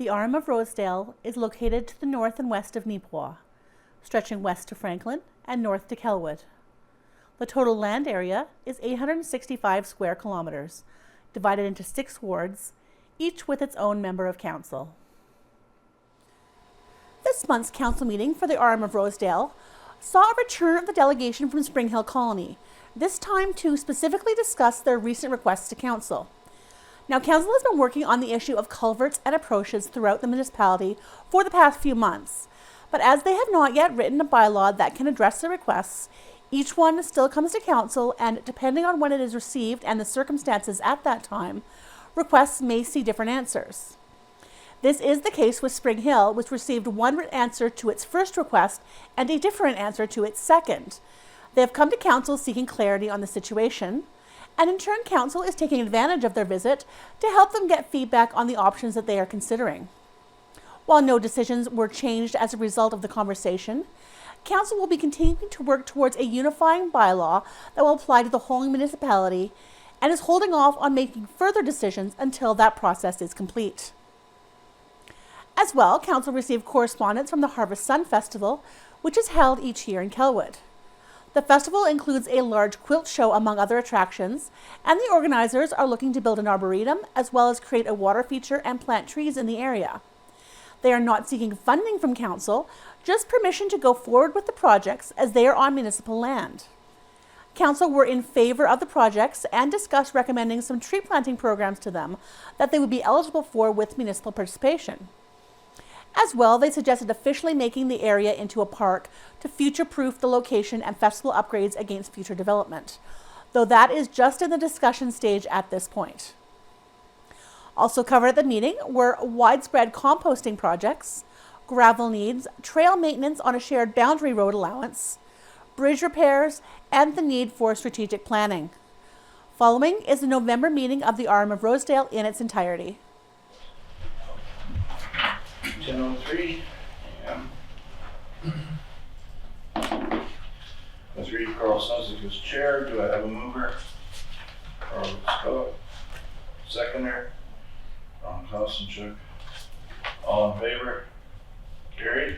The RM of Rosedale is located to the north and west of Neepawa, stretching west to Franklin and north to Kelwood. The total land area is 865 square kilometers, divided into 6 wards, each with its own member of council. This month's council meeting for the RM of Rosedale saw a return of the delegation from Spring Hill Colony, this time to specifically discuss their recent requests to council. Now, council has been working on the issue of culverts and approaches throughout the municipality for the past few months, but as they have not yet written a bylaw that can address the requests, each one still comes to council, and depending on when it is received and the circumstances at that time, requests may see different answers. This is the case with Spring Hill, which received one answer to its first request and a different answer to its second. They have come to council seeking clarity on the situation, and in turn council is taking advantage of their visit to help them get feedback on the options that they are considering. While no decisions were changed as a result of the conversation, council will be continuing to work towards a unifying bylaw that will apply to the whole municipality and is holding off on making further decisions until that process is complete. As well, council received correspondence from the Harvest Sun Festival, which is held each year in Kelwood. The festival includes a large quilt show among other attractions, and the organizers are looking to build an arboretum as well as create a water feature and plant trees in the area. They are not seeking funding from council, just permission to go forward with the projects as they are on municipal land. Council were in favor of the projects and discussed recommending some tree planting programs to them that they would be eligible for with municipal participation. As well, they suggested officially making the area into a park to future-proof the location and festival upgrades against future development, though that is just in the discussion stage at this point. Also covered at the meeting were widespread composting projects, gravel needs, trail maintenance on a shared boundary road allowance, bridge repairs, and the need for strategic planning. Following is the November meeting of the RM of Rosedale in its entirety. 10:03 a.m. Let's read Carl Sunsick as chair. Do I have a mover? Carl Scott. Seconder? Ron Kostenchuk. All in favor? Carried.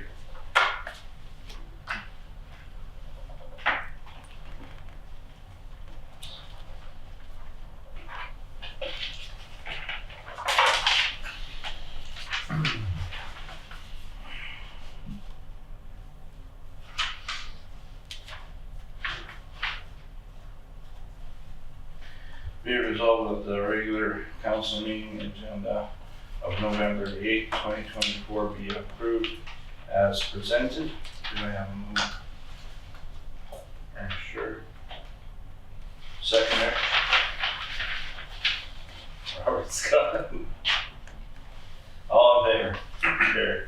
Be it resolved that the regular council meeting agenda of November 8, 2024 be approved as presented. Do I have a move? Sure. Seconder? Robert Scott. All in favor? Carried.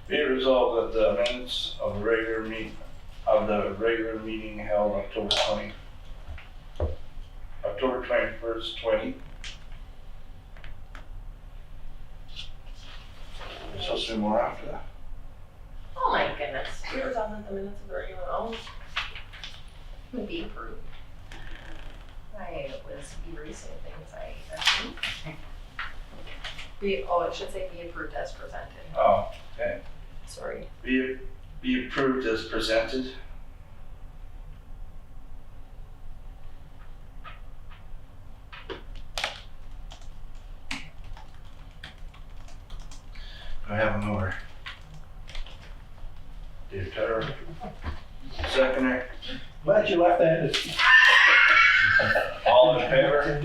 Be it resolved that the minutes of the regular meeting held October 21st, 20. There's supposed to be more after that. Oh my goodness. Be it resolved that the minutes of the regular would be approved. I was erasing things I think. It should say be approved as presented. Oh, okay. Sorry. Be approved as presented. Do I have a mover? Dave Tedder. Seconder. Glad you left-handed. All in favor?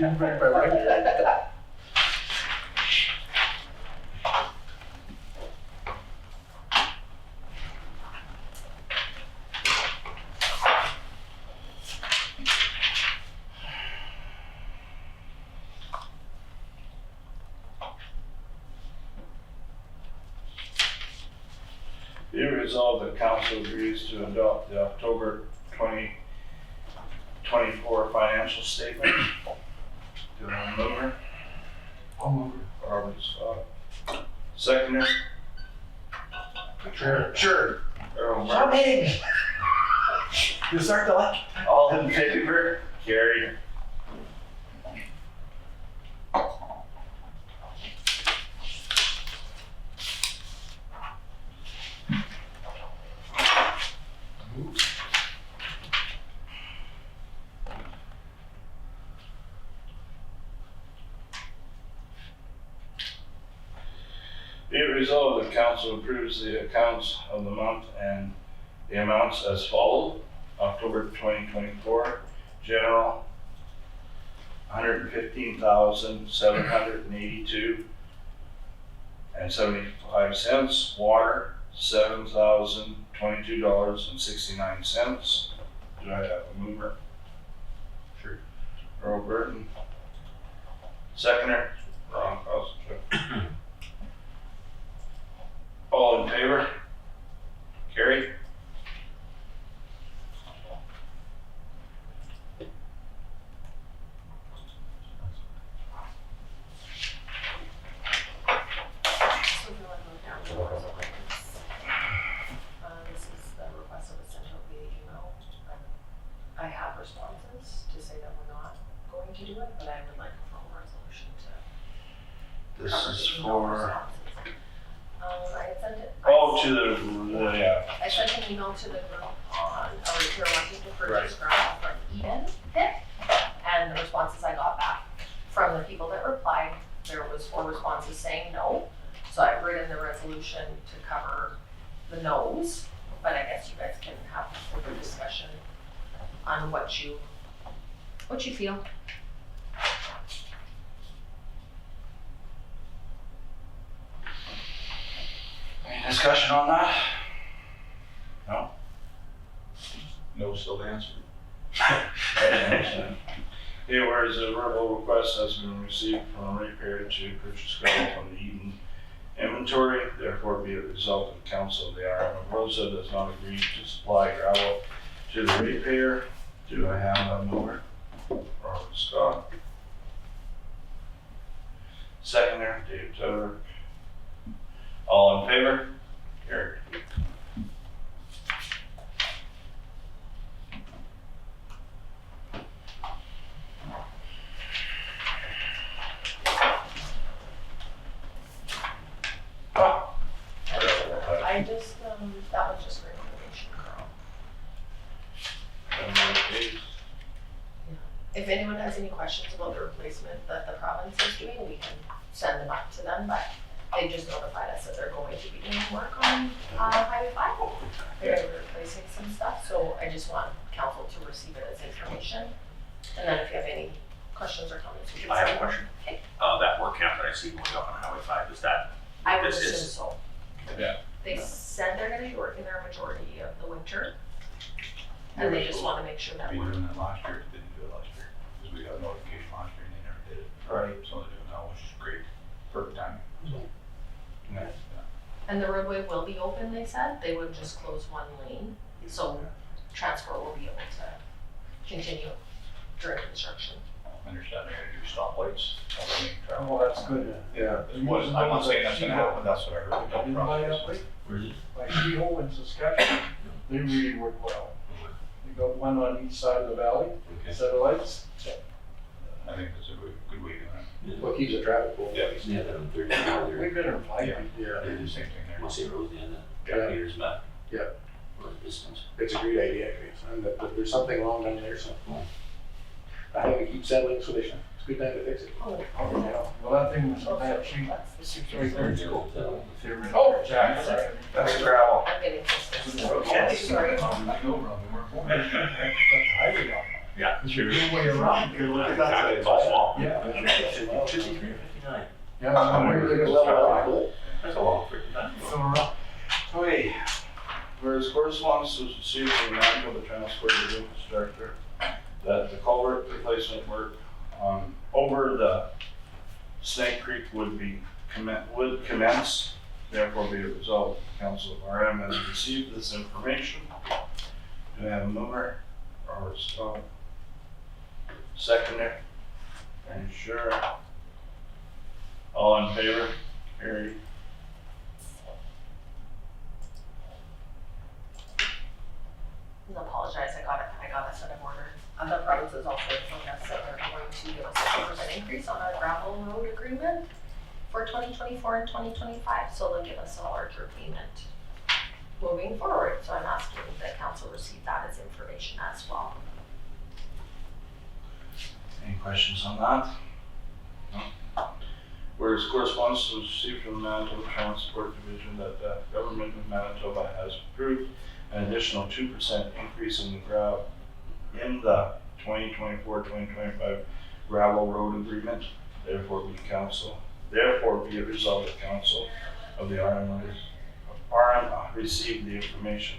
Be it resolved that council agrees to adopt the October 2024 financial statement. Do I have a mover? I'll move it. Robert Scott. Seconder? Sure. Earl Stop Mark. hitting me. You start to like. All in favor? Carried. Be it resolved, the council approves the accounts of the month and the amounts as follows. October 2024, general, $115,782.75. Water, $7,022.69. Do I have a mover? Sure. Earl Burton. Seconder, Ron Cosachuk. All in favor? Carried. So if you want to move down to the resolutions. This is the request that was sent out via email. I have responses to say that we're not going to do it, but I would like a formal resolution to This cover is the email for, responses. I had sent it. oh, to the, yeah. I sent an email to the group on, or if you're wanting to purchase ground from Eden pit, and the responses I got back from the people that replied, there was 4 responses saying no. So I've written the resolution to cover the no's, but I guess you guys can have a further discussion on what you feel. Any discussion on that? No? No, still the answer. Okay, whereas a verbal request has been received from a ratepayer to purchase gravel from the Eden inventory, therefore be it resolved that the council of the RM of Rosedale does not agree to supply gravel to the ratepayer. Do I have a mover? Robert Scott. Seconder, Dave Toder. All in favor? Carried. I just, that was just for information, Carl. If anyone has any questions about the replacement that the province is doing, we can send them up to them, but they just notified us that they're going to be doing work on Highway 5. They're gonna be replacing some stuff, so I just want council to receive it as information. And then if you have any questions or comments, you can I have send a them. question. Okay. That work camp that I see going up on Highway 5, is that, I would This is- assume so. Yeah. They said they're gonna be working there a majority of the winter. And they just wanna make sure that We we're, doing that last year, didn't do it last year, because we got a notification last year and they never did it. Right. So they're doing it now, which is great, perfect timing, so. Yeah. and the roadway will be open, they said, they would just close one lane, so transport will be able to continue during construction. Understand they're gonna do stoplights, travel. Oh, that's good. Yeah. I'm not saying that's gonna happen, that's what I heard. Didn't buy that place? where is it? By Kehoe in Saskatchewan, they really work well. You got one on each side of the valley, set of lights. I think that's a good way to do it. Well, keeps the traffic flowing. Yeah. Yeah, that on 30 there. We've been in five. Yeah. Yeah, They do the same thing there. Must say Rosedale, Yeah. that meters back. Yeah. Or distance. it's a great idea, Chris, and that there's something wrong down there, so. I think it keeps settling, so it's a good time to fix it. Oh, Well, that thing was in bad shape. that's the Six super. right there. The old hotel. Oh, Jack, sorry. That's gravel. I'm getting this. Okay. Sorry. That's highway down. Yeah, It's a good way around. exactly, it's all small. Yeah. 53 or 59. Yeah, I'm Really really good level off the cliff. That's a long freaking time. So, Okay, whereas correspondence was received from the manual of the transport infrastructure that the culvert replacement work on over the Snake Creek would commence, therefore be it resolved, the Council of RM has received this information. Do I have a mover? Robert Scott. Seconder, Are you sure? All in favor? Carried. And apologize, I got us out of order. The province is also informed us that they're going to give us a 2% increase on our gravel road agreement for 2024 and 2025, so they'll give us a larger payment moving forward. So I'm asking that council receive that as information as well. Any questions on that? No. Whereas correspondence was received from the Manitoba Transport Division that the government of Manitoba has approved an additional 2% increase in the 2024-2025 gravel road agreement. Therefore be it resolved that council of the RM received the information.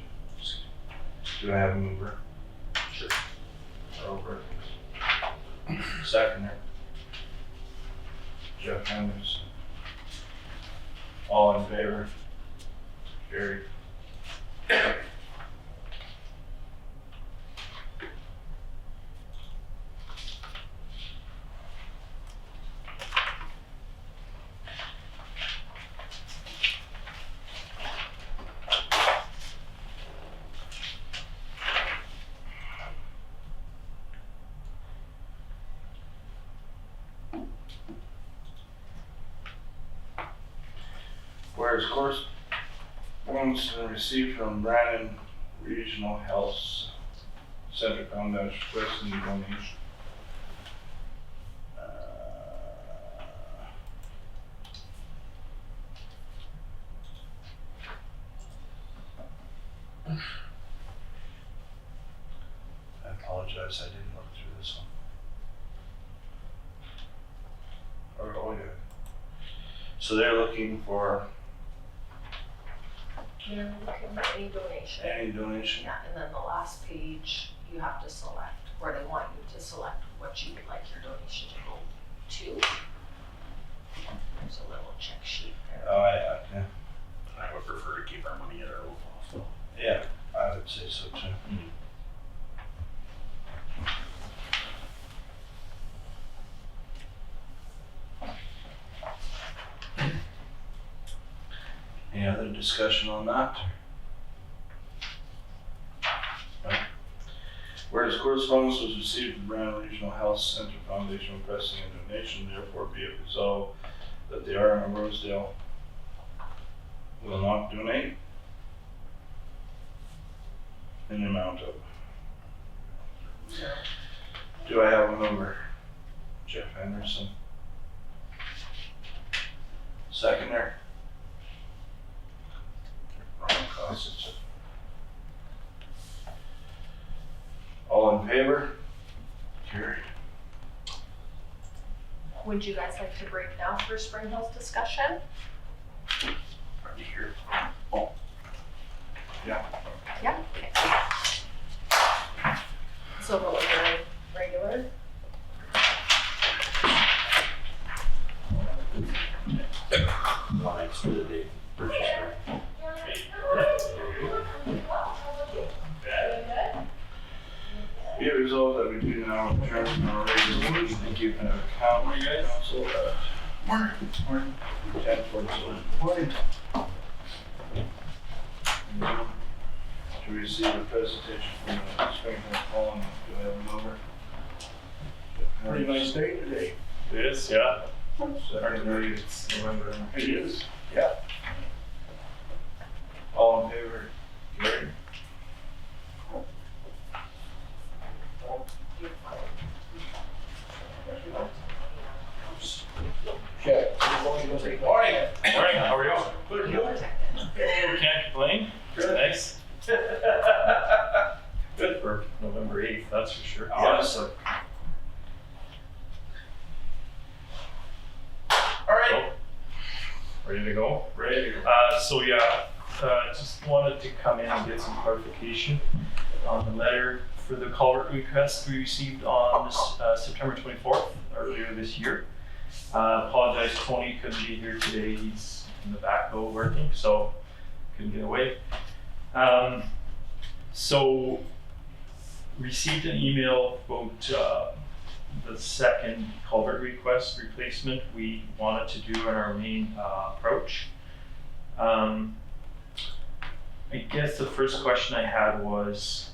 Do I have a mover? Sure. Over. Seconder. Jeff Henderson. All in favor? Carried. Whereas correspondence received from Brandon Regional Health Center Foundation requesting a donation. I apologize, I didn't look through this one. Oh yeah. So they're looking for They're looking for any donation. any donation. Yeah, and then the last page, you have to select, or they want you to select what you would like your donation to go to. There's a little check sheet there. Oh, yeah. I would prefer to keep our money at our own cost. Yeah, I would say so too. Any other discussion on that? No? Whereas correspondence was received from Brandon Regional Health Center Foundation requesting a donation, therefore be it resolved that the RM of Rosedale will not donate in the amount of. Do I have a mover? Jeff Henderson. Seconder? Ron Cossett. All in favor? Carried. Would you guys like to break now for Spring Hill's discussion? Are you here? Oh. Yeah. Yeah. Okay. So what we're doing regular? Lines for the day purchase. Be it resolved that we do now return from our regular meeting and keep an account with council at 10:47. To receive a presentation from the Springfield Colony. Do I have a mover? Pretty nice day today. It is, yeah. Secondary, it's November. It is. Yeah. All in favor? Carried. Okay. Morning. Morning, how are you? Good. Can't complain. Nice. Good for November 8th, that's for sure. Honestly. All right. Oh, ready to go? Ready to go. Just wanted to come in and get some clarification on the letter for the culvert request we received on September 24th, earlier this year. Apologize, Tony couldn't be here today. He's in the backhoe working, so couldn't get away. So received an email about the second culvert request replacement we wanted to do in our main approach. I guess the first question I had was,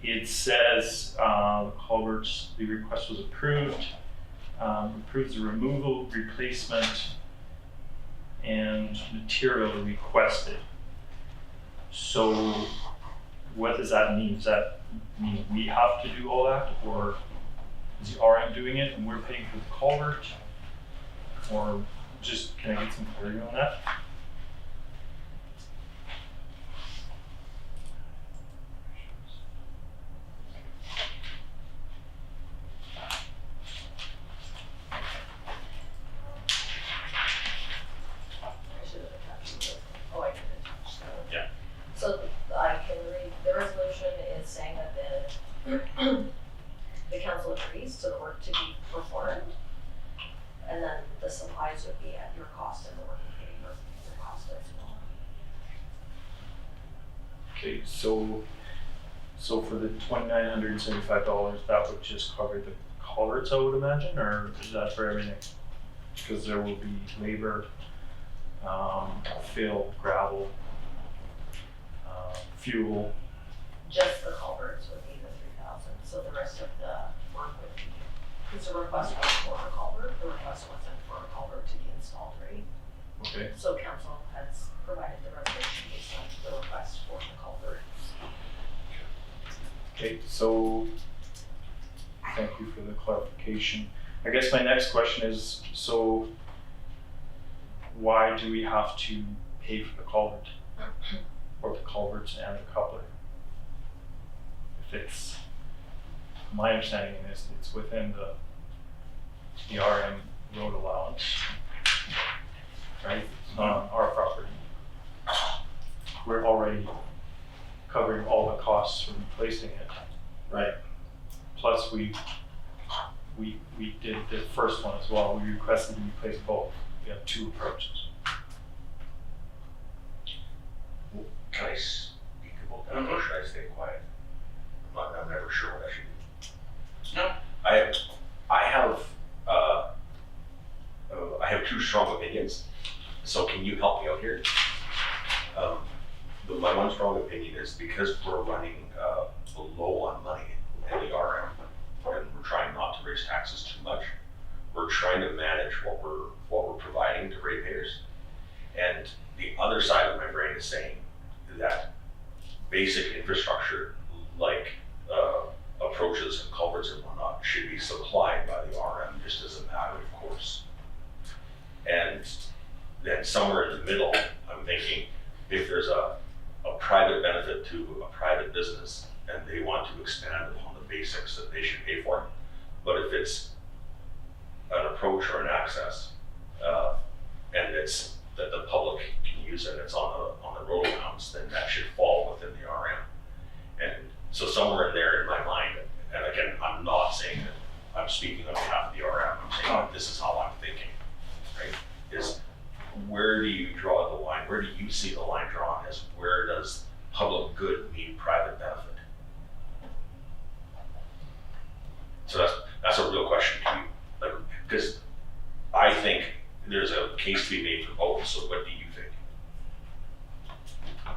it says the request was approved, approves the removal, replacement, and material requested. So what does that mean? Does that mean we have to do all that, or is the RM doing it and we're paying for the culvert? Or just, can I get some clarity on that? I should have attached it. Oh, I did attach that. Yeah. So I can read, the resolution is saying that the council agrees to the work to be performed. And then the supplies would be at your cost and the work would be your cost as well. Okay, so for the $2,975, that would just cover the culverts, I would imagine, or is that for everything? Because there will be labor, fill, gravel, fuel. Just the culverts would be the 3,000, so the rest of the work would be, because the request was for a culvert, the request wasn't for a culvert to be installed, right? Okay. So council has provided the resolution based on the request for the culvert. Okay, so thank you for the clarification. I guess my next question is, so why do we have to pay for the culvert? Or the culverts and the coupler? If it's, my understanding is it's within the RM road allowance, right? It's not on our property. We're already covering all the costs for replacing it. Right. Plus we did the first one as well. We requested to replace both. We have two approaches. Can I speak about that, or should I stay quiet? I'm never sure what I should do. No. I have two strong opinions, so can you help me out here? My one strong opinion is because we're running low on money in the RM, and we're trying not to raise taxes too much. We're trying to manage what we're providing to ratepayers, and the other side of my brain is saying that basic infrastructure like approaches and culverts and whatnot should be supplied by the RM just as a matter of course. And then somewhere in the middle, I'm thinking if there's a private benefit to a private business and they want to expand upon the basics, that they should pay for it. But if it's an approach or an access, and it's that the public can use it, it's on the road allowance, then that should fall within the RM. And so somewhere in there in my mind, and again, I'm not saying that I'm speaking on behalf of the RM, I'm saying that this is how I'm thinking, right? Is where do you draw the line? Where do you see the line drawn as where does public good meet private benefit? So that's a real question to you, like, because I think there's a case to be made for both, so what do you think?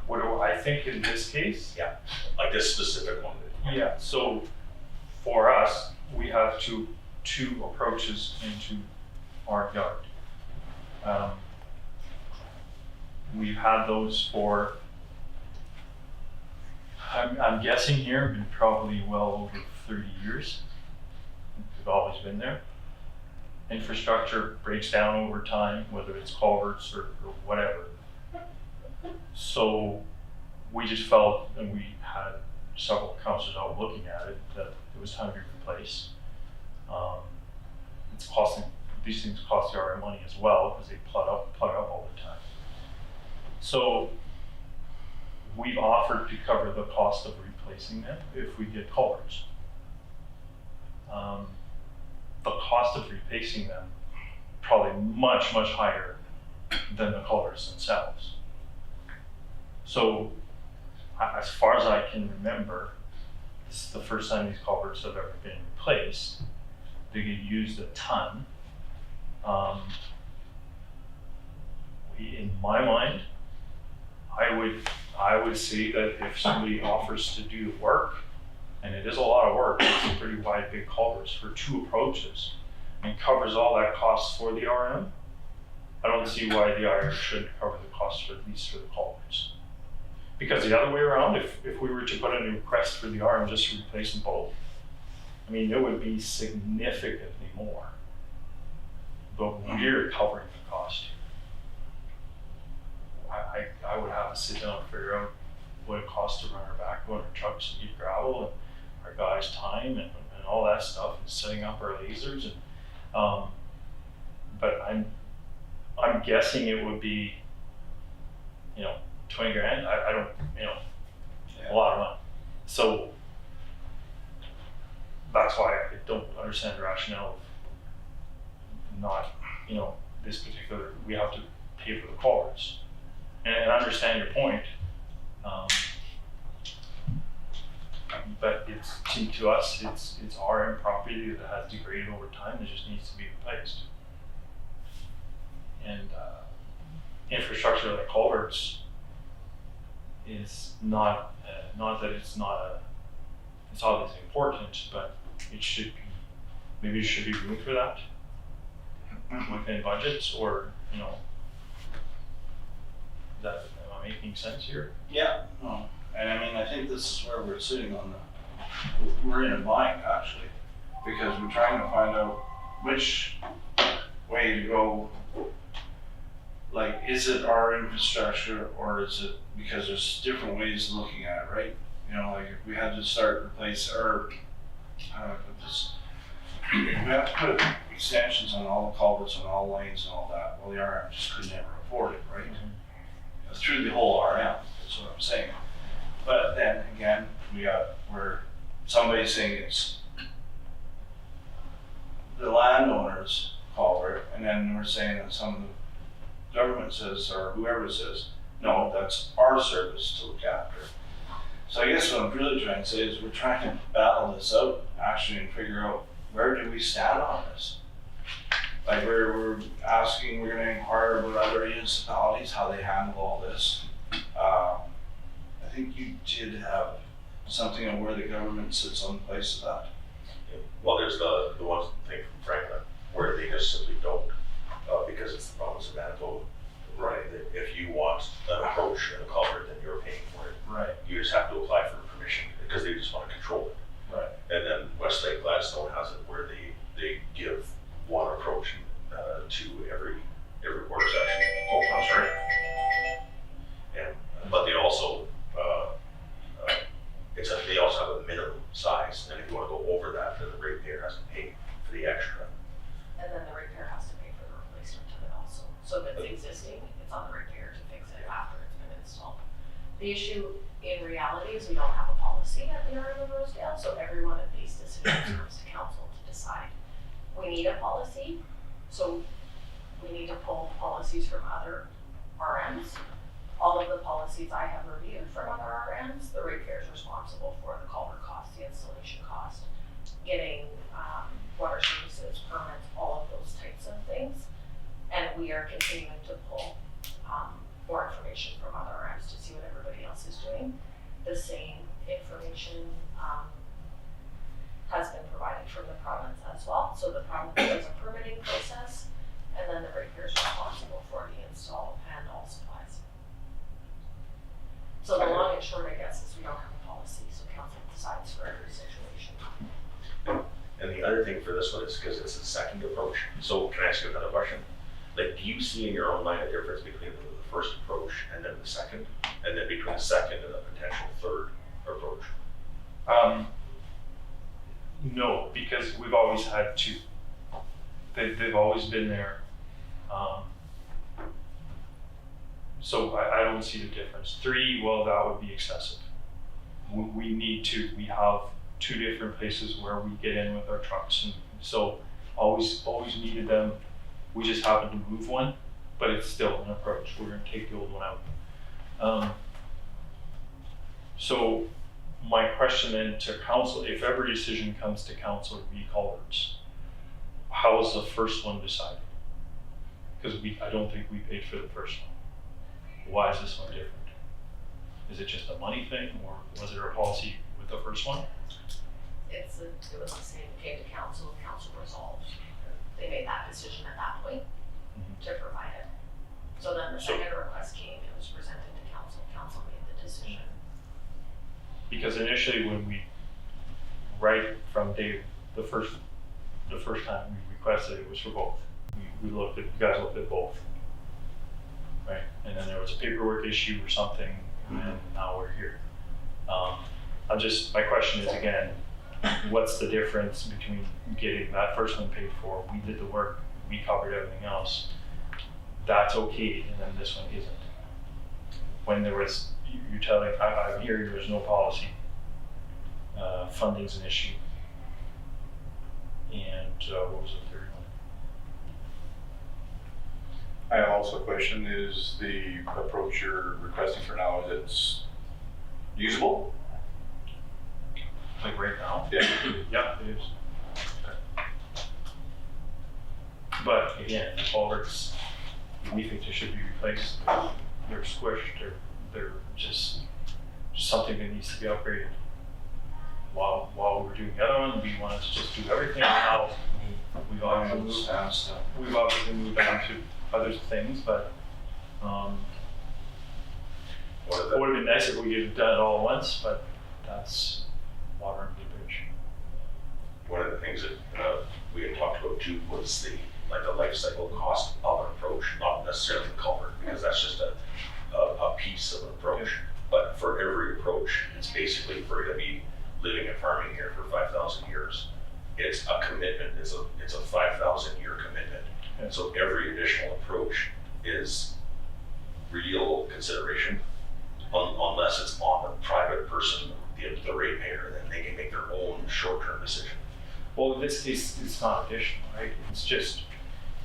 What do I think in this case? Yeah, like this specific one. Yeah, so for us, we have two approaches into our yard. We've had those for, I'm guessing here, been probably well over 30 years. They've always been there. Infrastructure breaks down over time, whether it's culverts or whatever. So we just felt, and we had several councillors out looking at it, that it was time to replace. It's costing, these things cost the RM money as well because they plug up all the time. So we've offered to cover the cost of replacing them if we get culverts. The cost of replacing them probably much higher than the culverts themselves. So as far as I can remember, this is the first time these culverts have ever been replaced. to get used a ton. In my mind, I would say that if somebody offers to do the work, and it is a lot of work, it's a pretty wide, big culverts for 2 approaches, and covers all that cost for the RM, I don't see why the RM shouldn't cover the cost for at least for the culverts. Because the other way around, if we were to put in a request for the RM just to replace them both, I mean, it would be significantly more. But we're covering the cost. I would have to sit down and figure out what it costs to run our backhoe and our trucks and heap gravel and our guys' time and all that stuff and setting up our lasers and but I'm guessing it would be, 20 grand. I don't, a lot of money. So that's why I don't understand the rationale of not, this particular, we have to pay for the culverts. And I understand your point. But to us, it's RM property that has degraded over time that just needs to be replaced. And infrastructure like culverts is not that it's obviously important, but it should be, maybe there should be room for that within budgets, or am I making sense here? Yeah, no, and I mean, I think this is where we're sitting on we're in a bind actually, because we're trying to find out which way to go. Like, is it our infrastructure, or is it, because there's different ways of looking at it, right? Like if we had to start replace, or how do I put this? We have to put extensions on all the culverts and all lanes and all that. Well, the RM just could never afford it, right? Through the whole RM, that's what I'm saying. But then again, we got where somebody's saying it's the landowner's culvert, and then we're saying that some of the government says, or whoever says, no, that's our service to look after. So I guess what I'm really trying to say is we're trying to battle this out actually and figure out where do we stand on this. Like we're asking, we're gonna inquire about other municipalities, how they handle all this. I think you did have something on where the government sits on the place of that. Well, there's the one thing from Franklin where they just simply don't, because it's the province of Manitoba. Right. That if you want an approach and a culvert, then you're paying for it. Right. You just have to apply for permission because they just want to control it. Right. And then Westlake Gladstone has it where they give one approach to every quarter section. Oh, I'm sorry. But they also they also have a minimum size, and if you want to go over that, then the ratepayer has to pay for the extra. And then the ratepayer has to pay for the replacement of it also. So if it's existing, it's on the ratepayer to fix it after it's been installed. The issue in reality is we don't have a policy at the RM of Rosedale, so every one of these decisions comes to council to decide. We need a policy, so we need to pull policies from other RMs. All of the policies I have reviewed from other RMs, the ratepayer is responsible for the culvert cost, the installation cost, getting water services, permits, all of those types of things. And we are continuing to pull more information from other RMs to see what everybody else is doing. The same information has been provided from the province as well. So the province does a permitting process, and then the ratepayer is responsible for the install and all supplies. So the long and short, I guess, is we don't have a policy, so council decides for every situation. And the other thing for this one is because it's a second approach. So can I ask you another question? Like, do you see in your own mind a difference between the first approach and then the second, and then between the second and a potential third approach? No, because we've always had 2. They've always been there. So I don't see the difference. 3, well, that would be excessive. We need 2. We have 2 different places where we get in with our trucks, and so always needed them. We just happened to move one, but it's still an approach. We're going to take the old one out. So my question then to council, if every decision comes to council to be culverts, how was the first one decided? Because I don't think we paid for the first one. Why is this one different? Is it just a money thing, or was there a policy with the first one? It was the same, it came to council resolved. They made that decision at that point to provide it. So then the second request came, it was presented to council made the decision. Because initially when we, right from the first time we requested it was for both. We looked at, you guys looked at both. Right, and then there was a paperwork issue or something, and now we're here. My question is again, what's the difference between getting that first one paid for, we did the work, we covered everything else, that's okay, and then this one isn't? When there was, you're telling, I'm here, there was no policy, funding's an issue, and what was the third one? I also question, is the approach you're requesting for now, is it's usable? Like right now? Yeah. Yeah, it is. But again, the culverts, we think they should be replaced. They're squished, they're just something that needs to be upgraded. While we were doing the other one, we wanted to just do everything. Now we've obviously moved on to other things, but it would have been nice if we could have done it all at once, but that's water under the bridge. One of the things that we had talked about too was the life cycle cost of an approach, not necessarily the culvert, because that's just a piece of an approach. But for every approach, it's basically, we're going to be living and farming here for 5,000 years. It's a commitment. It's a 5,000 year commitment. And so every additional approach is real consideration, unless it's on the private person, the ratepayer, then they can make their own short-term decision. Well, in this case, it's not additional, right? It's just,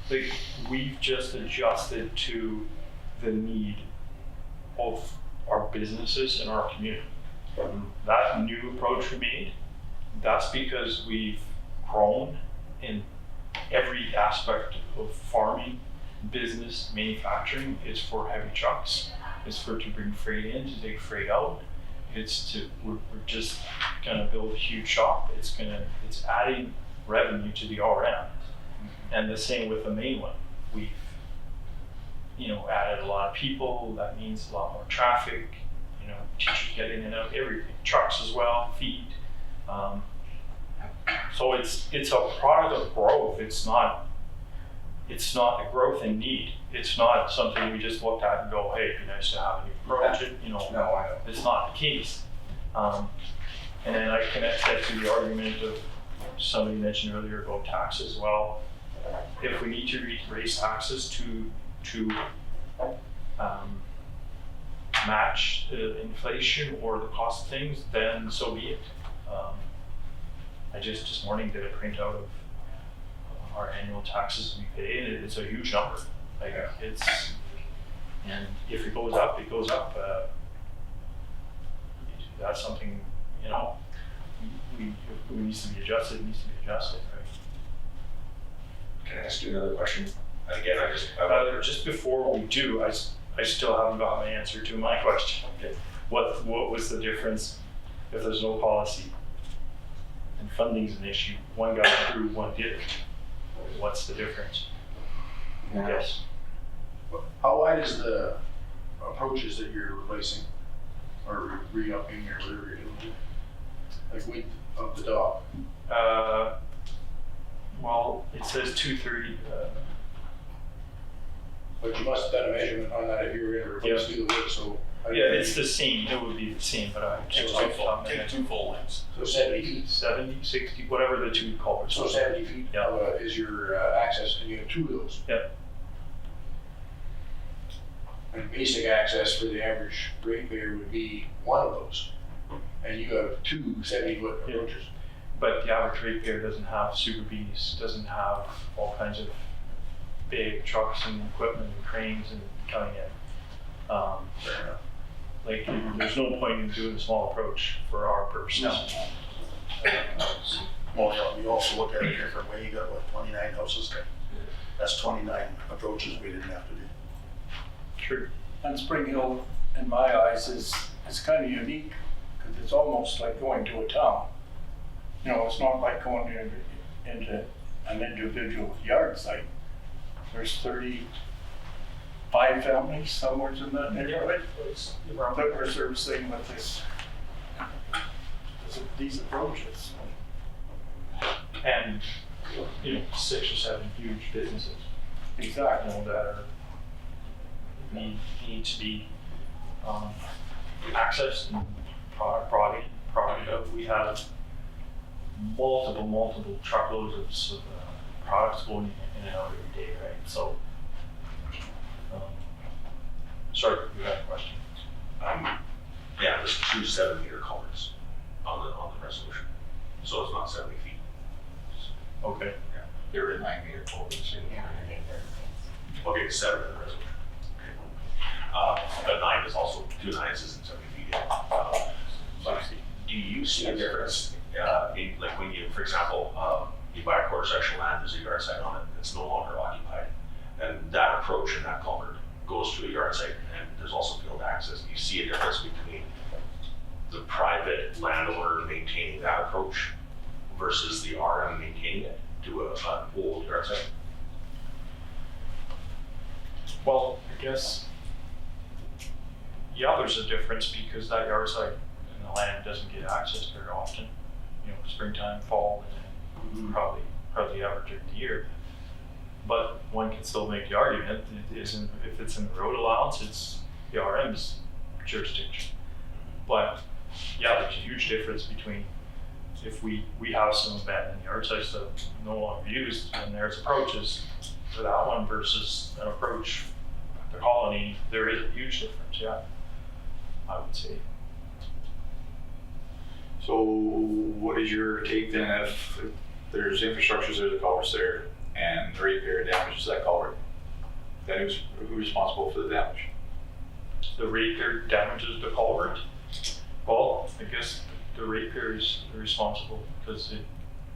like, we've just adjusted to the need of our businesses and our community. That new approach we made, that's because we've grown in every aspect of farming, business, manufacturing. It's for heavy trucks. It's to bring freight in, to take freight out. We're just gonna build a huge shop. It's adding revenue to the RM. And the same with the main one. We've, added a lot of people. That means a lot more traffic, teachers get in and out, everything, trucks as well, feed. So it's a product of growth. It's not a growth in need. It's not something we just looked at and go, hey, it'd be nice to have a new approach. No, I know. It's not the case. And then I connect that to the argument of somebody mentioned earlier about taxes. Well, if we need to raise taxes to match the inflation or the cost of things, then so be it. I just this morning did a printout of our annual taxes we pay, and it's a huge number. And if it goes up, it goes up. That's something, we needs to be adjusted, right? Can I ask you another question? Again, Just before we do, I still haven't got my answer to my question. Okay. What was the difference if there's no policy and funding's an issue? One got approved, one didn't. What's the difference? Yes. How wide is the approaches that you're replacing or re-upping or whatever you're doing? Like width of the dock? Well, it says 230. But you must have done a measurement on that if you were going to replace the width, so. Yeah, it's the same. It would be the same, but I Take two full lengths. So 70 feet. 70, 60, whatever the two culverts. So 70 feet Yeah. is your access, and you have two of those. Yep. And basic access for the average ratepayer would be one of those. And you have two 70-foot Yeah. approaches. But the average ratepayer doesn't have super bees, doesn't have all kinds of big trucks and equipment and cranes and coming in. Fair enough. There's no point in doing a small approach for our purposes. No. Well, you also look at it a different way. You got what, 29 houses there? That's 29 approaches we didn't have to do. True. And Spring Hill, in my eyes, is kind of unique, because it's almost like going to a town. You know, it's not like going into an individual yard site. There's 35 families somewhere in that neighborhood that we're servicing with these approaches. And, 6 or 7 huge businesses, Exactly. that need to be accessed and product out. We have multiple truckloads of products going in and out every day, right? So, sorry, you had a question. Yeah, there's 2 7-meter culverts on the resolution, so it's not 70 feet. Okay. There are 9-meter culverts in here. Okay, 7 in the resolution. But 9 is also, 2 9s isn't 70 feet. Do you see a difference in, like when you, for example, you buy a quarter section land, there's a yard site on it, it's no longer occupied, and that approach and that culvert goes to a yard site, and there's also field access. Do you see a difference between the private landowner maintaining that approach versus the RM maintaining it to an old yard site? Well, I guess, yeah, there's a difference because that yard site and the land doesn't get accessed very often. Springtime, fall, and then probably ever during the year. But one can still make the argument it isn't, if it's in the road allowance, it's the RM's jurisdiction. But yeah, there's a huge difference between if we have some abandoned yard sites that no longer used and there's approaches for that one versus an approach at the colony, there is a huge difference, yeah, I would say. So what is your take then if there's infrastructures, there's a culvert there, and the ratepayer damages that culvert? Then who's responsible for the damage? The ratepayer damages the culvert. Well, I guess the ratepayer is responsible because it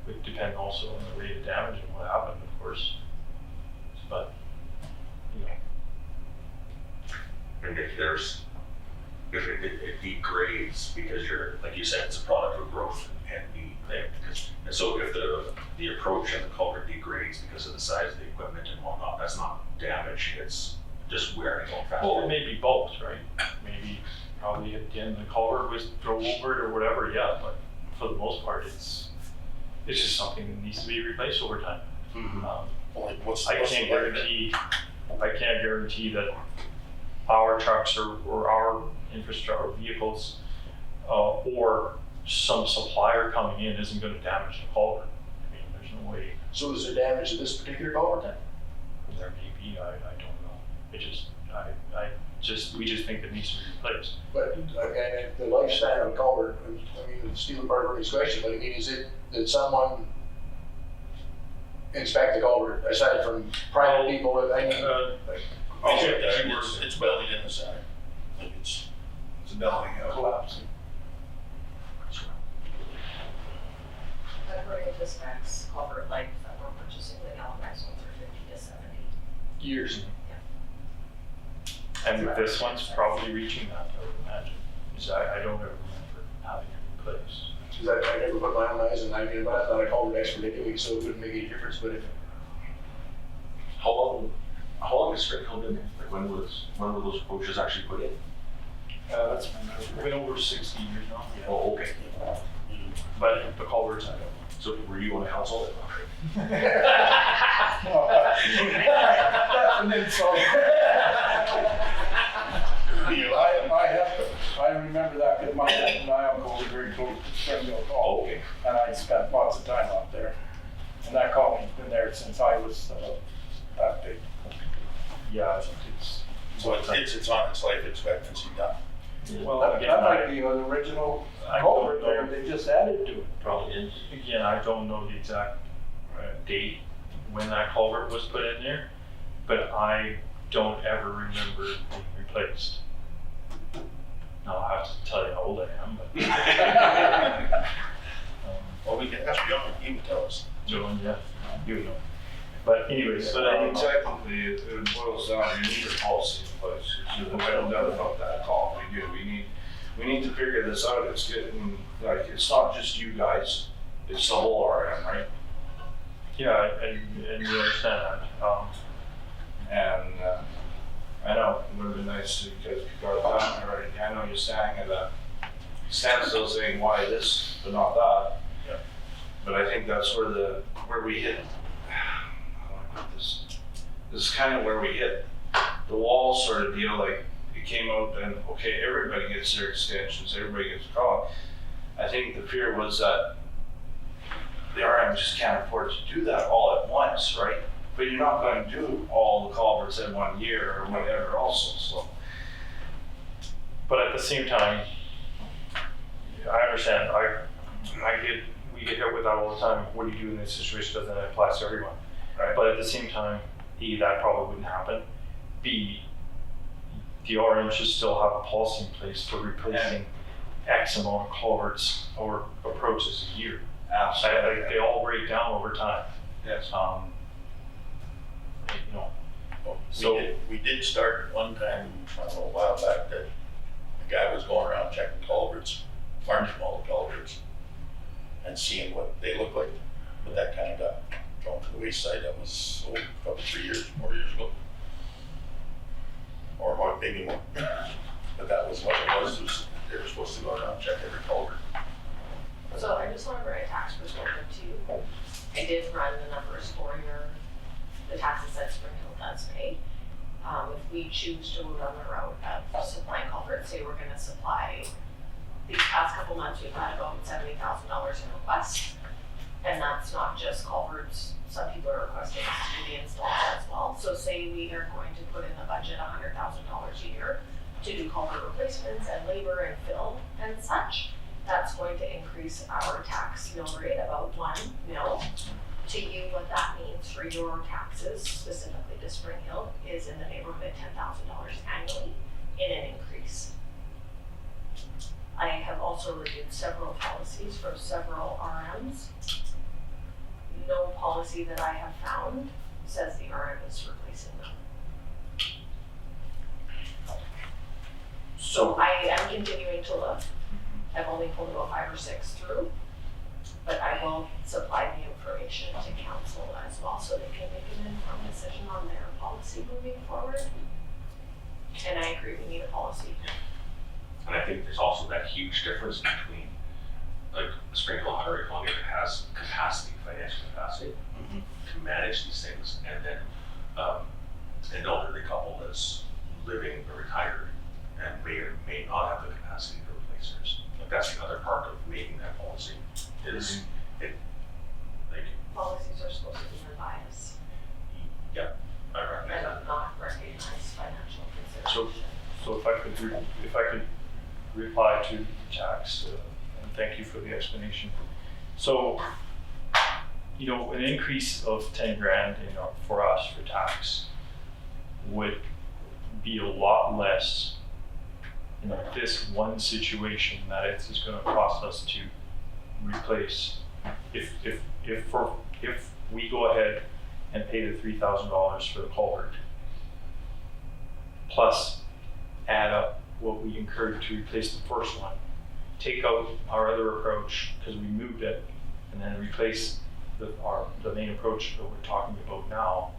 would depend also on the rate of damage and what happened, of course. But, And if it degrades because you're, like you said, it's a product of growth and and so if the approach and the culvert degrades because of the size of the equipment and whatnot, that's not damage, it's just wearing on faster. well, it may be both, right? Maybe probably at the end the culvert was drove over it or whatever, yeah, but for the most part, it's just something that needs to be replaced over time. Well, like what's I can't guarantee that our trucks or our infrastructure vehicles or some supplier coming in isn't going to damage the culvert. I mean, there's no way. So is there damage to this particular culvert then? There may be, I don't know. We just think it needs to be replaced. But and the lifespan of a culvert, I mean, the stealing part of Ernie's question, but I mean, did someone inspect the culvert aside from private people? I mean, It's bellied in the center. Like it's bellying out. Collapsing. According to specs, culvert life that we're purchasing the Halifax ones are 50 to 70 Years. And this one's probably reaching that, I would imagine. Because I don't ever remember having it replaced. I never put my own eyes in. I mean, but I'm not a culvert expert anyway, so it wouldn't make any difference. But if How long has Spring Hill been there? Like when were those approaches actually put in? That's been over 60 years now. Yeah. Oh, okay. But the culverts, I don't know. So were you on the council? That's an insult. I remember that because my uncle was very close to Springville Oh, Hall, okay. and I spent lots of time up there. And that colony's been there since I was that big. Yeah, I think it's. So it's on its life expectancy now. Well, That again, might be an original I culvert don't there, know. they just added to it. Probably is. Again, I don't know the exact date when that culvert was put in there, but I don't ever remember it being replaced. Now I'll have to tell you how old I am, but. Well, we can ask John, he Joan, yeah, you know. But anyways, But I think technically it boils down, you need a policy in place. There's no doubt about that call. We do. We need to figure this out. It's getting, like, it's not just you guys, it's the whole RM, right? yeah, and you understand that. And I know it would have been nice if you guys could go down already. I know you're standing at a standstill saying why this but not that. Yeah. But I think that's where we hit. How do I put this? This is kind of where we hit the wall sort of deal. Like it came out and okay, everybody gets their extensions, everybody gets a call. I think the fear was that the RM just can't afford to do that all at once, right? But you're not going to do all the culverts in 1 year or whatever also, so. But at the same time, I understand. We get hit with that all the time. What do you do in this situation? Doesn't that apply to everyone? Right. But at the same time, A, that probably wouldn't happen. B, the RM should still have a policy in place for replacing X amount of culverts or approaches a year. Absolutely. They all break down over time. Yes. You know, We did start one time, I don't know, a while back, that the guy was going around checking culverts, marking all the culverts, and seeing what they look like. But that kind of got thrown to the wayside. That was probably 4 years ago. Or more, maybe more. But that was what it was they were supposed to go around and check every culvert. So I just want to bring a tax perspective too. I did run the numbers for the taxes that Spring Hill does pay. If we choose to move on the route of supplying culverts, say we're going to supply, these past couple months we've had about $70,000 in requests. And that's not just culverts, some people are requesting us to do the installs as well. So say we are going to put in the budget $100,000 a year to do culvert replacements and labor and fill and such. That's going to increase our tax mill rate about 1 mil. To you, what that means for your taxes, specifically to Spring Hill, is in the neighborhood of $10,000 annually in an increase. I have also reviewed several policies from several RMs. No policy that I have found says the RM is replacing them. So I am continuing to look. I've only pulled about 5 or 6 through, but I will supply the information to council as well so they can make an informed decision on their policy moving forward. And I agree, we need a policy. And I think there's also that huge difference between like Spring Hill Highway Colony that has capacity, financial capacity to manage these things, and then an elderly couple that's living or retired and may or may not have the capacity to replace theirs. Like that's the other part of making that policy is it. Thank you. Policies are supposed to be unbiased Yeah, I recognize that. and not recognize financial consideration. so if I could reply to tax, and thank you for the explanation. So, you know, an increase of 10 grand for us for tax would be a lot less in this one situation that it's just going to cost us to replace. If we go ahead and pay the $3,000 for the culvert, plus add up what we incurred to replace the first one, take out our other approach because we moved it, and then replace the main approach that we're talking about now,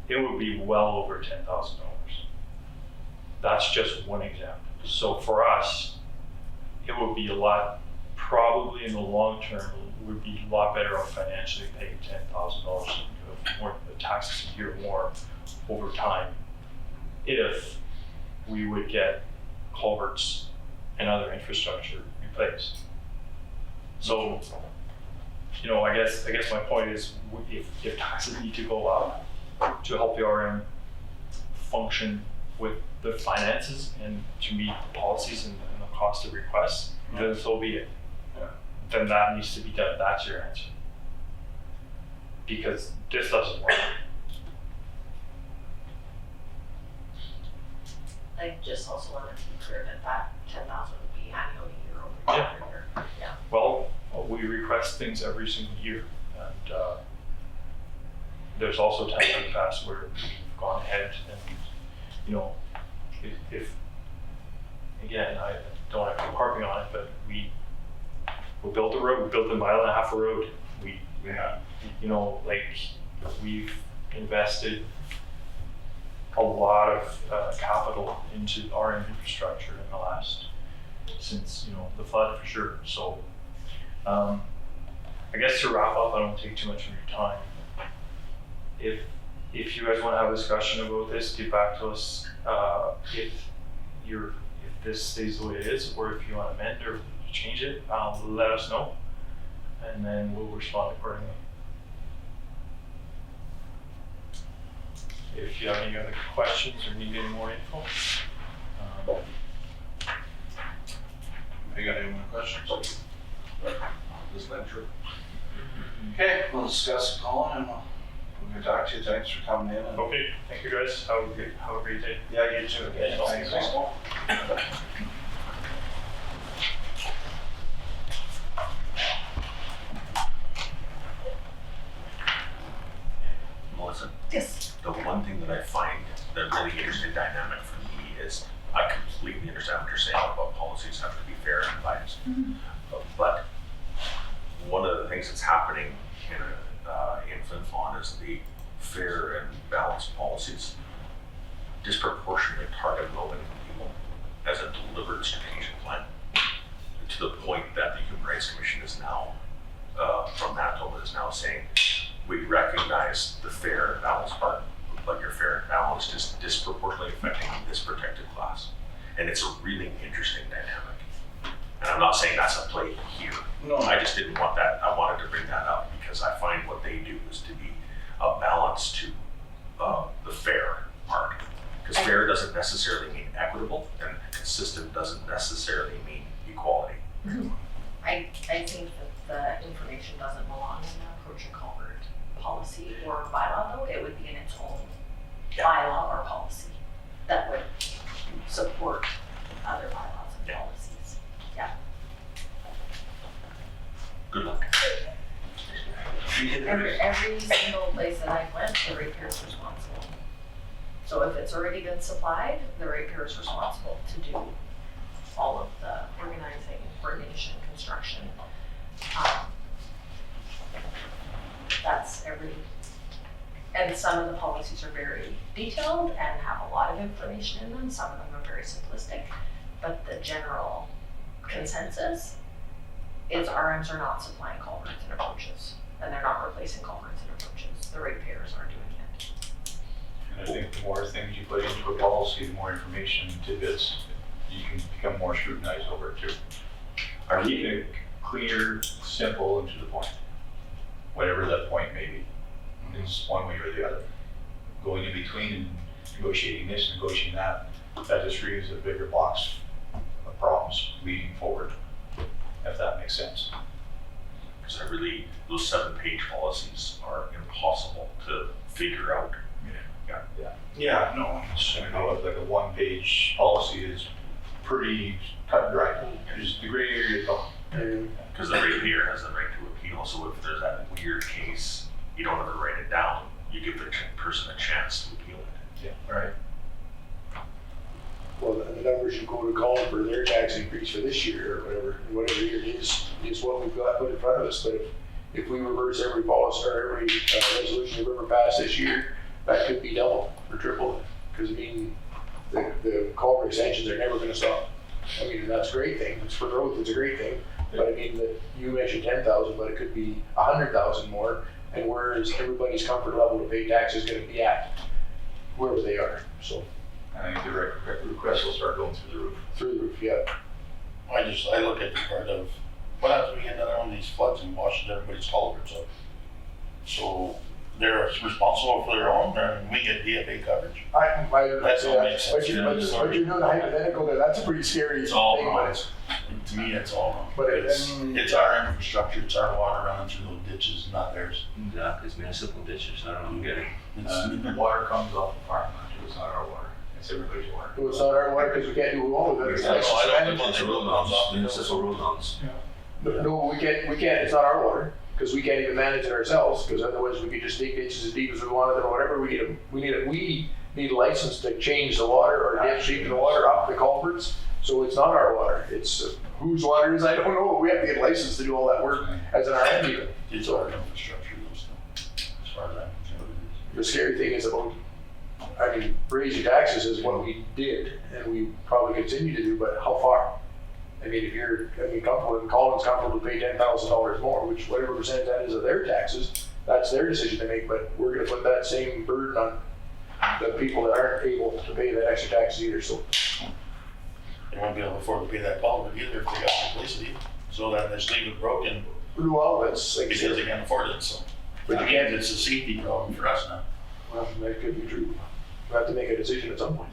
it would be well over $10,000. That's just one example. So for us, it would be a lot, probably in the long term, would be a lot better off financially paying $10,000 more the taxes a year more over time if we would get culverts and other infrastructure replaced. So, you know, I guess my point is, if taxes need to go up to help the RM function with the finances and to meet the policies and the cost of requests, then so be it. Then that needs to be done. That's your answer. Because this doesn't work. I just also want to be clear that 10,000 would be annually year over year. Yeah. Well, we request things every single year, and there's also times in the past where we've gone ahead and, you know, if again, I don't have to keep harping on it, but we built a road, we built a 1.5 mile of road. We you know, like, we've invested a lot of capital into RM infrastructure in the last, since, you know, the flood for sure. So I guess to wrap up, I don't take too much of your time. If you guys want to have a discussion about this, get back to us. If this stays the way it is, or if you want to amend or change it, let us know, and then we'll respond accordingly. If you have any other questions or need any more info. You got any more questions? This lecture. Okay, we'll discuss it, Colin, and we'll get back to you. Thanks for coming in. Okay, thank you guys. Have a great day. Yeah, you too. Okay, thanks. Melissa, Yes. the one thing that I find the really interesting dynamic for me is I completely understand what you're saying about policies have to be fair and biased. But one of the things that's happening in Flin Flon is the fair and balanced policies disproportionately target low-income people as a deliberate strategic plan, to the point that the Human Rights Commission is now, from Manitoba, is now saying, we recognize the fair and balanced part, but your fair and balanced is disproportionately affecting this protected class. And it's a really interesting dynamic. And I'm not saying that's a play here. No. I just didn't want that. I wanted to bring that up because I find what they do is to be a balance to the fair part. Because fair doesn't necessarily mean equitable, and consistent doesn't necessarily mean equality. I think that the information doesn't belong in the approach and culvert policy or bylaw, though. It would be in its own bylaw or policy that would support other bylaws and policies. Yeah. Good luck. Every single place that I've went, the ratepayer is responsible. So if it's already been supplied, the ratepayer is responsible to do all of the organizing, coordination, construction. That's and some of the policies are very detailed and have a lot of information in them. Some of them are very simplistic, but the general consensus is RMs are not supplying culverts and approaches, and they're not replacing culverts and approaches. The ratepayers are doing it. And I think the more things you put into a policy, the more information and tidbits, you can become more scrutinized over it too. Are keeping it clear, simple, and to the point, whatever that point may be. It's one way or the other. Going in between and negotiating this, negotiating that just creates a bigger box of problems leading forward, if that makes sense. Because those 7-page policies are impossible to figure out. Yeah, no. I know like a 1-page policy is pretty cut and dry. There's the gray area gone. Because the ratepayer has the right to appeal, so if there's that weird case, you don't ever write it down, you give the person a chance to appeal it. Yeah. Right. Well, the numbers you go to call for their tax increase for this year or whatever year it is what we've got put in front of us. But if we reverse every policy or every resolution we've ever passed this year, that could be double or triple. Because I mean, the culvert extensions are never going to stop. I mean, that's a great thing. It's for growth. It's a great thing. But I mean, that you mentioned 10,000, but it could be 100,000 more. And where is everybody's comfort level to pay taxes going to be at, wherever they are? So I think the request will start going through the roof. through the roof, yeah. I look at the part of, what happens when we get another one of these floods and washes everybody's culverts up? So they're responsible for their own, and we get DFA coverage. That's all makes sense. But you're doing a hypothetical there. That's a pretty scary It's all thing. wrong. But To me, it's all wrong. But It's our infrastructure, it's our water running through those ditches, not theirs. Exactly, it's municipal ditches, I don't get it. The water comes off the farm, it's not our water, it's everybody's water. it's not our water because we can't do what we want with it. Yeah, no, I don't think It's a road mounts, municipal road mounts. No, we can't. It's not our water because we can't even manage it ourselves, because otherwise we could just dig ditches as deep as we wanted or whatever. We need a license to change the water or dip deep in the water up the culverts. So it's not our water. It's whose water is, I don't know. We have to get a license to do all that work as an RM even. It's our infrastructure, those things, as far as I'm concerned. The scary thing is about, I mean, raising taxes is what we did and we probably continue to do, but how far? I mean, if you're, comfortable, and Colin's comfortable to pay $10,000 more, which whatever percentage that is of their taxes, that's their decision to make, but we're gonna put that same burden on the people that aren't able to pay that extra tax either, so. They won't be able to afford to pay that culvert either if they got to replace it either. So then they just leave it broken Well, that's like. because they can't afford it, so. But you Again, can't, it's a safety problem for us now. well, that could be true. We have to make a decision at some point.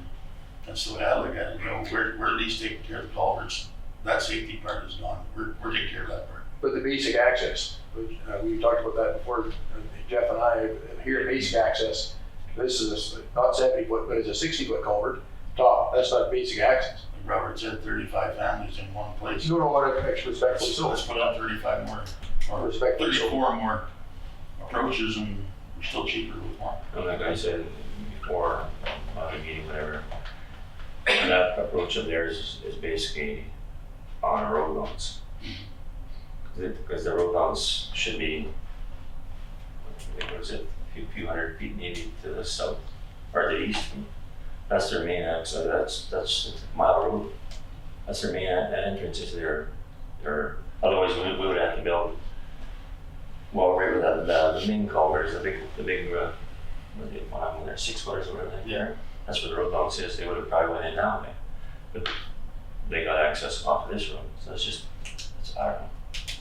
That's the way I look at it, we're at least taking care of the culverts. That safety part is gone, we're taking care of that part. But the basic access, which, we talked about that before, Jeff and I, here at basic access, this is not 70 foot, but it's a 60-foot culvert, top, that's not basic access. Robert said 35 families in one place. You don't know what I respectfully So so. let's put on 35 more, or Respectfully so. 34 more approaches and we're still cheaper with one. And like I said before, the meeting, whatever, that approach of theirs is basically on road loans. Because the road loans should be, what is it, a few hundred feet maybe to the south or the east. That's their main access. That's a mile road. That's their main entrance into their. Otherwise, we would have to build. Well, right with the main culvert is the big. What do they want on there? 6 footers or whatever. Yeah. That's where the road box is. They would have probably went in that way, but they got access off of this road. So it's I don't know.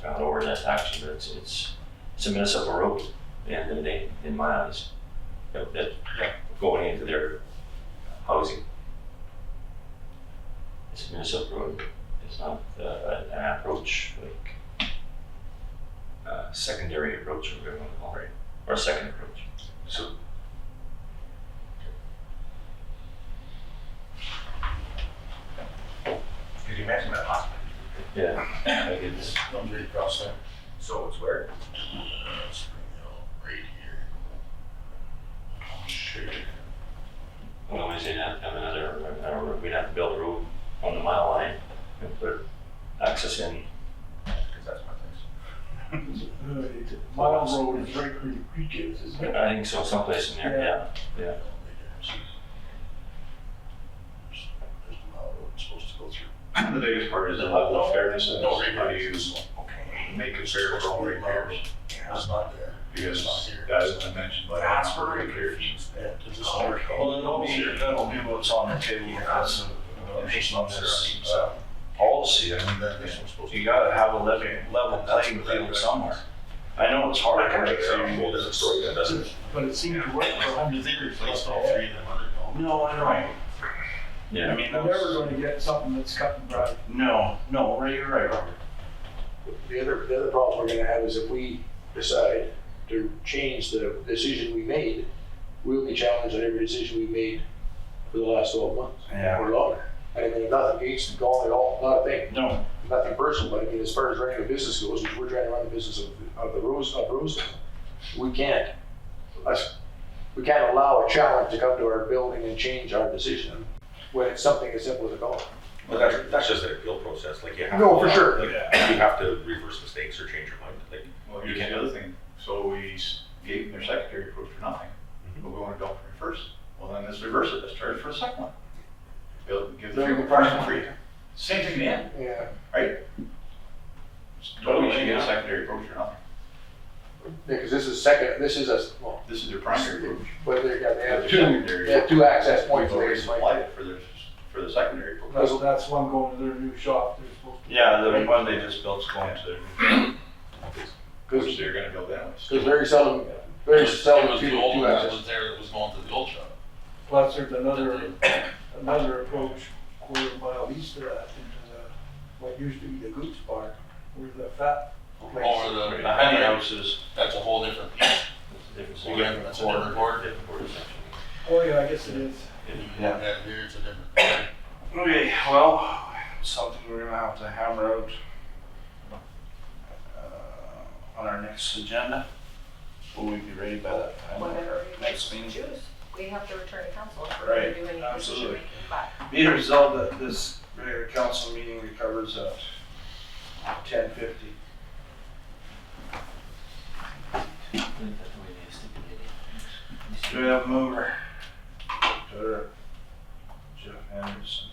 I don't know where that's actually, but it's a municipal road. At the end of the day, in my eyes, that going into their housing. It's a municipal road. It's not an approach like secondary approach or whatever you want to call it, or a second approach. So Did you mention that last? Yeah, like it's Comes right across there. So it's where? Spring Hill, right here. Oh, shit. well, we say have to have another. We'd have to build a road on the mile line and put access in. Because that's my place. Mile Road is right where the creek is, isn't it? I think so, someplace in there. Yeah. There's the mile road it's supposed to go through. The biggest part is the level of fairness and No, how do you Okay. make it fair for all repairs? It's not there. Because It's not here. that has been mentioned by That's all very repairs. Yeah, it's just not. Well, that'll be what's on the table because of on this policy. I mean, Then this one's supposed to. you gotta have a level playing field somewhere. I know it's hard, right? well, doesn't story that doesn't. But it seemed to work for them. Did they replace all three of them other culverts? No, I know. Yeah. I mean, You're never going to get something that's cut and dried. no, right, you're right, Robert. The other problem we're gonna have is if we decide to change the decision we made, we'll be challenged on every decision we made for the last 12 months Yeah. or longer. I mean, nothing against Colin at all, not a thing, No, nothing personal, but I mean, as far as running a business goes, which we're trying to run the business of Rosedale, we can't allow a challenge to come to our building and change our decision when it's something as simple as a call. But that's just an appeal process, like you have. No, for sure. Like, you have to reverse mistakes or change your mind, like. Well, here's the other thing, so we gave them their secondary approach for nothing, but we want to dump for first. Well, then let's reverse it, let's charge for a second one. Give the people first and free. Same thing then, Yeah, right? Totally should get a secondary approach or nothing. because this is second, this is a, well, This is their primary approach. but they Their have secondary- they have two access We've points already there. supplied it for the secondary approach. That's one going to their new shop, they're supposed to. yeah, the one they just built's going to. Which they're gonna build anyways. Because very seldom It was two the old one that access. was there that was going to the old shop. Plus, there's another approach quarter mile east of that into what used to be the Goose Barn, where the fat place. Over The honey houses. that's a whole different piece. Different Again, that's a different board. Different board section. Oh, yeah, I guess it is. Yeah. And here it's a different. Okay, well, something we're gonna have to hammer out. on our next agenda? Will we be ready by that time? Whatever you guys Next meeting? choose. We have to return to council if we're gonna Right, do any decision absolutely. making, but Be it resolved that this regular council meeting recovers at 10:50. Do we have a mover? Jeff Anderson.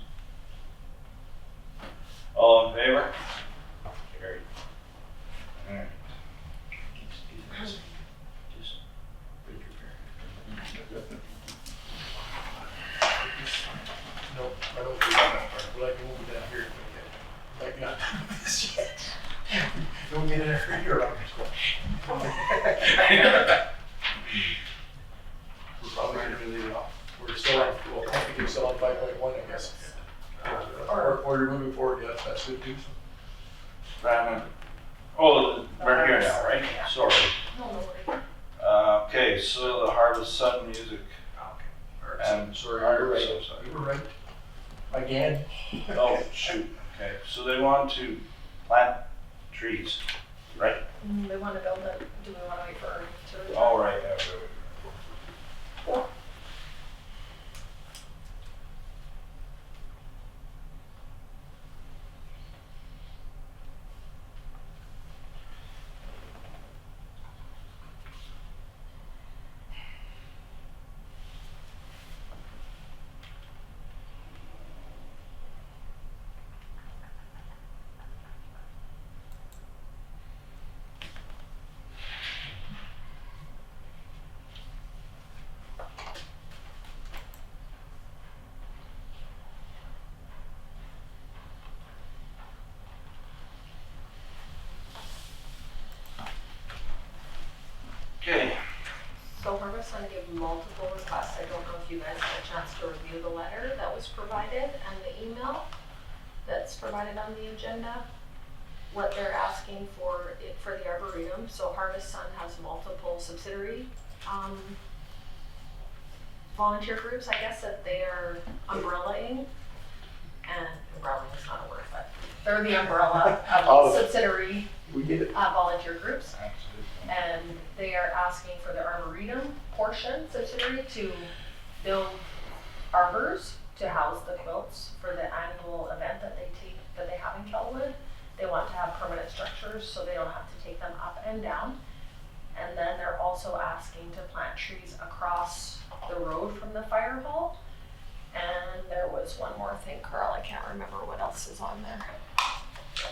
All in favor? Carried. Alright. No, I don't do that part. We're like, we'll be down here. Like, not this yet. Don't get in a hurry around We're probably gonna leave it off. We're still on, well, technically still on 5.1, I guess. Or you're moving forward, yeah, that's good too. Brandon. Oh, we're here now, right? Sorry. no worries. Okay, so the Harvest Sun Music. And Sorry, Art, you were right. so sorry. You were right. Again. Oh, shoot, okay, so they want to plant trees, right? They wanna build it, do we wanna wait for Ernie to return? All right, yeah, okay. So Harvest Sun gave multiple requests. I don't know if you guys had a chance to review the letter that was provided and the email that's provided on the agenda. What they're asking for the Arboretum. So Harvest Sun has multiple subsidiary volunteer groups, I guess, that they are umbrellaing. And umbrellaing is not a word, but they're the umbrella of subsidiary We get it. volunteer groups. Absolutely. And they are asking for the Arboretum portion subsidiary to build arbors to house the quilts for the annual event that they have in Kelwood. They want to have permanent structures so they don't have to take them up and down. And then they're also asking to plant trees across the road from the fire hall. And there was one more thing, Carl, I can't remember what else is on there.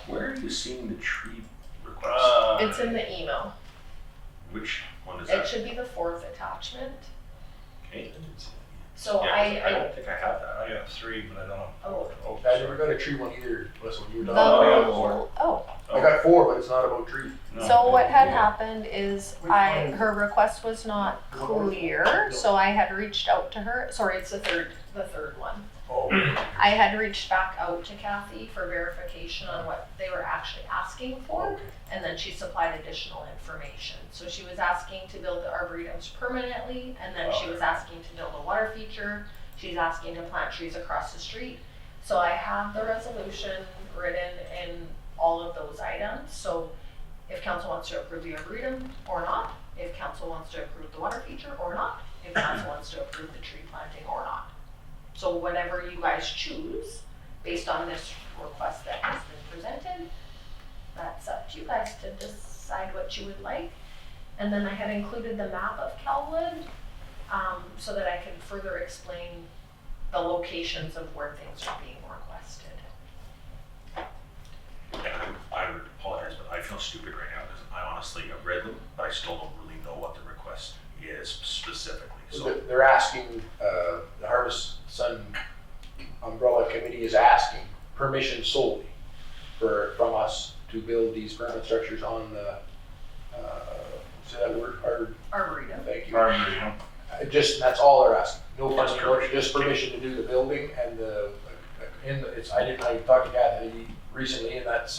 Where are you seeing the tree request? It's in the email. Which one is It that? should be the fourth attachment. Okay. So Yeah, I don't think I have that. I got 3, but I don't. Oh. I never got a tree one either, Leslie. You were The, done. I got 4. oh, I got 4, but it's not about tree. No. so what had happened is Which one? her request was not clear, so I had reached out to her, sorry, it's the third one. Oh. I had reached back out to Kathy for verification on what they were actually asking for, Okay. and then she supplied additional information. So she was asking to build the arboretums permanently, and then she was asking to build a water feature. She's asking to plant trees across the street. So I have the resolution written in all of those items. So if council wants to approve the arboretum or not, if council wants to approve the water feature or not, if council wants to approve the tree planting or not. So whatever you guys choose, based on this request that has been presented, that's up to you guys to decide what you would like. And then I had included the map of Kelwood, so that I could further explain the locations of where things are being requested. And I would apologize, but I feel stupid right now because I honestly have read them, but I still don't really know what the request is specifically. So They're asking, the Harvest Sun Umbrella Committee is asking permission solely from us to build these permanent structures on the, say that word, Arboretum. thank you. Arboretum. Just, that's all they're asking. No Just funding, or just permission to do the building and I talked to Kathy recently, and that's,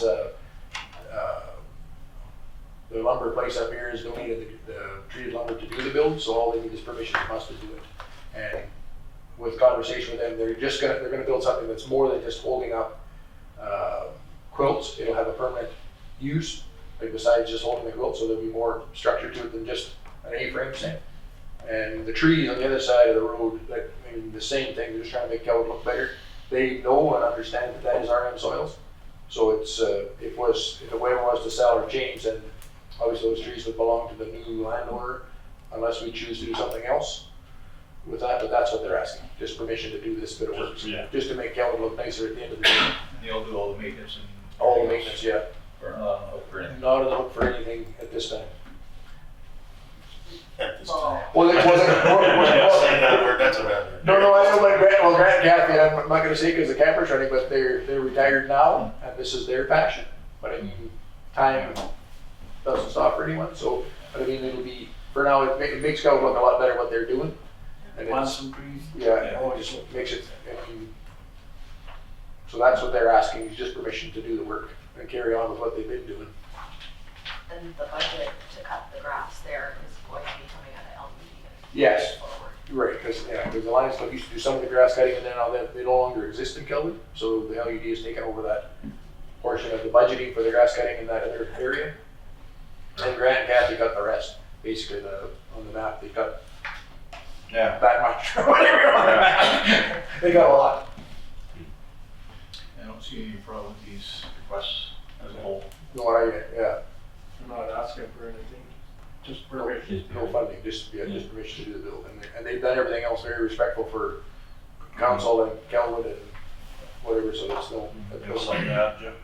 the lumber place up here has donated the treated lumber to do the build, so all they need is permission from us to do it. And with conversation with them, they're gonna build something that's more than just holding up quilts. It'll have a permanent use, like besides just holding the quilt, so there'll be more structure to it than just an A-frame thing. And the trees on the other side of the road, like, I mean, the same thing, they're just trying to make Kelwood look better. They know and understand that that is RM soils. So it's, if the way it was to sell or change, then obviously those trees would belong to the new landowner unless we choose to do something else with that, but that's what they're asking, just permission to do this bit of work. Yeah. Just to make Kelwood look nicer at the end of the day. And they'll do all the maintenance and. All the maintenance, yeah. For anything. Not in the hook for anything at this time. At this time. Well, it wasn't. Yeah, saying that word, that's a bad word. No, I know my Grant and Kathy, I'm not gonna say because the camper's running, but they're retired now, and this is their passion. But I mean, time doesn't stop for anyone, so, but I mean, it'll be, for now, it makes Kelwood look a lot better what they're doing. And Plant it's, some trees. yeah, it just makes it, I mean, so that's what they're asking, is just permission to do the work and carry on with what they've been doing. And the budget to cut the grass there is going to be coming out of LUD. Yes. Forward. Right, because the Lions Club used to do some of the grass cutting, and then now they no longer exist in Kelwood, so the LED has taken over that portion of the budgeting for the grass cutting in that other area. And Grant and Kathy got the rest, basically on the map, they got Yeah. that much, or whatever on the map. They got a lot. I don't see any problem with these requests as a whole. No, yeah, I'm not asking for anything, just permission. no funding, just permission to do the build, and they've done everything else very respectful for council and Kelwood and whatever, so there's no. Just like that, Jim.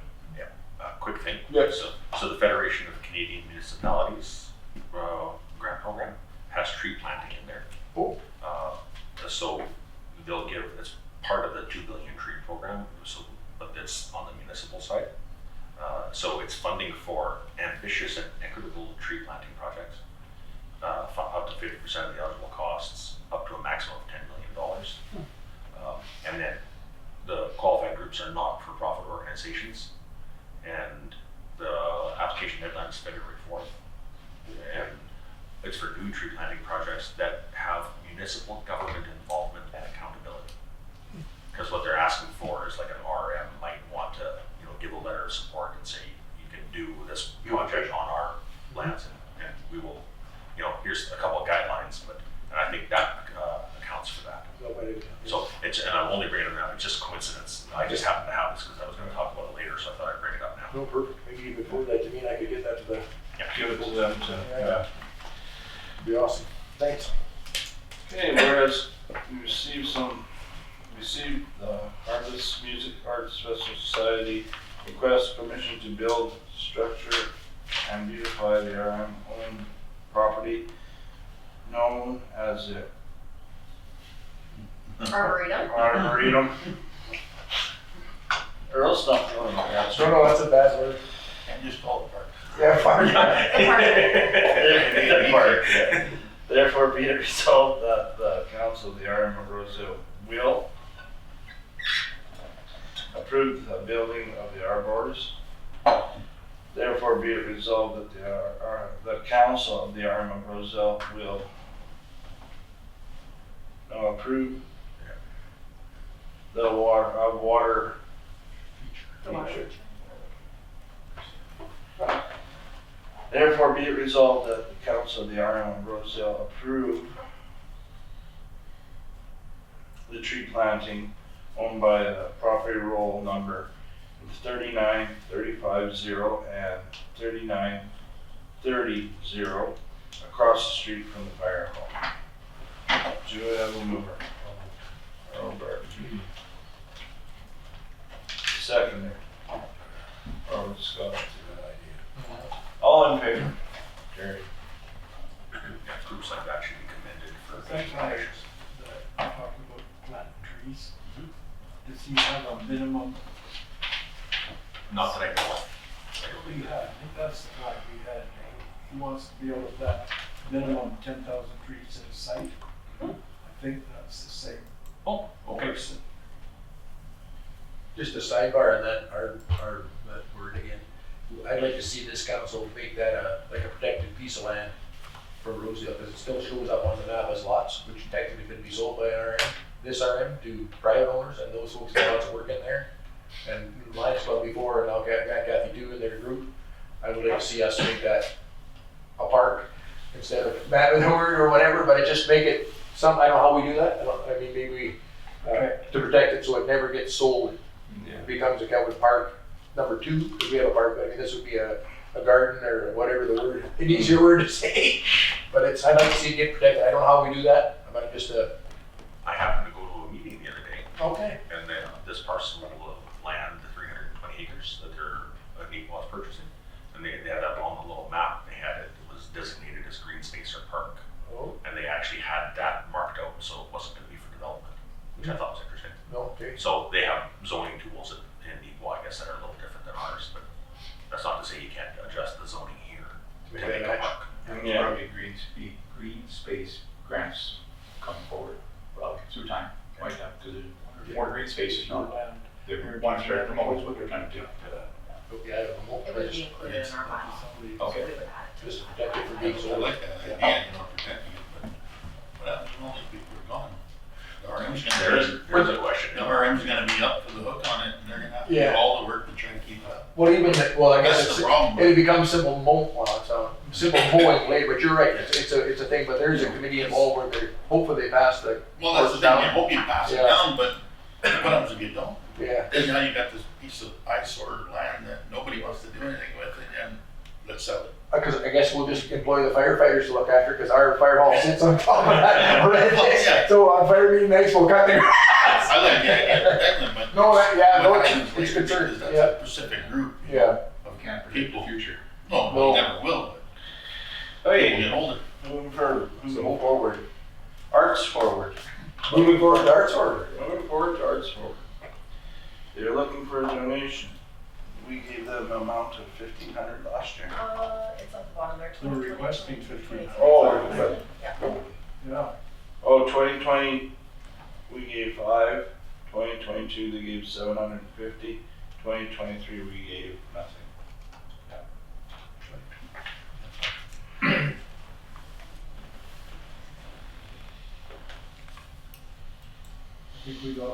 Quick thing. Yes. So the Federation of Canadian Municipalities grant program has tree planting in there. Oh. So they'll give, it's part of the 2 billion tree program, so, but it's on the municipal side. So it's funding for ambitious and equitable tree planting projects, up to 50% of the eligible costs, up to a maximum of $10 million. And then the qualified groups are not-for-profit organizations, and the application deadline is February 4th. And it's for new tree planting projects that have municipal government involvement and accountability. Because what they're asking for is like an RM might want to, give a letter of support and say, you can do this project on our lands, and we will, here's a couple of guidelines, and I think that accounts for that. So and I'm only bringing it up, it's just coincidence. I just happened to have this because I was gonna talk about it later, so I thought I'd bring it up now. No, perfect, maybe you could forward that to me and I could get that to the, Give it to them to, Yeah. be awesome. Thanks. Okay, whereas we received the Harvest Music Arts Special Society request permission to build, structure, and beautify the RM owned property known as the Arboretum. Arboretum. Earl Stump. No, that's a bad word. And just call it park. Yeah, fine. Therefore be it resolved that the council of the RM of Rosedale will approve the building of the arbors. Therefore be it resolved that the council of the RM of Rosedale will approve the water feature. Therefore be it resolved that the council of the RM of Rosedale approve the tree planting owned by the property roll number 39350 and 3930 across the street from the fire hall. Do I have a mover? Robert. Seconder. Robert Scott. All in favor? Carried. Yeah, groups like that should be commended for Thank being you. ambitious. Talking about planting trees. Does he have a minimum? Not that I know of. We had, I think that's the guy we had, he wants to be able to plant minimum 10,000 trees at a site. I think that's the same Oh, okay. person. Just a sidebar on that, that word again. I'd like to see this council make that like a protected piece of land from Rosedale, because it still shows up on the map as lots, which technically could be sold by an RM, this RM to private owners, and those folks got lots of work in there. And Lions Club before, and now Kathy too in their group, I would like to see us make that a park instead of Matterhorn or whatever, but it just make it some, I don't know how we do that. I mean, maybe to protect it so it never gets sold. It becomes a Kelvin Park #2, because we have a park, I mean, this would be a garden or whatever the word, an easier word to say. But it's, I'd like to see it get protected. I don't know how we do that. I might just, I happened to go to a meeting the other day, okay. and then this parcel of land, the 320 acres that was purchasing, and they had that on the little map, they had it was designated as green space or park. Oh, And they actually had that marked out, so it wasn't gonna be for development, which I thought was interesting. no, okay. So they have zoning tools in Equal, I guess, that are a little different than ours, but that's not to say you can't adjust the zoning here to Maybe make a that park. And Yeah. probably green space grants coming forward, probably through time, might have, because there's more green spaces now. They want to try to promote what they're trying to do. Okay, I don't know. It would be included in our bylaw, so we Okay. would add it to Just it. to protect it from I being sold. like that idea, you know, protecting it, but what happens when all these people are gone? The RM's There's a question. the RM's gonna be up for the hook on it, and they're gonna have to do Yeah. all the work to try to keep up. Well, even, well, I guess That's it's, the problem. it becomes simple well, it's a simple mowing labor, but you're right, it's a thing, but there's a committee involved where they're, hopefully they pass the. Well, that's the thing, I hope you pass it Yeah. down, but what happens if you don't? Yeah, Then now you got this piece of eyesore land that nobody wants to do anything with, and let's sell it. because I guess we'll just employ the firefighters to look after, because our fire hall sits on top of that. Yeah. So on fire meeting nights, we'll cut the grass. I like the idea of protecting them, but. No, yeah, no, what it's happens later, concerned, because that's yeah. a specific group. Yeah. Of Can't predict the people. future. No, No. we never will, but Hey, we get older. moving forward. Arts forward. Moving forward to arts order. Moving forward to Arts Forward. They're looking for a donation. We gave them an amount of $1,500 last year. It's at the bottom there. They're requesting 15. Oh, but- Yeah. Yeah. Oh, 2020, we gave 5. 2022, they gave 750. 2023, we gave nothing. I think we got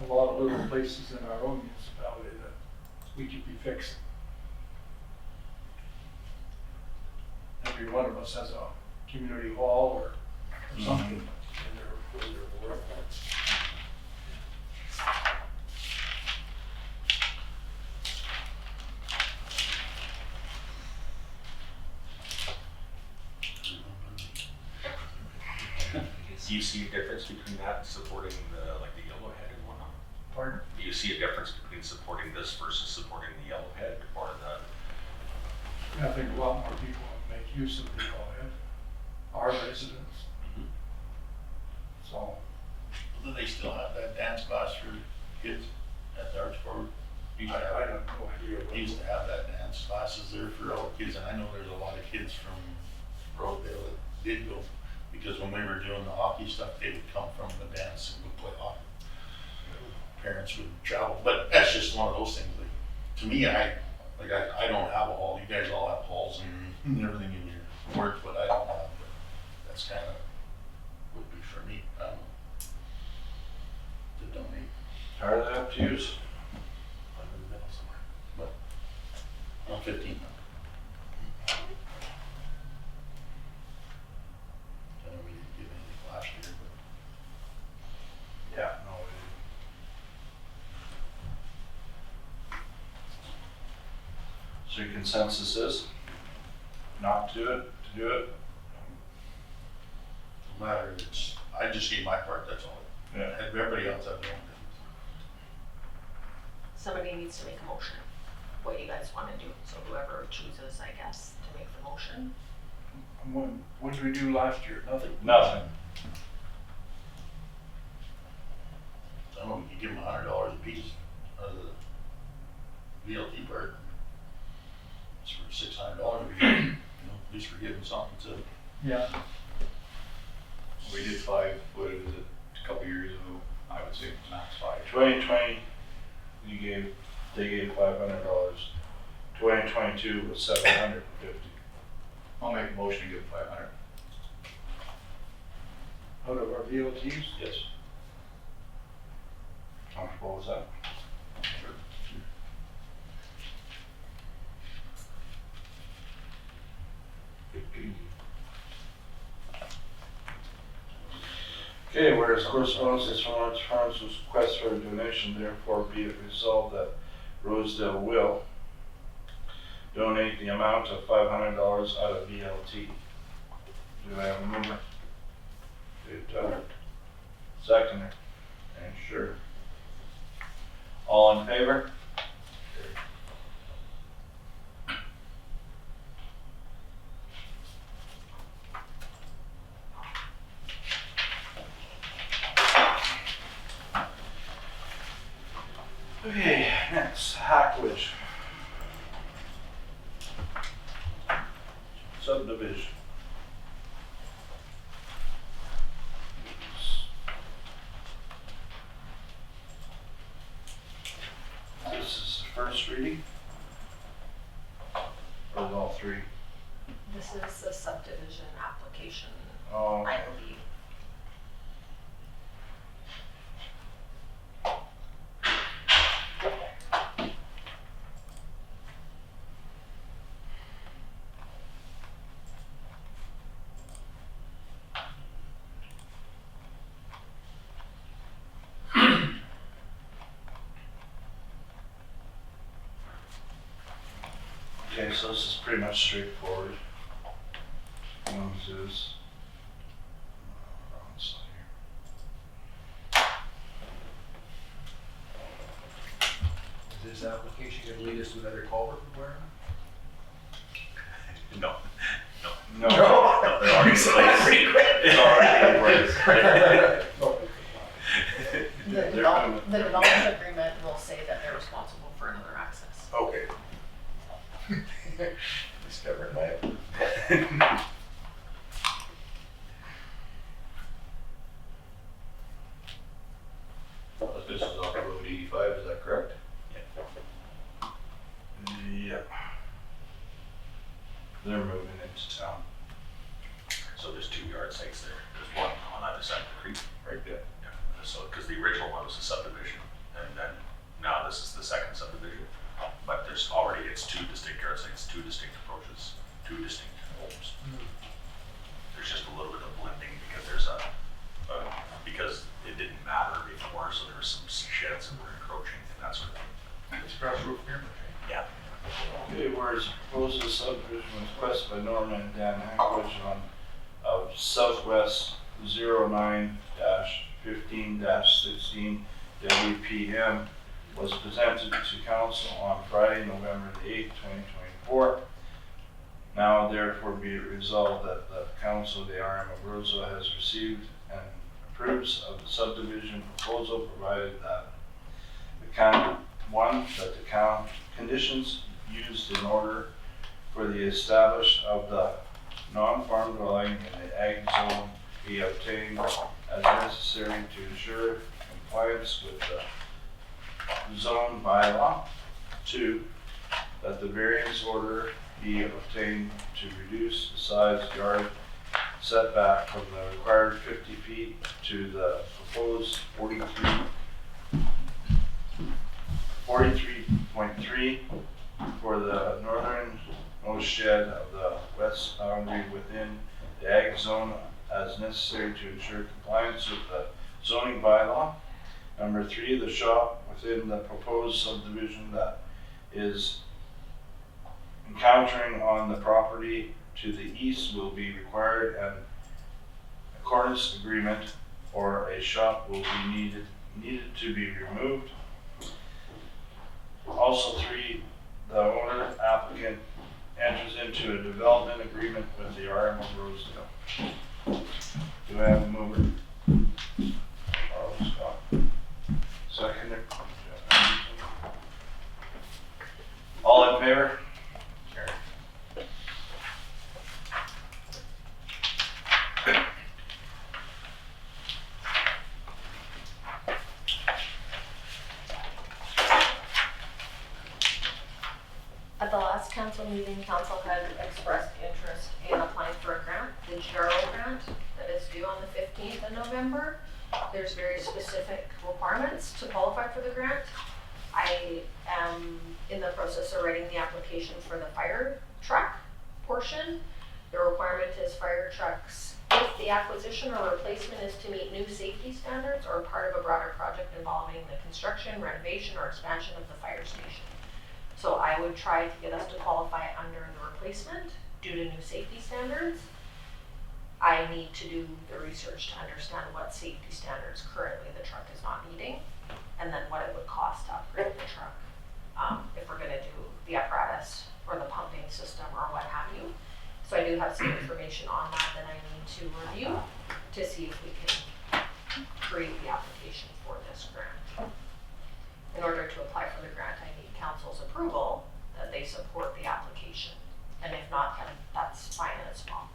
a lot of little places in our own municipality that we could be fixing. Every one of us has a community hall or something in their work. Do you see a difference between that and supporting like the yellowhead and whatnot? Pardon? Do you see a difference between supporting this versus supporting the yellowhead or the? I think a lot more people make use of the hall, our residents. Mhm. So, Do they still have that dance class for kids at the Arts Forward? I don't know idea. They used to have that dance classes there for all kids, and I know there's a lot of kids from Rosedale that did go, because when we were doing the hockey stuff, they would come from the dance and would play hockey. Parents would travel, but that's just one of those things, like, to me, I don't have a hall, you guys all have halls and everything in your work, but I don't have, but that's kind of, would be for me, to donate. How are they up to use? I'm in the middle somewhere, but I'm 15. I know we didn't give anything last year, but Yeah, no. So your consensus is not to do it, to do it? no matter, it's, I just gave my part, that's all. Yeah. Everybody else have their own things. Somebody needs to make a motion, what you guys wanna do, so whoever chooses, I guess, to make the motion. And what did we do last year? Nothing? Nothing. I don't know, you give them $100 a piece out of the VLT part. It's for $600, we get, at least we're giving something to. Yeah. We did 5, what is it, a couple years ago, I would say max 5. 2020, they gave $500. 2022 was $750. I'll make a motion to give 500. Out of our VOTs? Yes. Comfortable with that? Okay, whereas correspondences from large farms was request for a donation, therefore be it resolved that Rosedale will donate the amount of $500 out of BLT. Do I have a mover? Dave, seconder. And sure. All in favor? Okay, next, Hackledge. Subdivision. This is the first reading? Or is all three? This is the subdivision application, Oh, I believe. okay, so this is pretty much straightforward. Zeus. Wrong side here. Is this application gonna lead us to another culvert requirement? No, No. no, they're already pretty quick. It's already in place. The They're development agreement will say that they're responsible for another access. Okay. Discovering my. This is off Road 85, is that correct? Yep. They're moving into town. So there's 2 yard sites there. There's one on either side of the creek. Right there. Yeah. So, because the original one was a subdivision, and then now this is the second subdivision. But there's already, it's 2 distinct yard sites, 2 distinct approaches, 2 distinct homes. There's just a little bit of blending because there's because it didn't matter before, so there were some sheds that were encroaching and that sort of thing. It's across roof here. Yeah. Okay, whereas proposed subdivision was requested by Norman and Dan Hankwich on of Southwest 09-15-16 WPM was presented to council on Friday, November the 8th, 2024. Now therefore be it resolved that the council of the RM of Rosedale has received and approves of the subdivision proposal, provided that the county, that the conditions used in order for the establish of the non-farm dwelling in the ag zone be obtained as necessary to ensure compliance with the zone bylaw. 2, that the variance order be obtained to reduce the size yard setback from the required 50 feet to the proposed 43.3 for the northernmost shed of the west boundary within the ag zone as necessary to ensure compliance with the zoning bylaw. Number 3, the shop within the proposed subdivision that is encountering on the property to the east will be required, and accordance agreement or a shop will be needed to be removed. Also 3, the owner applicant enters into a development agreement with the RM of Rosedale. Do I have a mover? Charles Scott. Seconder? All in favor? At the last council meeting, council had expressed interest in applying for a grant, the Gerald grant, that is due on the 15th of November. There's very specific requirements to qualify for the grant. I am in the process of writing the application for the fire truck portion. The requirement is fire trucks, if the acquisition or replacement is to meet new safety standards or part of a broader project involving the construction, renovation, or expansion of the fire station. So I would try to get us to qualify under the replacement due to new safety standards. I need to do the research to understand what safety standards currently the truck is not meeting, and then what it would cost to upgrade the truck. If we're gonna do the apparatus or the pumping system or what have you. So I do have some information on that that I need to review to see if we can create the application for this grant. In order to apply for the grant, I need council's approval that they support the application. And if not, then that's fine as well.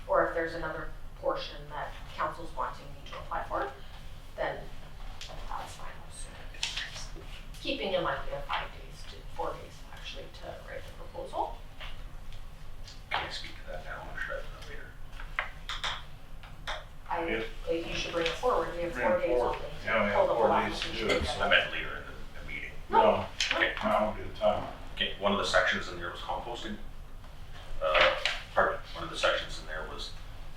Or if there's another portion that council's wanting me to apply for, then that's fine also. Keeping in mind we have 4 days actually to write the proposal. Can I speak to that now or should I do that later? You should bring it forward, we have Bring 4 it days forward. open. Yeah, we have Pull the 4 whole days to do application it, so I together. meant later in the meeting. No, Okay. now would be the time. Okay, one of the sections in there was composting. One of the sections in there was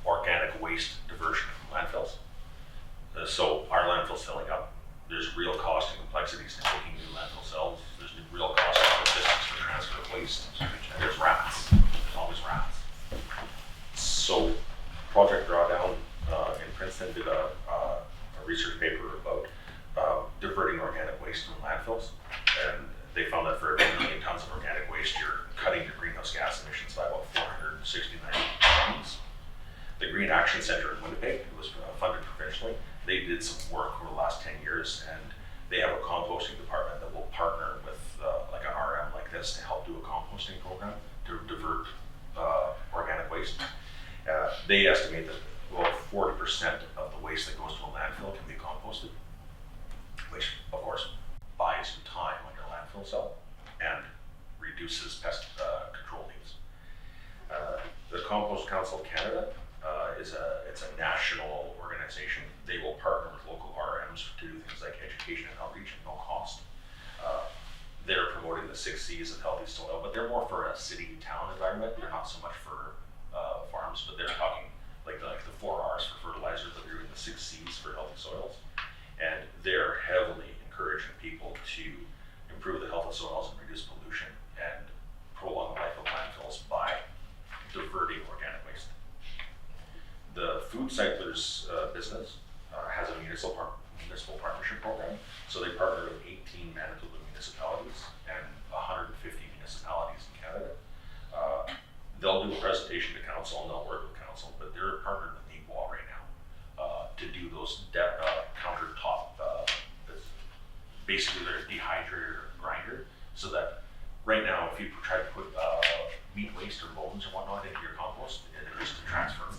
organic waste diversion from landfills. So our landfill's filling up. There's real cost and complexities to making new landfill cells. There's real cost and logistics for transfer of waste. And there's rats. There's always rats. So Project Drawdown in Princeton did a research paper about diverting organic waste from landfills. And they found that for every 1 million tons of organic waste, you're cutting your greenhouse gas emissions by about 469 tons. The Green Action Center in Winnipeg, it was funded provincially. They did some work over the last 10 years, and they have a composting department that will partner with like an RM like this to help do a composting program to divert organic waste. They estimate that about 40% of the waste that goes to a landfill can be composted, which of course buys you time on your landfill cell and reduces pest control needs. The Compost Council of Canada it's a national organization. They will partner with local RMs to do things like education and outreach at no cost. They're promoting the 6 C's of healthy soil, but they're more for a city-town environment. They're not so much for farms, but they're talking like the 4 R's for fertilizer, but they're doing the 6 C's for healthy soils. And they're heavily encouraging people to improve the health of soils and reduce pollution and prolong the life of landfills by diverting organic waste. The Food Cyclers business has a municipal partnership program. So they partner with 18 Manitoba municipalities and 150 municipalities in Canada. They'll do a presentation to council and they'll work with council, but they're partnered with Neequal right now to do those countertop, basically they're a dehydrator or grinder, so that right now if you try to put meat waste or bones or whatnot into your compost, it is to transfer,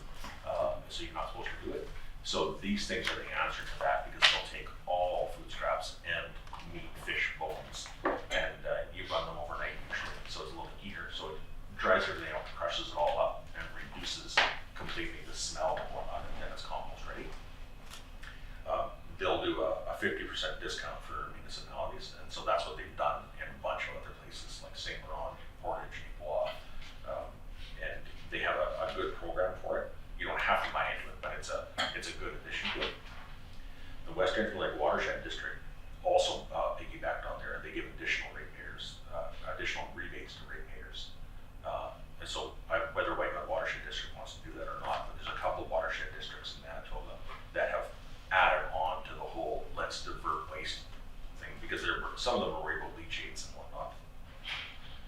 so you're not supposed to do it. So these things are the answer to that, because they'll take all food scraps and meat, fish, bones, and you run them overnight usually, so it's a little heater, so it dries everything out, crushes it all up, and reduces completely the smell and whatnot, and then it's compost ready. They'll do a 50% discount for municipalities, and so that's what they've done in a bunch of other places like St. Laurent, Portage, Bois, and they have a good program for it. You don't have to buy into it, but it's a good addition to it. The Western Lake Watershed District also piggybacked on there. They give additional ratepayers, additional rebates to ratepayers. And so whether Whitewood Watershed District wants to do that or not, but there's a couple watershed districts in Manitoba that have added on to the whole let's divert waste thing, because some of them are worried about leachates and whatnot.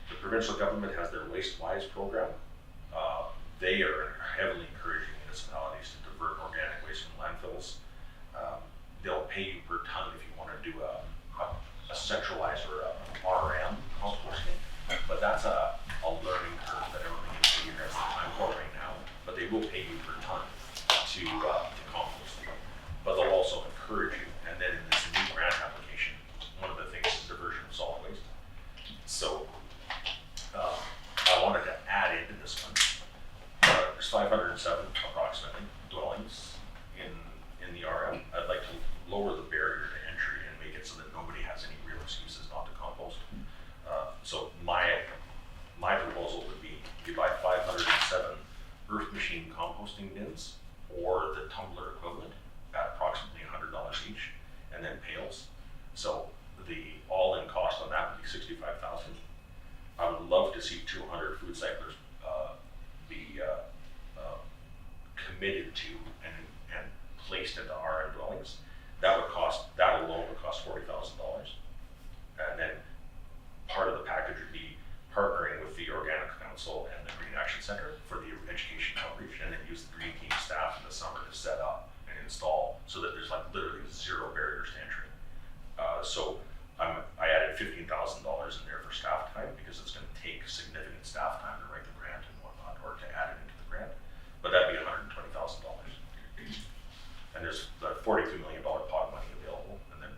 The provincial government has their Waste Wise program. They are heavily encouraging municipalities to divert organic waste from landfills. They'll pay you per ton if you want to do a centralized or a RM composting, but that's a learning curve that I don't think is taking the time for right now, but they will pay you per ton to compost. But they'll also encourage you, and then in this new grant application, one of the things is diversion of solid waste. So I wanted to add into this one, there's 507 approximately dwellings in the RM. I'd like to lower the barrier to entry and make it so that nobody has any real excuses not to compost. love to see 200 food cyclers be committed to and placed into RM dwellings. That alone would cost $40,000. And then part of the package would be partnering with the Organic Council and the Green Action Center for the education outreach, and then use the Green Team staff in the summer to set up and install so that there's like literally zero barriers to entry. So I added $15,000 in there for staff time because it's going to take significant staff time to write the grant and whatnot, or to add it into the grant. But that'd be $120,000. And there's a $42 million pot of money available, and then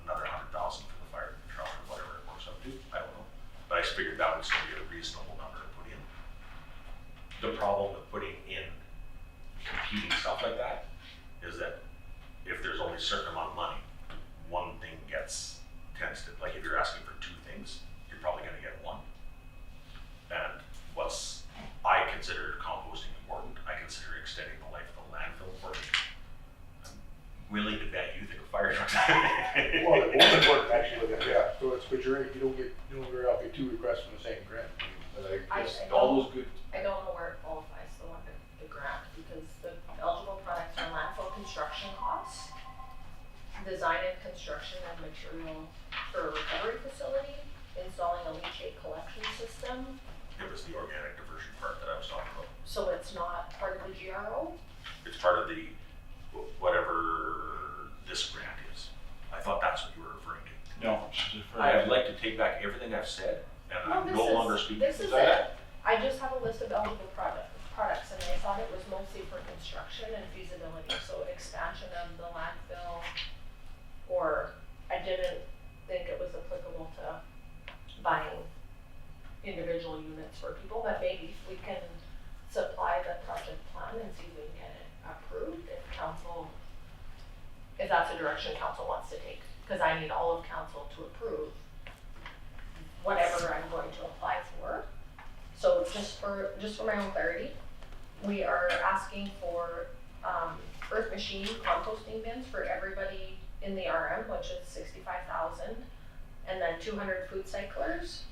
another $100,000 for the fire truck or whatever it works up to. I don't know. But I figured that was going to be a reasonable number to put in. The problem with putting in competing stuff like that is that if there's only a certain amount of money, one thing tends to, like if you're asking for two things, you're probably going to get one. And I consider composting important. I consider extending the life of the landfill important. I'm willing to bet you think a fire truck. Well, the most important actually, yeah, so it's, but you're right, you don't very often get two requests from the same grant. But I guess all those good. I don't know where it qualifies, the grant, because the eligible products are landfill construction costs, design and construction of material for a recovery facility, installing a leachate collection system. It was the organic diversion part that I was talking about. So it's not part of the GRO? It's part of the, whatever this grant is. I thought that's what you were referring to. No, she's I'd like to take back everything I've said, and I'm no longer speaking. This is it. I just have a list of eligible products, and I thought it was mostly for construction and feasibility, so expansion of the landfill, or I didn't think it was applicable to buying individual units for people, but maybe we can supply the project plan and see if we can get it approved if that's the direction council wants to take, because I need all of council to approve whatever I'm going to apply for. So just for my own clarity, we are asking for earth machine composting bins for everybody in the RM, which is 65,000, and then 200 food cyclers.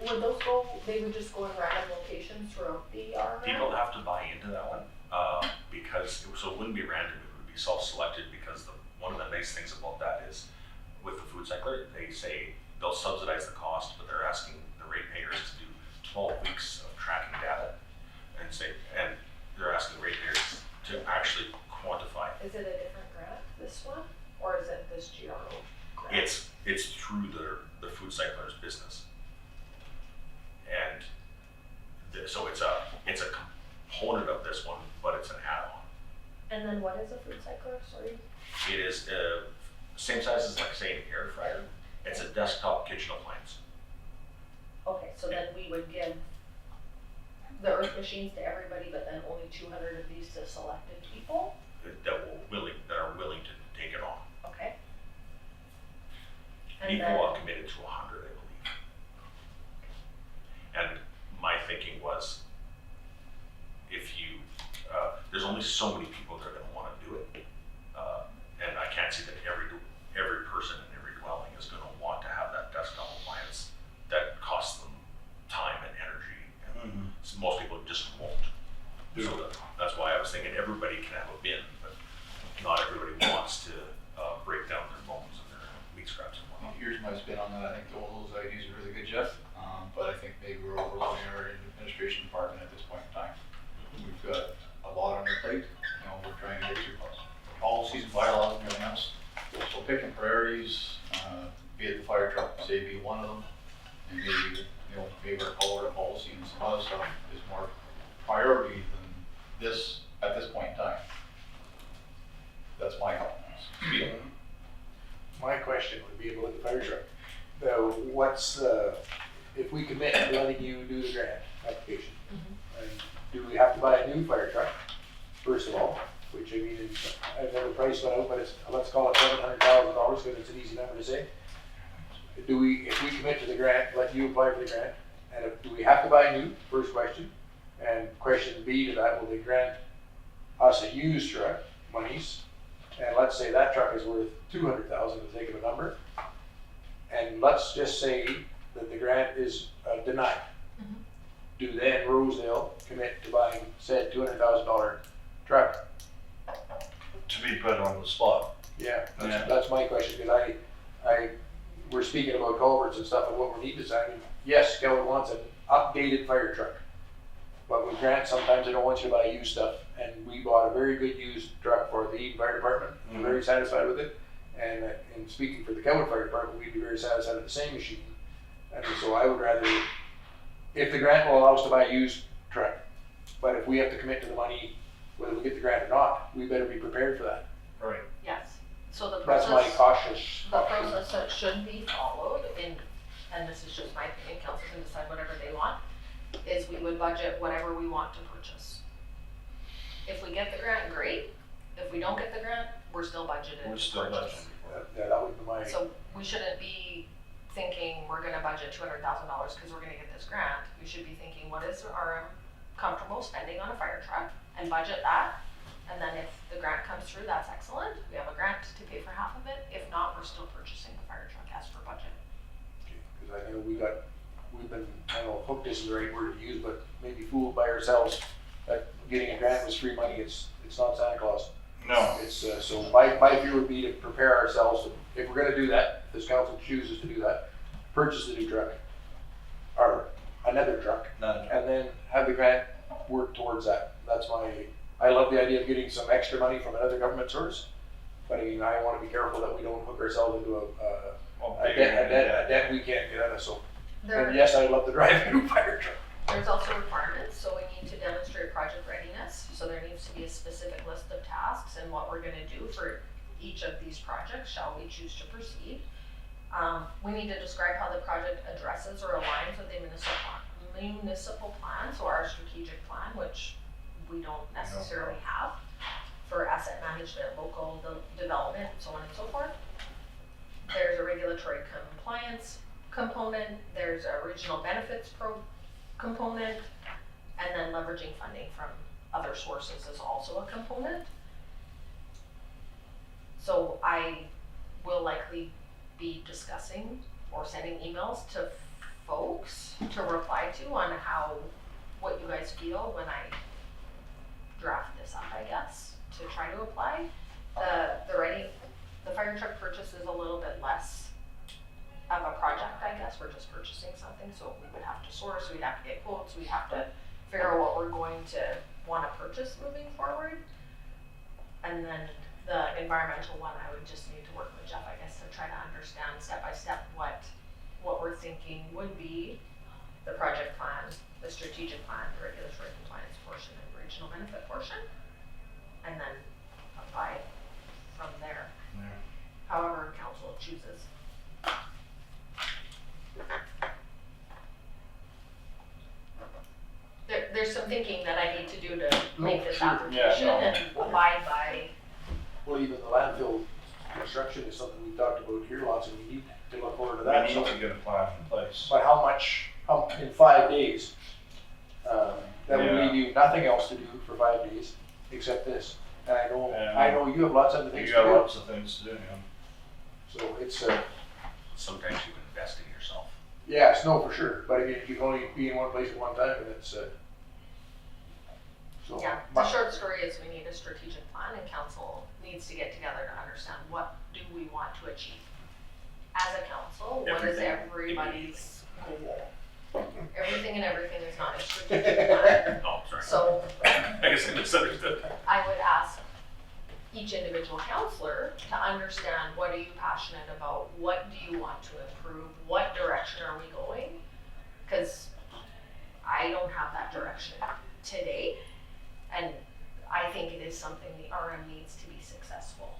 Would those go? They would just go in random locations throughout the RM. People have to buy into that one because so it wouldn't be random; it would be self-selected. Because one of the nice things about that is with the food cycler, they say they'll subsidize the cost, but they're asking the ratepayers to do 12 weeks of tracking data, and they're asking ratepayers to actually quantify. Is it a different grant, this one, or is it this GRO grant? It's through the food cycler's business, and so it's a component of this one, but it's an add-on. And then what is a food cycler? Sorry. It is same size as like say an air fryer. It's a desktop kitchen appliance. Okay, so then we would give the earth machines to everybody, but then only 200 of these to selected people. That are willing to take it on. Okay. And People then, are committed to 100, I believe. And my thinking was, there's only so many people that are going to want to do it, and I can't see that every person in every dwelling is going to want to have that desktop appliance that costs them time and energy, and so most people just won't. So that's why I was thinking everybody can have a bin, but not everybody wants to break down their bones and their meat scraps and whatnot. Here's my spin on that. I think all those ideas are really good, Jeff. But I think maybe we're overloading our administration department at this point in time. We've got a lot on our plate. We're trying to get through policies and bylaws and everything else. So picking priorities, be it the fire truck, say be one of them, and maybe maybe our color policy and some other stuff is more priority than this at this point in time. That's my feeling. My question would be about the fire truck. If we commit to letting you do the grant application, and do we have to buy a new fire truck, first of all, which I mean, I've never priced one out, but let's call it $700,000 because it's an easy number to say. If we commit to the grant, let you apply for the grant, and do we have to buy new, first question? And question B to that, will they grant us a used truck, monies? And let's say that truck is worth $200,000 for the sake of a number. And let's just say that the grant is denied. do then Rosedale commit to buying said $200,000 truck? To be put on the spot. Yeah, Yeah. that's my question, because we're speaking about culverts and stuff and what we need is, I mean, yes, Kelly wants an updated fire truck. But with grants, sometimes they don't want you to buy used stuff, and we bought a very good used truck for the Eden Fire Department. We're very satisfied with it, and speaking for the Kelwood Fire Department, we'd be very satisfied with the same machine. And so I would rather, if the grant will allow us to buy a used truck, but if we have to commit to the money, whether we get the grant or not, we better be prepared for that. Right. Yes, so the That's my process, cautious. the process that should be followed in, and this is just my opinion, council can decide whatever they want, is we would budget whatever we want to purchase. If we get the grant, great. If we don't get the grant, we're still budgeted We're to still purchase. budgeting. Yeah, that would be my. So we shouldn't be thinking we're gonna budget $200,000 because we're gonna get this grant. We should be thinking, what is RM comfortable spending on a fire truck, and budget that. And then if the grant comes through, that's excellent. We have a grant to pay for half of it. If not, we're still purchasing the fire truck as per budget. Because I know we've been, I don't know if hooked isn't the right word to use, but maybe fooled by ourselves that getting a grant was free money. It's not Santa Claus. No. It's, so my view would be to prepare ourselves, to, if we're gonna do that, if this council chooses to do that, purchase the new truck, or another truck, and then have the grant work towards that. That's I love the idea of getting some extra money from another government source, but I mean, I wanna be careful that we don't hook ourselves into a debt we can't get out of, so. And yes, I'd love to drive a new fire truck. There's also requirements, so we need to demonstrate project readiness. So there needs to be a specific list of tasks and what we're gonna do for each of these projects, shall we choose to proceed. We need to describe how the project addresses or aligns with the municipal plan, so our strategic plan, which we don't necessarily have for asset management, local development, so on and so forth. There's a regulatory compliance component, there's a regional benefits component, and then leveraging funding from other sources is also a component. So I will likely be discussing or sending emails to folks to reply to on what you guys feel when I draft this up, I guess, to try to apply. The fire truck purchase is a little bit less of a project, I guess. We're just purchasing something, so we would have to source, we'd have to get quotes, we'd have to figure out what we're going to want to purchase moving forward. And then the environmental one, I would just need to work with Jeff, I guess, to try to understand step by step what we're thinking would be the project plan, the strategic plan, the regulatory compliance portion, and regional benefit portion, and then apply from there. Yeah. However council chooses. There's some thinking that I need to do to make this sure. application and abide by. Well, even the landfill construction is something we've talked about here lots, and we need to look forward to that. We need to get a plan in place. But how in 5 days, that would leave you nothing else to do for 5 days except this. And I know you have lots of other things You to got do. lots of things to do, yeah. So it's, Sometimes you can invest in yourself. yes, no, for sure. But again, you can only be in one place at one time, and it's, so. Yeah, the short story is we need a strategic plan, and council needs to get together to understand what do we want to achieve. As a council, what is Everything. everybody's goal? Everything and everything is not a strategic plan. Oh, sorry. So I guess I misunderstood. I would ask each individual counselor to understand, what are you passionate about? What do you want to improve? What direction are we going? Because I don't have that direction today. And I think it is something the RM needs to be successful.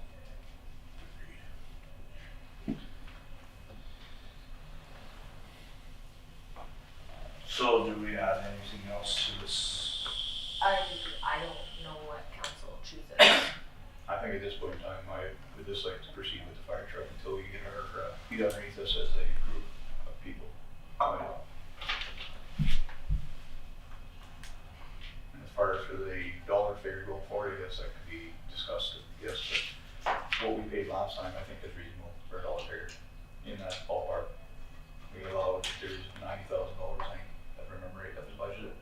So do we add anything else to this? I don't know what council chooses. I think at this point in time, I would just like to proceed with the fire truck until we get our feet underneath us as a group of people. And as far as for the dollar figure going forward, I guess that could be discussed. Yes, but what we paid last time, I think is reasonable for a dollar figure in that ballpark. We allowed, there's $90,000, I think, if I remember right, that was budgeted.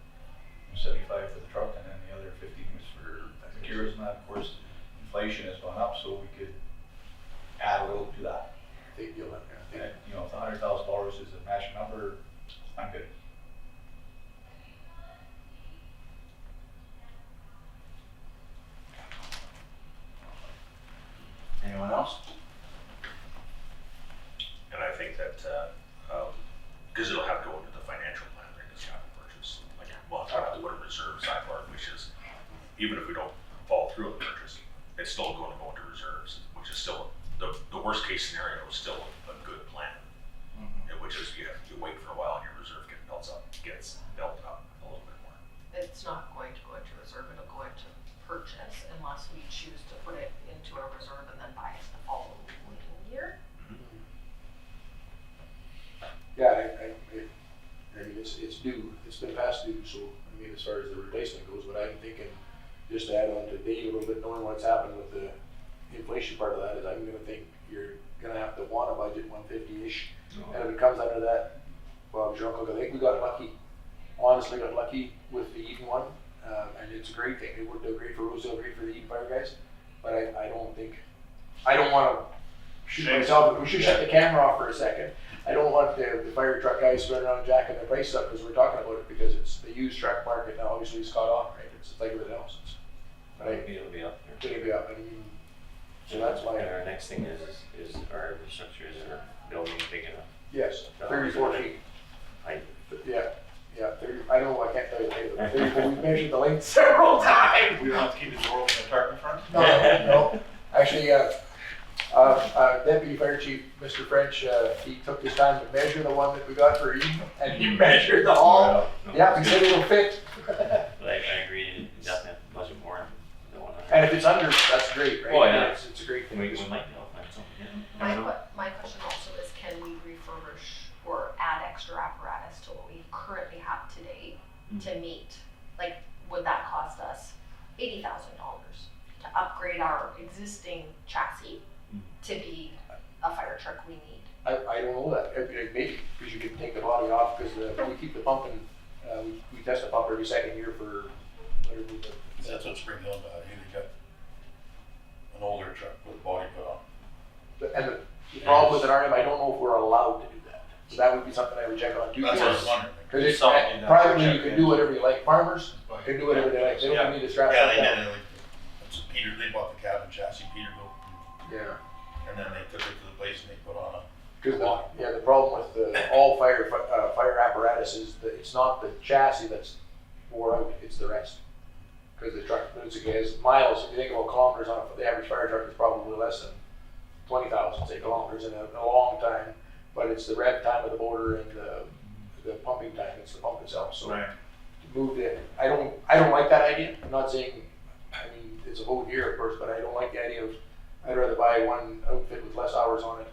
that, because it'll have to go into the financial plan, right, this capital purchase. Like, well, it's gonna have to go to reserve side part, which is, even if we don't follow through on the purchase, it's still going to go into reserves, which is still, the worst case scenario is still a good plan. Which is, you wait for a while and your reserve gets built up a little bit more. It's not going to go into reserve, it'll go into purchase unless we choose to put it into a reserve and then buy it the following year. Yeah, I mean, it's due, it's been past due, so, I mean, as far as the replacement goes, but I'm thinking, just to add on to Dave a little bit, knowing what's happened with the inflation part of that, is I'm gonna think you're gonna have to want a budget 150-ish. And if it comes under that, well, I think we got lucky, honestly got lucky with the Eden one, and it's a great thing. It worked out great for Rosedale, great for the Eden fire guys, but I don't wanna shoot myself, we should shut the camera off for a second. I don't want the fire truck guys running around jacking their prices up because we're talking about it, because it's the used truck market now, obviously it's caught on, right? It's like everything else. But It'll be up there. it'll be up, I mean, so that's my, And our next thing is our infrastructure, is our building big enough? yes, 34 feet. I, Yeah, 30, I know, I can't tell you the height, 34, we measured the length several times. We don't have to keep the door open and tarp in front? No, actually, Deputy Fire Chief, Mr. French, he took his time to measure the one that we got for Eden, and he measured the hall. Yeah, he said it'll fit. But I agree, definitely have to budget more than 100. And if it's under, that's great, right? Oh, yeah. It's a great thing. We might be able to find something, yeah. My question also is, can we refurbish or add extra apparatus to what we currently have today to meet? Like, would that cost us $80,000 to upgrade our existing chassis to be a fire truck we need? I don't know that, maybe, because you can take the body off, because we keep the pumping, we test the pump every second year for whatever. That's what Spring Hill got, they got an older truck with a body put on. And the problem with an RM, I don't know if we're allowed to do that. So that would be something I would check on too. That's what I was wondering. Because it's, Something that privately, we you check can do whatever you like. Farmers can do whatever they like. They don't need to strap Yeah, stuff they down. did it, that's Peter, they bought the cabin chassis, Peterbilt, Yeah. and then they took it to the place and they put on Because the problem with all fire apparatus is that it's not the chassis that's wore out, it's the rest. Because the truck basically has miles. If you think about kilometers on it, the average fire truck is probably less than 20,000 say kilometers in a long time. But it's the rev time of the motor and the pumping time. It's the pump itself. So Right. to move it, I don't like that idea. I'm not saying, I mean, it's a vote here, of course, but I don't like the idea of, I'd rather buy one outfit with less hours on it,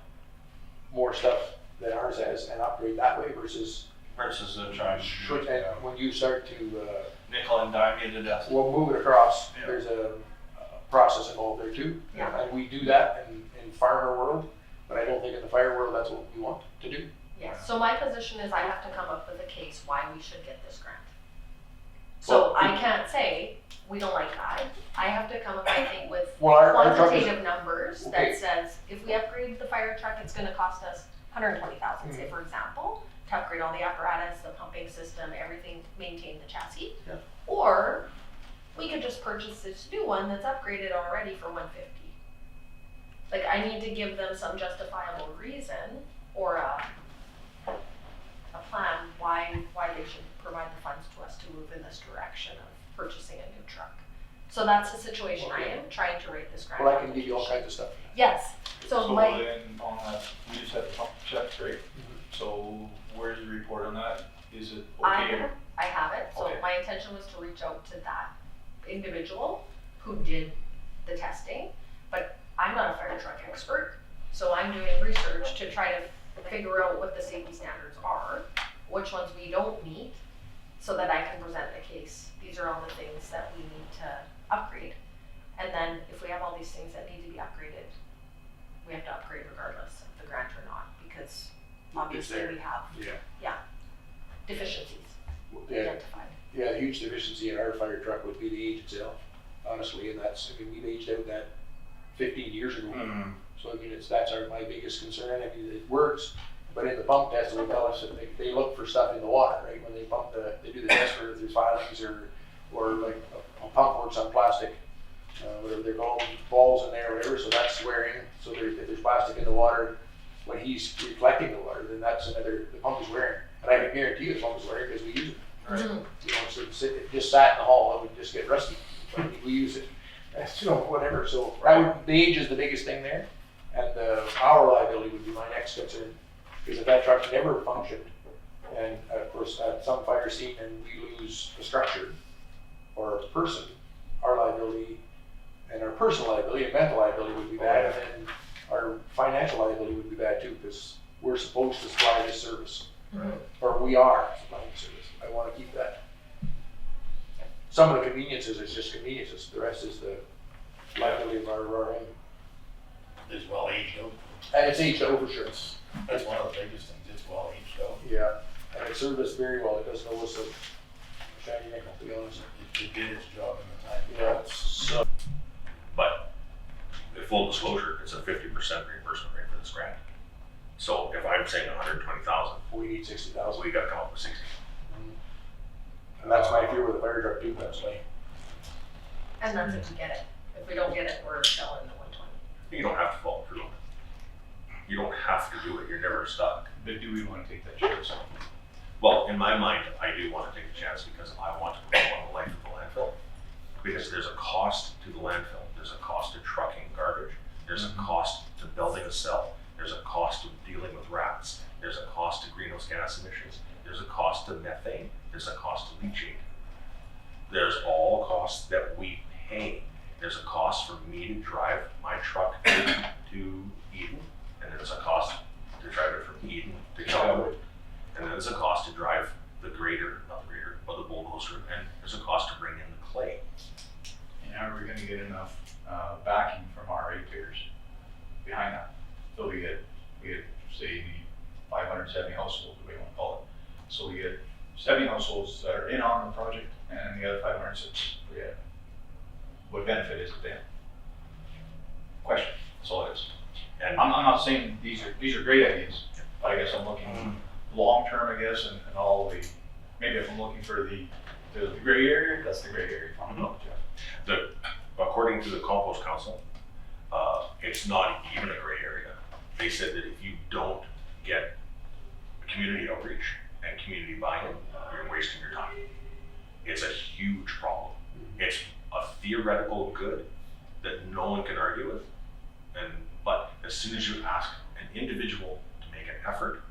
more stuff than ours has, and upgrade that way versus Trying to should, and when you start to, nickel and dime you to death. we'll move it across, Yeah. there's a process involved there too. Yeah. And we do that in farmer world, but I don't think in the fire world that's what we want to do. Yes, so my position is I have to come up with a case why we should get this grant. So Well, I can't say, we don't like that. I have to come up, I think, with Well, our truck is, quantitative numbers Okay. that says, if we upgrade the fire truck, it's gonna cost us $120,000, say for example, to upgrade all the apparatus, the pumping system, everything, maintain the chassis. Yeah. Or we could just purchase this new one that's upgraded already for $150. Like, I need to give them some justifiable reason or a plan why they should provide the funds to us to move in this direction of purchasing a new truck. So that's the situation I am trying to rate this grant. well, I can give you all application. kinds of stuff. Yes, so So my, then on that, we just had the pump check, right? So where's the report on that? Is it okay? I have it, so Okay. my intention was to reach out to that individual who did the testing, but I'm not a fire truck expert, so I'm doing research to try to figure out what the safety standards are, which ones we don't meet, so that I can present the case. These are all the things that we need to upgrade. And then if we have all these things that need to be upgraded, we have to upgrade regardless of the grant or not, because obviously there. we have Yeah. deficiencies Yeah, identified. yeah, a huge deficiency in our fire truck would be the age itself, honestly, and that's, I mean, we've aged out that 15 years ago. So I mean, that's my biggest concern. I mean, it works, but in the pump test, they tell us that they look for stuff in the water, right? When they pump they do the test for if there's filings or like a pump works on plastic, whatever they're called, balls in there or whatever, so that's swearing. So if there's plastic in the water, when he's reflecting the water, then that's another, the pump is wearing. And I can guarantee you the pump is wearing because we use it. You know, so it just sat in the hall, it would just get rusty, but we use it. You know, whatever, so the age is the biggest thing there, and our liability would be my next concern, because if that truck never functioned, and of course at some fire scene and we lose a structure or a person, our liability and our personal liability and mental liability would be bad, and then our financial liability would be bad too, because we're supposed to supply this service, or we are supplying the service. I want to keep that. Some of the conveniences is just conveniences, the rest is the liability of our RM. It's well aged out. And it's aged over, sure. That's one of the biggest things, it's well aged out. Yeah, and it served us very well, it doesn't owe us a shiny nickel, to be honest. It did its job in the time. Yeah. So, but full disclosure, it's a 50% reimbursement rate for this grant. So if I'm saying 120,000, We need 60,000. we gotta come up with 60. And that's my fear with the fire truck too, that's like. And that's if we get it. If we don't get it, we're still in the 120. You don't have to follow through on it. You don't have to do it, you're never stuck. But do we want to take that chance? Well, in my mind, I do want to take a chance because I want to prolong the life of the landfill. Because there's a cost to the landfill, there's a cost to trucking garbage, there's a cost to building a cell, there's a cost of dealing with rats, there's a cost to greenhouse gas emissions, there's a cost to methane, there's a cost to leachate. There's all costs that we pay. There's a cost for me to drive my truck to Eden, and there's a cost to drive it from Eden to Calwood. And then there's a cost to drive the grader, not the grader, but the bulldozer, and there's a cost to bring in the clay. And how are we gonna get enough backing from our ratepayers behind that? So we get say 570 households, the way you wanna call it. So we get 70 households that are in on the project, and the other 506, what benefit is it then? Question, that's all it is. And I'm not saying these are great ideas, but I guess I'm looking long-term, I guess, and all the, maybe if I'm looking for the gray area, that's the gray area. according to the Compost Council, it's not even a gray area. They said that if you don't get community outreach and community buy-in, you're wasting your time. It's a huge problem. It's a theoretical good that no one can argue with, but as soon as you ask an individual to make an effort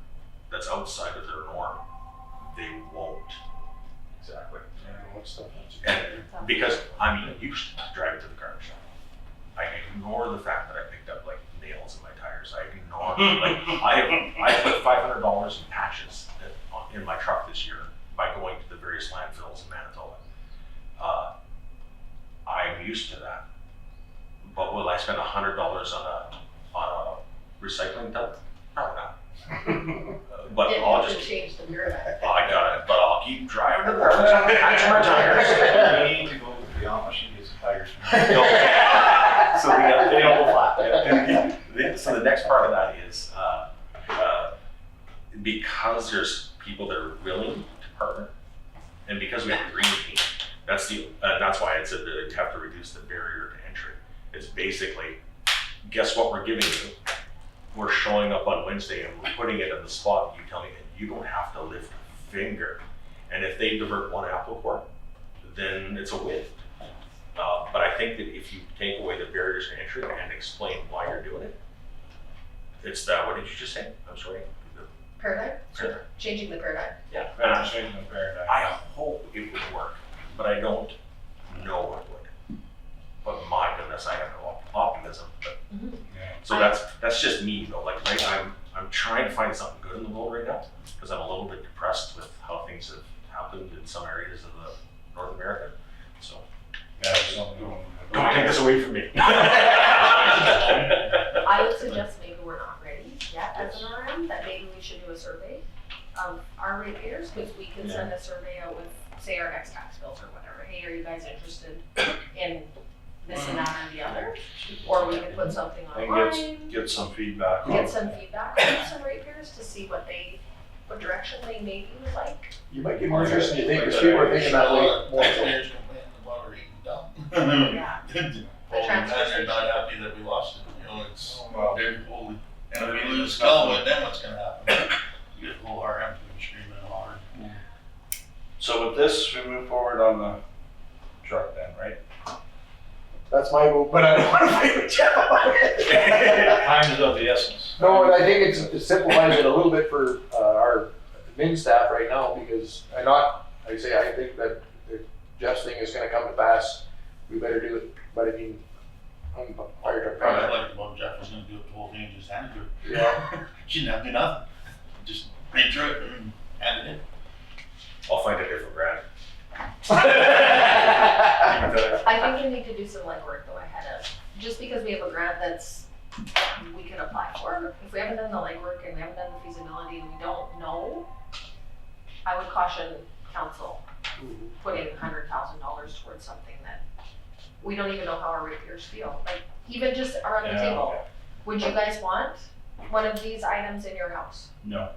that's outside of their norm, they won't. Exactly. And because I'm used to driving to the garbage shop, I ignore the fact that I picked up like nails in my tires. I ignore like I put $500 in patches in my truck this year by going to the various landfills in Manitoba. I'm used to that. But will I spend $100 on a recycling dump? Probably not. But It I'll hasn't just changed the mirror. I got it. But I'll keep driving to garbage and patching my tires. We need to go to the Amish and get some tires. So so the next part of that is because there's people that are willing to partner, and because we have a green team, that's why I said that you have to reduce the barrier to entry. It's basically, guess what we're giving you? We're showing up on Wednesday and we're putting it in the spot. You tell me that you don't have to lift a finger. And if they divert one apple core, then it's a win. But I think that if you take away the barriers to entry and explain why you're doing it, it's that. What did you just say? I'm sorry. Paradigm? Sure. Changing the paradigm. Yeah. I'm changing the paradigm. I hope it would work, but I don't know it would. But my goodness, I have no optimism. But so that's just me though. Like I'm trying to find something good in the world right now because I'm a little bit depressed with how things have happened in some areas of the North America. So don't take this away from me. I would suggest maybe we're not ready yet as an RM, that maybe we should do a survey of our ratepayers, because we can send a survey out with, say, our next tax bills or whatever. Hey, are you guys interested in this and that or the other? Or we can put something online, Get some feedback. get some feedback from some ratepayers to see what direction they maybe would like. You might get more interest than you think, because people are thinking that way. More players complaining about our eating dump. Yeah. Well, transfer they're not happy that we lost it, you know, it's, they're holy. And if we the skill of it, then what's gonna happen? You get the whole RM screaming and hollering. So with this, we move forward on the truck then, right? That's my vote, but I don't want to fight with Jeff about it. Time is of the essence. No, and I think it simplifies it a little bit for our admin staff right now, because I think that if Jeff's thing is gonna come to pass, we better do it, but I mean, I'm a fire truck Probably driver. like about Jeff was gonna do it the whole thing and just hand it to her. Yeah. She didn't have to do nothing. Just read through it and hand it in. I'll find a different grant. I think we need to do some legwork though ahead of, just because we have a grant that's, we can apply for. If we haven't done the legwork and we haven't done the feasibility and we don't know, I would caution council putting $100,000 towards something that we don't even know how our ratepayers feel. Like, even just around the Yeah, table, okay. would you guys want one of these items in your house? No.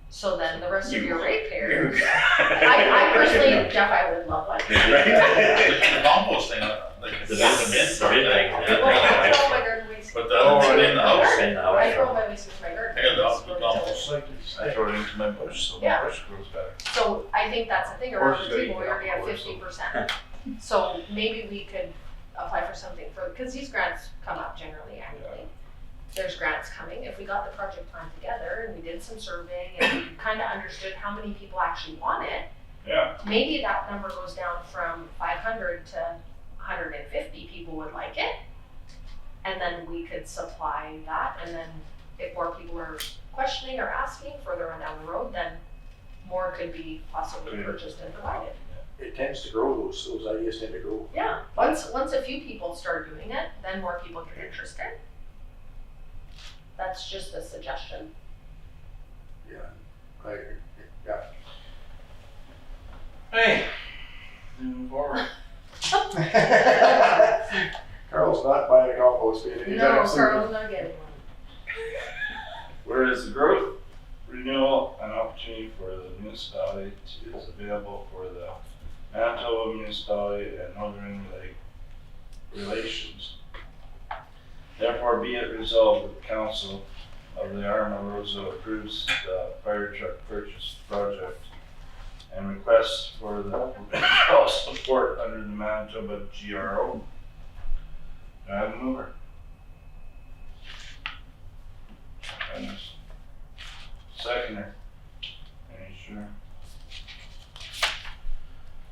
So then the rest of your ratepayers, I personally, Jeff, I would love one. The compost thing, like The the bin. bin thing, yeah. Well, I throw my garden waste. But the in the house. In the house. I throw my waste into my garden. I got the house It's compost. I throw it into my bush, so Yeah. my bush grows better. So I think that's the thing, Or around she's the gotta table, eat we already have that, so- 50%. So maybe we could apply for something for, because these grants come up generally annually. There's grants coming, if we got the project plan together and we did some surveying and we kind of understood how many people actually want it, Yeah, maybe that number goes down from 500 to 150 people would like it. And then we could supply that, and then if more people are questioning or asking further on down the road, then more could be possibly purchased and provided. It tends to grow, those ideas tend to grow. Yeah, once a few people start doing it, then more people get interested. That's just a suggestion. Yeah. Yeah. hey, move forward. Carl's not buying a compost bin. He's No, absolutely- Carl's not getting one. Whereas the growth, renewal, and opportunity for the municipality is available for the Manitoba municipality and Northern relations. Therefore, be it resolved that the council of the RM of Rosedale approves the fire truck purchase project and requests for the provincial support under the Manitoba GRO. Do I have a mover? And a seconder. Any sure?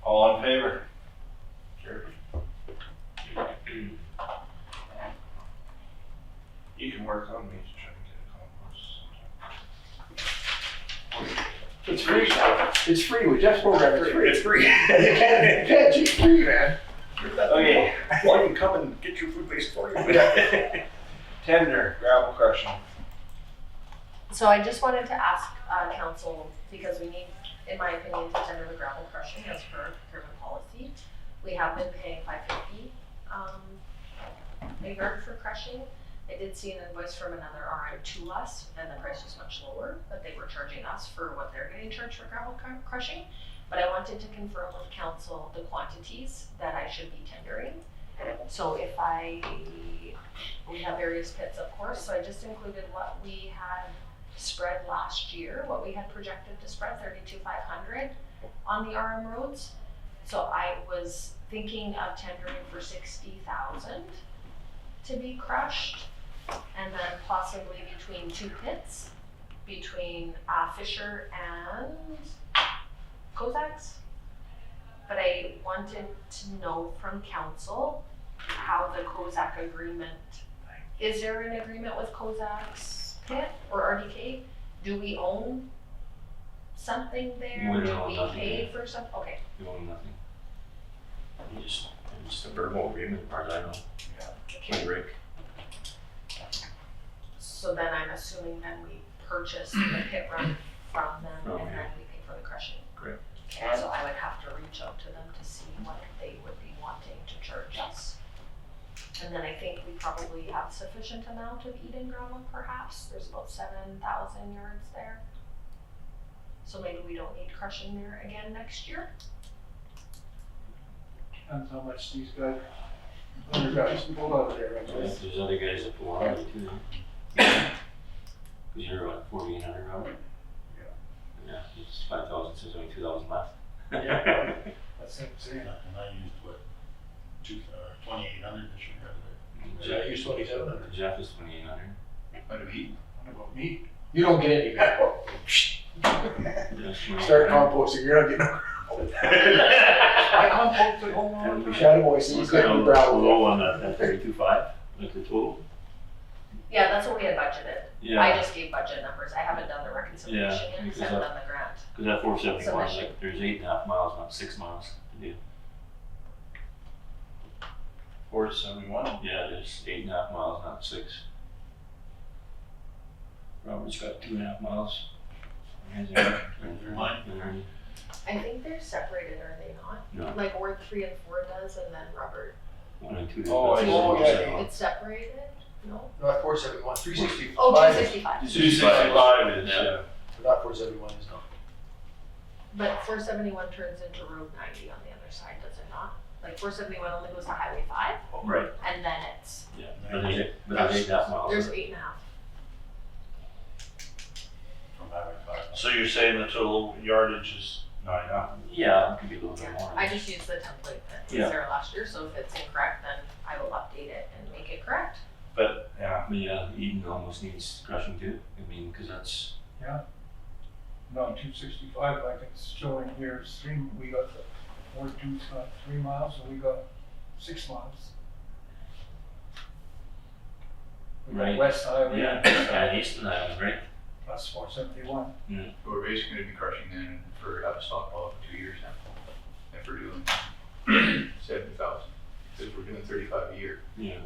All in favor? Sure. You can work on me to try to get a compost. It's free. It's free with Jeff's program. It's free. It's free. You can't cheat free, man. Okay, Well, you can come and get your food waste for you. tender, gravel crushing. So I just wanted to ask council, because we need, in my opinion, to tender the gravel crushing as per procurement policy. We have been paying $5.50 a yard for crushing. I did see an invoice from another RM to us, and the price was much lower, but they were charging us for what they're getting charged for gravel crushing. But I wanted to confirm with council the quantities that I should be tendering. So we have various pits, of course, so I just included what we had spread last year, what we had projected to spread, 32,500 on the RM roads. So I was thinking of tendering for 60,000 to be crushed, and then possibly between two pits, between Fisher and Kozaks. But I wanted to know from council how the Kozak agreement, is there an agreement with Kozak's pit or RDK? Do we own something there? You wouldn't Do own we nothing pay there. for something? Okay, You own nothing. It's just a verbal agreement, as far as I know. With Rick. so then I'm assuming then we purchase the pit run from them Oh, and yeah. then we pay for the crushing. Correct. Okay, so I would have to reach out to them to see what they would be wanting to charge us. And then I think we probably have sufficient amount of Eden gravel perhaps, there's about 7,000 yards there. So maybe we don't need crushing there again next year. Depends how much these guys Other guys can pull out of there, I guess. There's other guys that pull on it too. Cause you're what, 4,800, Robert? Yeah, it's 5,000, so there's only 2,000 left. Yeah. That's it, see. And I used what, 2,800 this year out of Yeah, I use 2,700. Jeff is 2,800. What do we? What about me? You don't get any back. Jeff, Start composting, you're not getting. I composted home all the time. Shadow boy, so he's got to be gravel. Low on that 32.5, like the total. Yeah, that's what we had budgeted. Yeah. I just gave budget numbers. I haven't done the reconciliation yet, because I haven't done the grant. Cause that 471, Submission. like, there's 8.5 miles, not 6 miles to do. 471. Yeah, there's 8.5 miles, not 6. Robert's got 2.5 miles. Mine? I think they're separated, are they not? No, Like Ward 3 and 4 does, and then Robert, 1 and 2. Oh, I see. it's separated? No? Not 471, 365. Oh, 265. 265 is, Yeah. yeah. Not 471 is not. But 471 turns into Road 90 on the other side, does it not? Like 471 only goes to Highway 5, Right, and then it's, yeah, but there's 8.5 miles. there's 8.5. from Highway 5. So you're saying the total yardage is 9.5? Yeah, it could be a little bit Yeah, more. I just used the template that was Yeah. there last year, so if it's incorrect, then I will update it and make it correct. But, yeah. But yeah, Eden almost needs crushing too. I mean, cause that's, No, 265, like it's showing here, it's three, we got the, Ward 2's got 3 miles, and we got 6 miles. We got Right. West Highway. yeah, and Easton Island, right? Plus 471. So we're basically gonna be crushing then for have a stockpile for 2 years now. If we're doing 70,000, because we're doing 35 a year. Yeah.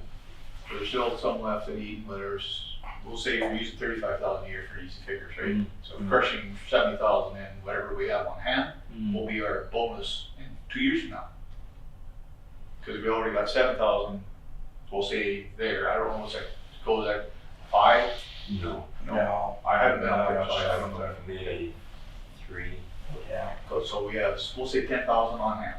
So there's still some left in Eden, but there's, we'll say we're using 35,000 a year for easy figures, right? Mhm. So crushing 70,000 and whatever we have on hand Mm. will be our bonus in 2 years from now. Because we already got 7,000, we'll say there, I don't know what's that, goes at 5? No, No. I haven't been up there, so I don't know. maybe 3. Yeah. So we have, we'll say 10,000 on hand.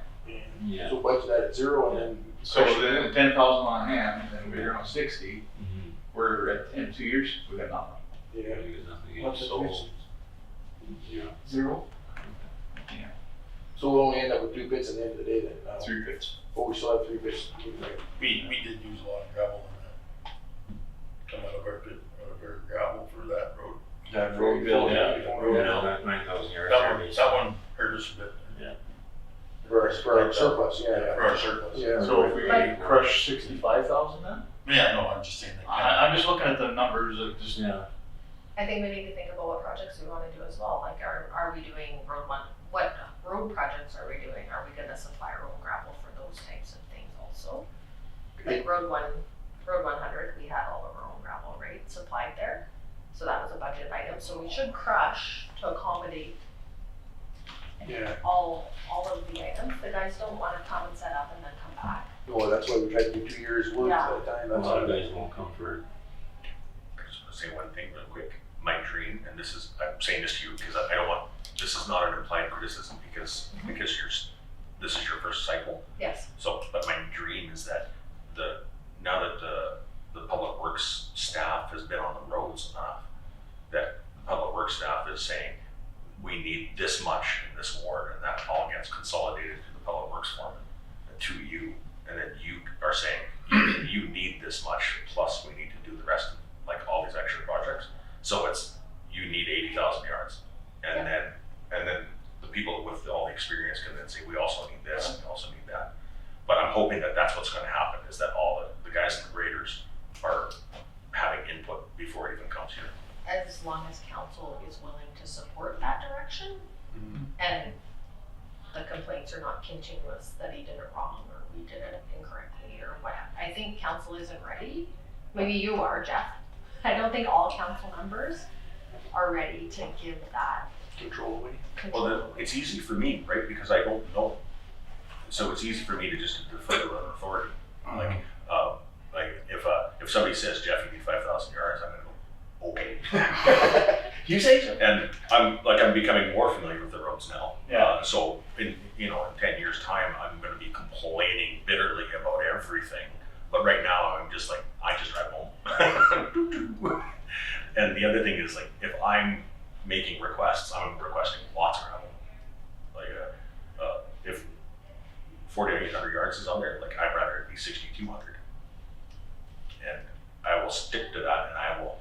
Yeah. So budget that at 0 and then. So then 10,000 on hand, and then we're on 60, Mm-hmm. we're at, in 2 years, we got nothing. Yeah. Because nothing What's else. the So- pits? Yeah. 0? So we'll only end up with 2 pits at the end of the day then. 3 pits. But we still have 3 pits. We did use a lot of gravel in that. Come out of our pit, out of our gravel for that road. That road bill, Yeah, yeah. 9,000 yards. That one hurt us a bit. For our surplus, yeah. For our surplus. Yeah. So if we But- crush 65,000 then? Yeah, no, I'm just saying that. I'm just looking at the numbers of just, Yeah. I think we need to think about what projects we wanna do as well, like are we doing road one, what road projects are we doing? Are we gonna supply road gravel for those types of things also? Like road 100, we had all of our own gravel, right, supplied there, so that was a budget item, so we should crush to accommodate Yeah. all of the items, the guys don't wanna come and set up and then come back. No, that's why we tried to do 2 years worth Yeah. at a time. A That's lot of all. guys won't come for. I just want to say one thing real quick. My dream, and this is, I'm saying this to you because I don't want, this is not an implied criticism because this is your first cycle. Yes, So, but my dream is that now that the public works staff has been on the roads enough, that the public works staff is saying, we need this much in this ward, and that all gets consolidated to the public works foreman, to you, and then you are saying, you need this much, plus we need to do the rest of, like, all these extra projects. So it's, you need 80,000 yards, and then the people with all the experience can then say, we also need this, and we also need that. But I'm hoping that that's what's gonna happen, is that all the guys in the graders are having input before it even comes here. as long as council is willing to support that direction. Mhm. And the complaints are not continuous that he did it wrong or we did it incorrectly or what. I think council isn't ready. Maybe you are, Jeff. I don't think all council members are ready to give that Control away. control. Well, then, it's easy for me, right, because I don't know. So it's easy for me to just defer to an authority. Like if somebody says, Jeff, you need 5,000 yards, I'm gonna go, okay. You say so. And I'm becoming more familiar with the roads now. So in 10 years' time, I'm gonna be complaining bitterly about everything prices on there, like I'd rather it be 6,200. And I will stick to that, and I will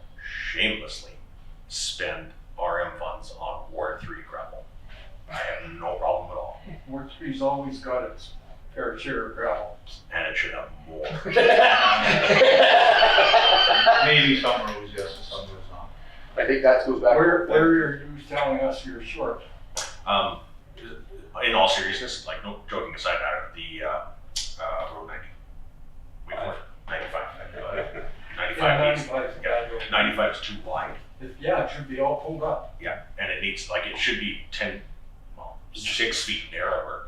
shamelessly spend RM funds on Ward 3 gravel. I have no problem at all, Ward 3's always got its fair share of gravel. and it should have more. Maybe some roads yes and some roads not. I think that goes back. Where are you telling us you're short? In all seriousness, like no joking aside, the road 90, wait for it, 95. 95 is too wide. Yeah, it should be all pulled up. Yeah, and it needs, like, it should be 6 feet narrower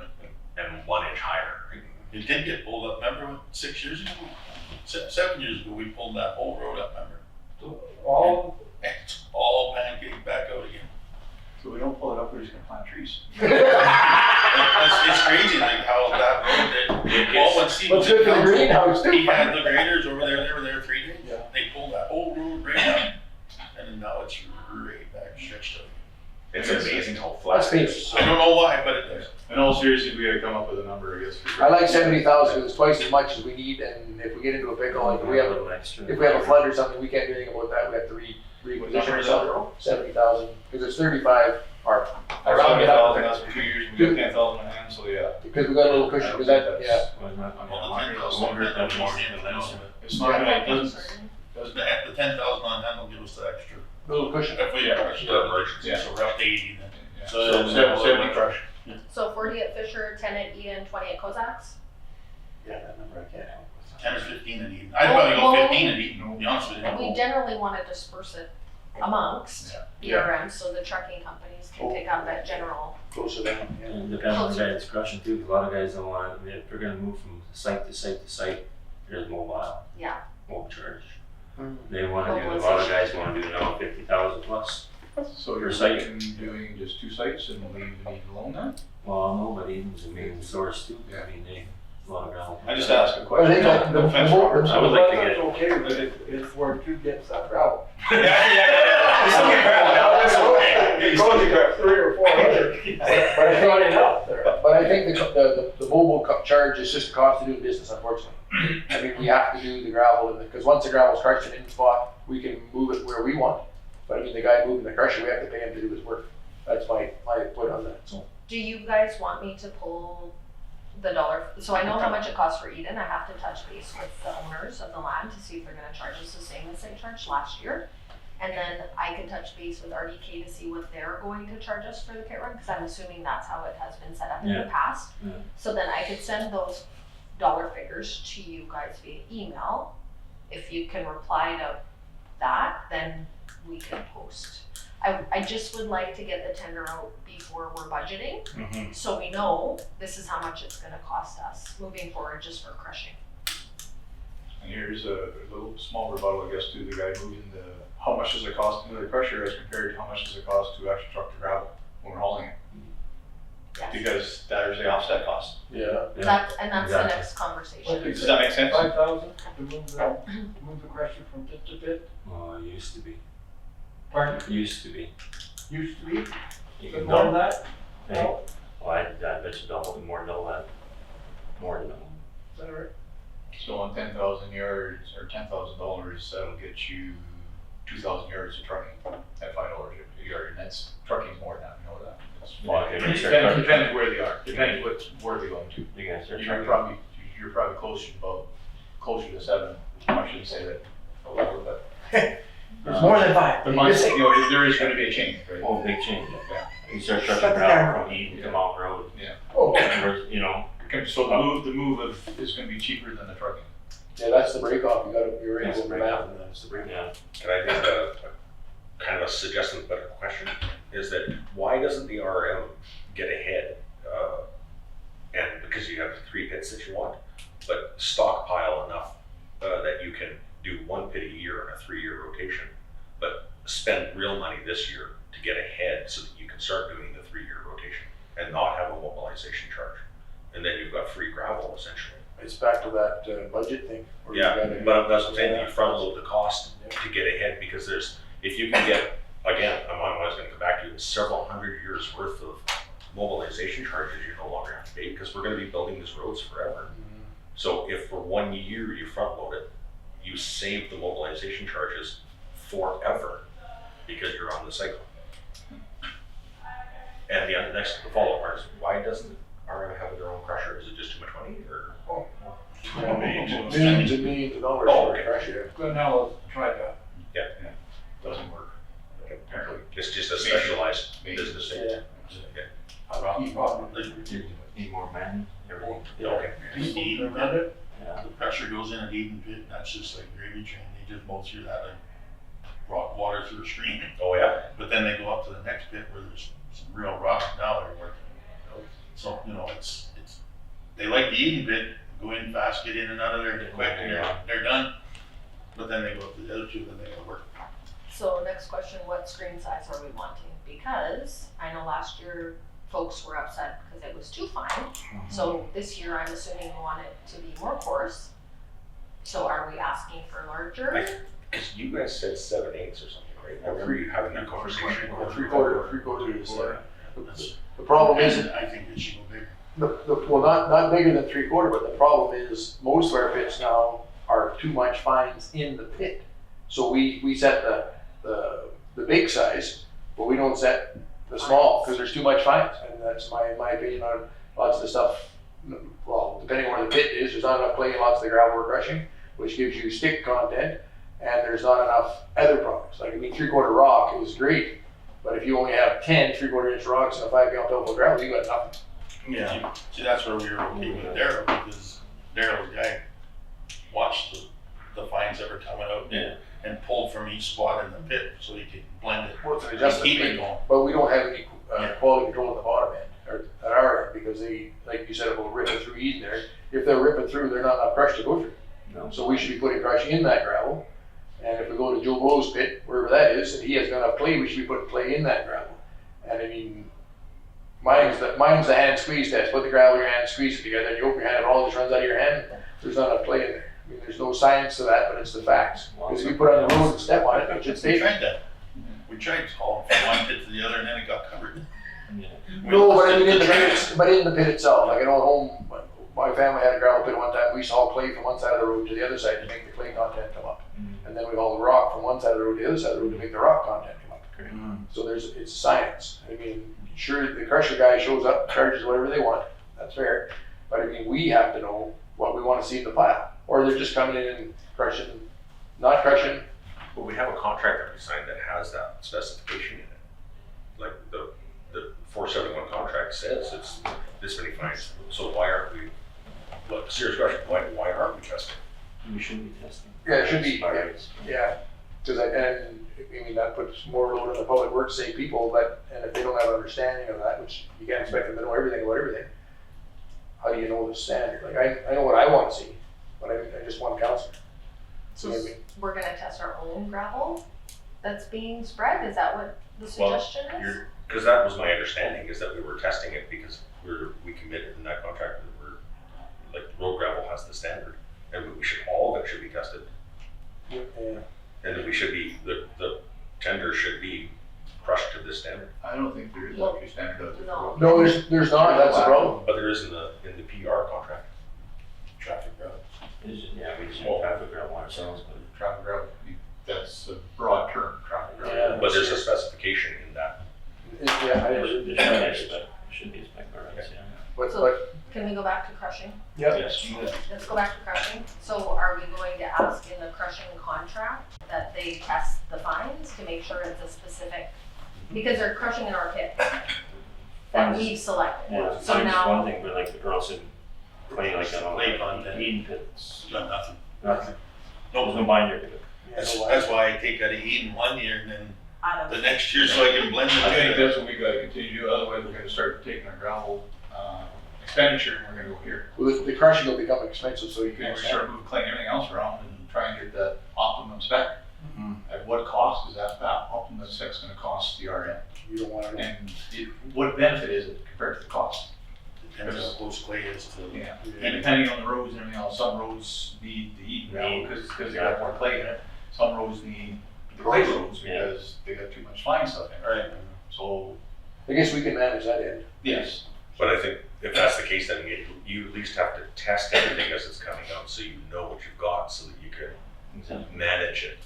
and 1 inch higher. It did get pulled up, remember 6 years ago? 7 years ago, we pulled that whole road up, remember? All, And it's all pancaked back out again. So we don't pull it up, we're just gonna plant trees. It's crazy like how that road did. Well, when Steve was in council, he had the graders over there, they were there 3 days. Yeah. They pulled that whole road right up, and then now it's right back stretched out. It's amazing how flat That's it me. is. I don't know why, but it does. In all seriousness, we gotta come up with a number, I guess. I like 70,000 because it's twice as much as we need, and if we get into a pickle, like if we have a flood or something, we can't do anything about that. We have to reposition ourselves. 70,000 because it's 35. Or I round it out, that's for 2 years, we got 10,000 in hand, so yeah. because we got a little cushion. Because that, yeah. Well, the 10,000 It's not gonna, it doesn't, the 10,000 on hand will give us the extra. Little cushion. If we crush the emergency, Yeah. so we're up to 80 then. yeah. So So 70 crush. So 40 at Fisher, 10 at Eden, 20 at Kozaks? Yeah, that number I can't help with. 10 or 15 at Eden. I'd probably go 15 at Eden, to be honest with you. We generally want to disperse it amongst Yeah. ERM so the trucking companies can pick up that general. Closer down, yeah. And depends on the guy's crushing too, because a lot of guys don't want, if they're gonna move from site to site to site, there's mobile, Yeah. mobile charge. Mm. They wanna do, a lot of guys wanna do now 50,000 plus. So you're Per site. thinking doing just 2 sites and leave the need alone then? Well, no, but Eden's the main source too, Yeah. I mean, a lot of gravel. I just asked a I question. think that No offense, Robert. I would like to get that's it. okay, but if Ward 2 gets that gravel. Yeah. It's okay, that's okay. It's only got 3 or 4 hundred. But it's not enough there. But I think the mobile charge is just a cost to do business, unfortunately. I mean, we have to do the gravel, because once the gravel's crushed in spot, we can move it where we want. But I mean, the guy moving the crusher, we have to pay him to do his work. That's my put on that, so. Do you guys want me to pull the dollar? So I know how much it costs for Eden. I have to touch base with the owners of the land to see if they're gonna charge us the same as they charged last year. And then I can touch base with RDK to see what they're going to charge us for the pit run, because I'm assuming that's how it has been set up in the Yeah. past. Yeah. So then I could send those dollar figures to you guys via email. If you can reply to that, then we can post. I just would like to get the tender out before we're budgeting, Mhm. so we know this is how much it's gonna cost us moving forward just for crushing. And here's a little small rebuttal, I guess, to the guy moving how much does it cost to move the crusher as compared to how much does it cost to actually truck the gravel when we're hauling it? Yes. Because there's the offset cost. Yeah. Yeah. That's the exactly. next conversation. Does that make sense? 5,000 to move the crusher from pit to pit? Oh, it used to be, Pardon? used to be. Used to be? You Is can it more than double, that? hey, well, I bet you double, more than double that, more than double. Is that right? So on 10,000 yards or $10,000, that'll get you 2,000 yards of trucking at $5 a yard, and that's trucking's more than that, we know that. It's Well, if they start Depends, trucking- depends where they are, depends where they're going to. You guys are You're trucking. probably closer to 7. I shouldn't say that a lot, but. It's more than 5. But you know, there is gonna be a change, right? Oh, big change. Yeah. You start Shut trucking the camera. gravel from Eden to Mount Road, Oh, where, you know, Okay, so the move is gonna be cheaper than the trucking. yeah, that's the break off. You're in That's with the the break map, and that's the break. yeah. Can I make a kind of a suggestion, but a question, is that why doesn't the RM get ahead? And because you have 3 pits that you want, but stockpile enough that you can do 1 pit a year on a 3-year rotation, but spend real money this year to get ahead so that you can start doing the 3-year rotation and not have a mobilization charge. And then you've got free gravel essentially. It's back to that budget thing. where you Yeah, gotta- but that's what I'm saying, you front load the cost to get ahead, because if you can get, again, I'm always gonna come back to it, several hundred years worth of mobilization charges you no longer have to pay because we're gonna be building these roads forever. So if for 1 year you front load it, you save the mobilization charges forever because you're on the cycle. And the follow-up part is, why doesn't RM have their own crusher? Is it just too much money or? Millions and millions of dollars Oh, for okay. a crush, yeah. But now let's try that. Doesn't work. Apparently. It's just a specialized Maybe. business. Yeah. Need more men, everything. Okay. Eden Around pit, it? Yeah. the pressure goes in at Eden pit, and that's just like gravy train, they just mow through that like rock water through a stream. Oh, yeah. But then they go up to the next pit where there's some real rock now they're working. So, it's, they like the Eden pit, go in fast, get in and out of there, get quick, and they're done. But then they go up to the other two, then they gotta work. So next question, what screen size are we wanting? Because I know last year folks were upset because it was too fine. So this year I'm assuming we want it to be more coarse. So are we asking for larger? Because you guys said 7/8 or something, right? I remember you having that conversation. Three-quarter is, the problem is, I think it should go bigger. well, not bigger than three-quarter, but the problem is, most of our pits now are too much fines in the pit. So we set the big size, but we don't set the small, because there's too much fines, and that's my opinion on lots of the stuff. Well, depending on where the pit is, there's not enough clay in lots of the gravel we're crushing, which gives you stick content, and there's not enough other products. Like, I mean, three-quarter rock is great, but if you only have 10 three-quarter-inch rocks and a 5-gallon fill full of gravel, you got nothing. Yeah. See, that's where we were okay with Daryl, because Daryl's guy watched the fines that were coming out and pulled from each spot in the pit so he could blend it. Well, it's an And adjustment keep it pit, going. but we don't have any quality control at the bottom end, or at our end, because they, like you said about ripping through Eden there, if they're ripping through, they're not enough crush to go through. No. So we should be putting crush in that gravel, and if we go to Joe Blows pit, wherever that is, and he has enough clay, we should be putting clay in that gravel. And I mean, mine's the hand squeeze test. Put the gravel in your hand, squeeze it together, and you open your hand, and all just runs out of your hand. There's not enough clay in there. I mean, there's no science to that, but it's the facts. Because if you put it on the road and step on it, it should We stay. tried that. We tried hauling from one pit to the other and then it got covered. No, but I mean, in the pit itself, like, at home, my family had a gravel pit one time. We used to haul clay from one side of the road to the other side to make the clay content come up. And then we haul the rock from one side of the road to the other side of the road to make the rock content come up. So it's science. I mean, sure, the crusher guy shows up, charges whatever they want, that's fair. But I mean, we have to know what we want to see in the pile. Or they're just coming in and crushing, not crushing. But we have a contract that we signed that has that specification in it. Like the 471 contract says it's this many fines. So why aren't we, look, serious question, why aren't we testing? We shouldn't be testing. Yeah, it should be, By yeah. rights. Yeah, because I mean, that puts more load on the public works, say people, and if they don't have an understanding of that, which you can't expect them to know everything about everything, how do you know the standard? Like, I know what I want to see, but I just want counsel. So Maybe. we're gonna test our own gravel that's being spread? Is that what the suggestion is? Because that was my understanding, is that we were testing it because we committed in that contract that like road gravel has the standard. And all of it should be tested. Yeah. And that we should be, the tender should be crushed to this standard. I don't think there is actually standard out there. No. No, there's not, that's the problem. But there is in the PR contract. Traffic route. Yeah, we just have traffic gravel ourselves, but Traffic route, that's a broad term, traffic route. Yeah. But there's a specification in that. Yeah, there should be a spec by rights, yeah. but, Can we go back to crushing? yeah. Yes. Let's go back to crushing. So are we going to ask in the crushing contract that they test the fines to make sure it's a specific, because they're crushing in our pit that we've selected. Yeah, So fines is now, one thing, but like Earl said, clay like that on Clay the content. Eden pits, Got nothing. nothing. There's no No, binder to it. that's why I take out of Eden one year and then I the don't, next year so I can blend I think it. that's what we gotta continue to do, otherwise we're gonna start taking our gravel, expenditure and we're gonna go here. Well, the crushing will become expensive, so you You can know, we start moving clay and everything else around and try and get that optimum spec. At what cost is that optimum spec's gonna cost the RM? you don't want to. And what benefit is it compared to the cost? Depends how close clay is to. Yeah, and depending on the roads and everything else, some roads need the Eden gravel because they got more clay in it. Some roads need the clay roads Yeah. because they got too much fine stuff in it. Right. So I guess we can manage that end. Yes. But I think if that's the case, then you at least have to test everything as it's coming out, so you know what you've got, so that you can Exactly. manage it.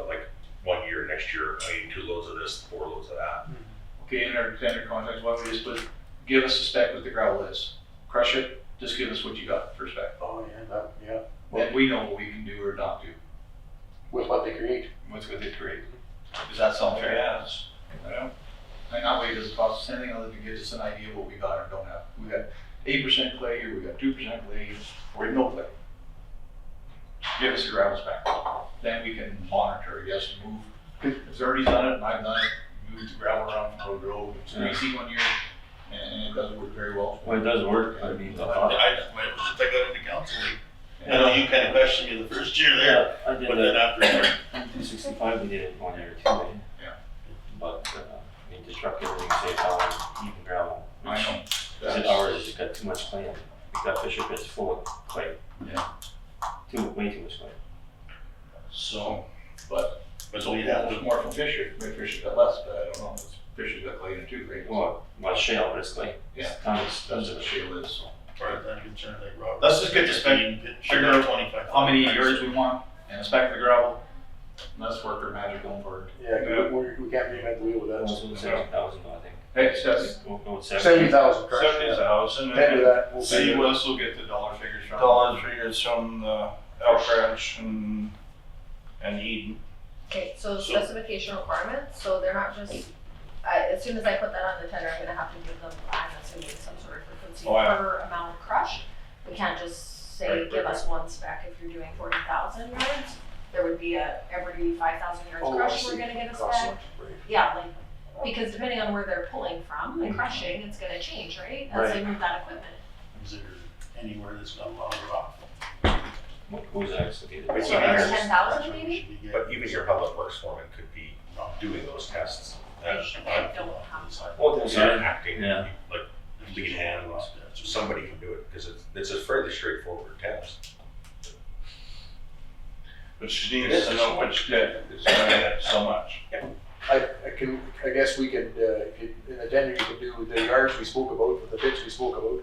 Like 1 year, next year, I need 2 loads of this, 4 loads of that. Okay, in our tender contracts, what we just put, give us a spec what the gravel is. Crush it, just give us what you got for spec. Oh, yeah. Then we know what we can do or not do. With what they create. What's good to create. Does that sound fair? Yes. I don't. And that way it doesn't cost us anything other than gives us an idea of what we got or don't have. We got 8% clay, or we got 2% clay, or we have no clay. Give us your gravel spec. Then we can monitor, yes, move. It's already done it, and I've done it, moved the gravel around from road to road. It's greasy 1 year, and it does work very well. Well, it does work. I mean, I got into council. I know you kind of questioned me the first year there, I did but then that. after, 265, we did it 1 year or 2, eh? Yeah. But, I mean, to truck everything safe out, even gravel. I know. Because ours has got too much clay in it. We've got Fisher pits full of clay. Yeah. Way too much clay. So, But so you have there's to, more from Fisher. Maybe Fisher's got less, but I don't know. Fisher's got clay in it too, right? Well, shale, but it's clay. Yeah. Tons That's of what it. shale is, so. as far as I'm concerned, like Rob. Let's just get the spec, figure out 25. how many yards we want, and spec the gravel. And let's work our magic going forward. Yeah, we can't reinvent the wheel with Almost that. 70,000, I think. Hey, Stephanie, We'll go with 70. 70,000 crush. 70,000. Ten to that. We'll see see. what else we'll get the dollar figures from. Dollar figures from the Elk Ranch and Eden. Okay, so specification requirements, so they're not just, as soon as I put that on the tender, I'm gonna have to give them, I'm assuming some sort of frequency Oh, yeah. per amount crushed. We can't just say, give us one spec if you're doing 40,000 yards. There would be every 5,000 yards Oh, I crushed, see. we're gonna get a Cost spec. much, right. Yeah, like, because depending on where they're pulling from and crushing, it's gonna change, right? As they move that equipment. Is there anywhere that's not allowed rock? Who's actually? But So even every yours- 10,000 maybe? But even your public works foreman could be doing those tests. I don't have. Oh, Because they're acting, Yeah. like lead hand, somebody can do it, because it's a fairly straightforward test. But she needs to know which pit is gonna get so much. I guess we could, in the tender, you could do the yards we spoke about, with the pits we spoke about,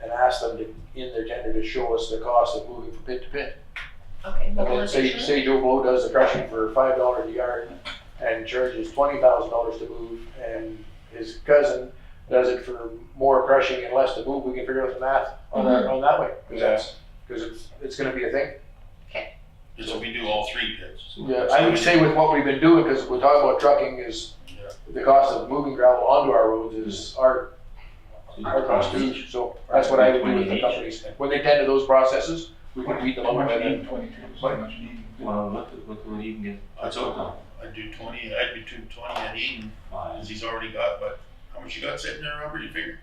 and ask them to, in their tender, to show us the cost of moving from pit to pit. Okay, And then mobilization. say Joe Blow does the crushing for $5 a yard and charges $20,000 to move, and his cousin does it for more crushing and less to move, we can figure out the math on that way. Because it's gonna be a thing. Because if we do all 3 pits. Yeah, I would say with what we've been doing, because we're talking about trucking, is Yeah. the cost of moving gravel onto our roads is our cost too. So that's what I would do with the companies. When they tender those processes, we can beat them How up much by you then. need, 22, how much you need? Well, what will you can get? What's out now? I'd do 20 at Eden, Five. because he's already got, but how much you got sitting there, Robert, you figure?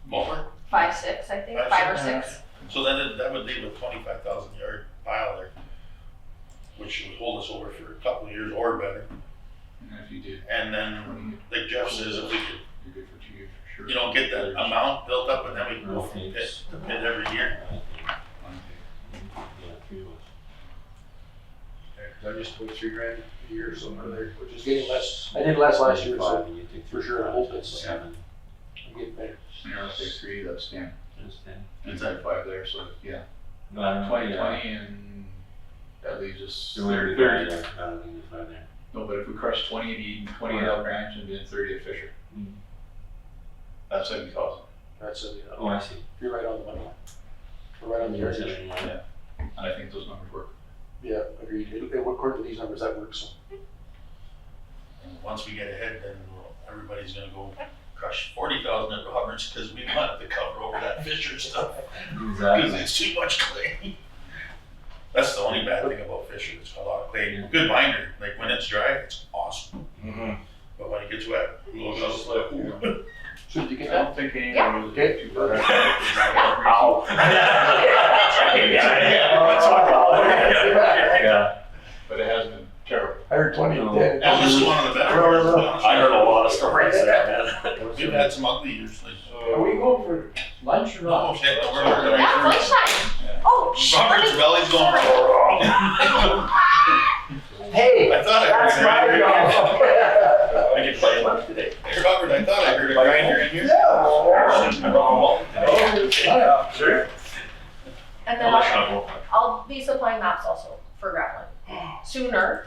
More? 5, 6, I think, 5, 5 or 6. 6. So that would leave a 25,000 yard pile there, which would hold us over for a couple of years or better. And if you did, And then, like Jeff says, if we could, you're good for 2 years for sure. you know, get that amount built up, and then we can go from pit to pit every year. Yeah, 3 was. I just put $3,000 a year or something there, which is getting less. I did less last year, so for sure, I hope it's 7. I'm getting better. You know, take 3, that's 10. That's 10. It's at 5 there, so yeah. No, 20, and that leaves us So we're 30. there. I don't think there's 5 there. No, but if we crush 20 at Eden, 20 at Elk Ranch, and then 30 at Fisher, that's 70,000. That's Oh, I see. you're right on the money. We're right on the yardage. Yeah. And I think those numbers work. Yeah, agreed. According to these numbers, that works. And once we get ahead, then everybody's gonna go crush 40,000 at Roberts, because we want it to cover over that Fisher stuff, because Exactly. it's too much clay. That's the only bad thing about Fisher, it's got a lot of clay. Good binder, like when it's dry, it's awesome, Mm-hmm. but when it gets wet, it's like, ooh. So did you get I that? don't think any Yeah. of those are too bad. Ow. Yeah. But it hasn't been terrible. I heard 20 No. 10. That was one of the better years. to be honest. I heard a lot of stories there, man. We've had some ugly years, like. Are we going for lunch or No, not? shit, we're Yeah, lunchtime. Yeah. Oh, shit, let Robert's me- belly's going. Hey, I thought I that's heard my it. job. I can play one today. Hey, Robert, I thought I heard a grinder in here. Yeah, sure. And then I'll be supplying maps also for graveling sooner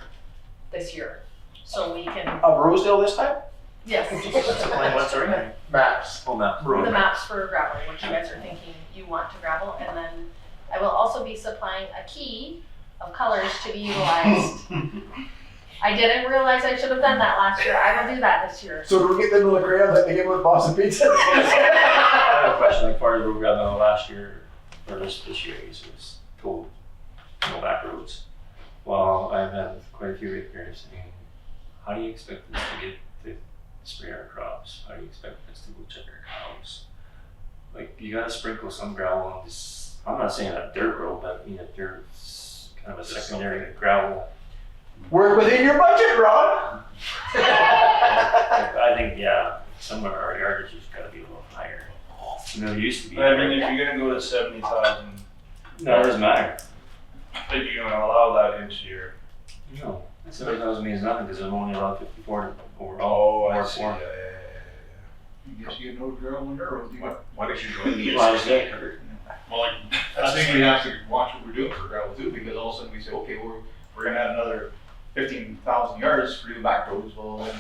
this year, so we can, Of Rosedale this time? yes. What, sorry? Maps. Oh, map. The maps for graveling, what you guys are thinking you want to gravel, and then I will also be supplying a key of colors to be utilized. I didn't realize I should have done that last year. I will do that this year. So do we get them to look around like they get with Boston Pizza? I have a question, like far as road grabbing last year, or this year, I guess it was told, no back roads. Well, I've had quite a few ratepayers saying, how do you expect us to get to spray our crops? How do you expect us to go check our cows? Like, you gotta sprinkle some gravel on this, I'm not saying a dirt road, but I mean, if there's kind of a secondary gravel. Work within your budget, Ron. I think, yeah, some of our yardage has gotta be a little higher. You know, it used to be. I mean, if you're gonna go to 70,000, No, it doesn't matter. then you're gonna allow that into your. No, 7,000 means nothing because I'm only allowed 54 overall. Oh, I Or see. four. I guess you get no drill on your road. Why don't you join me? Well, I was saying, Well, like, I that's think we have to watch what we're doing for gravel too, because all of a sudden we say, okay, we're gonna add another 15,000 yards for new back roads. Well, then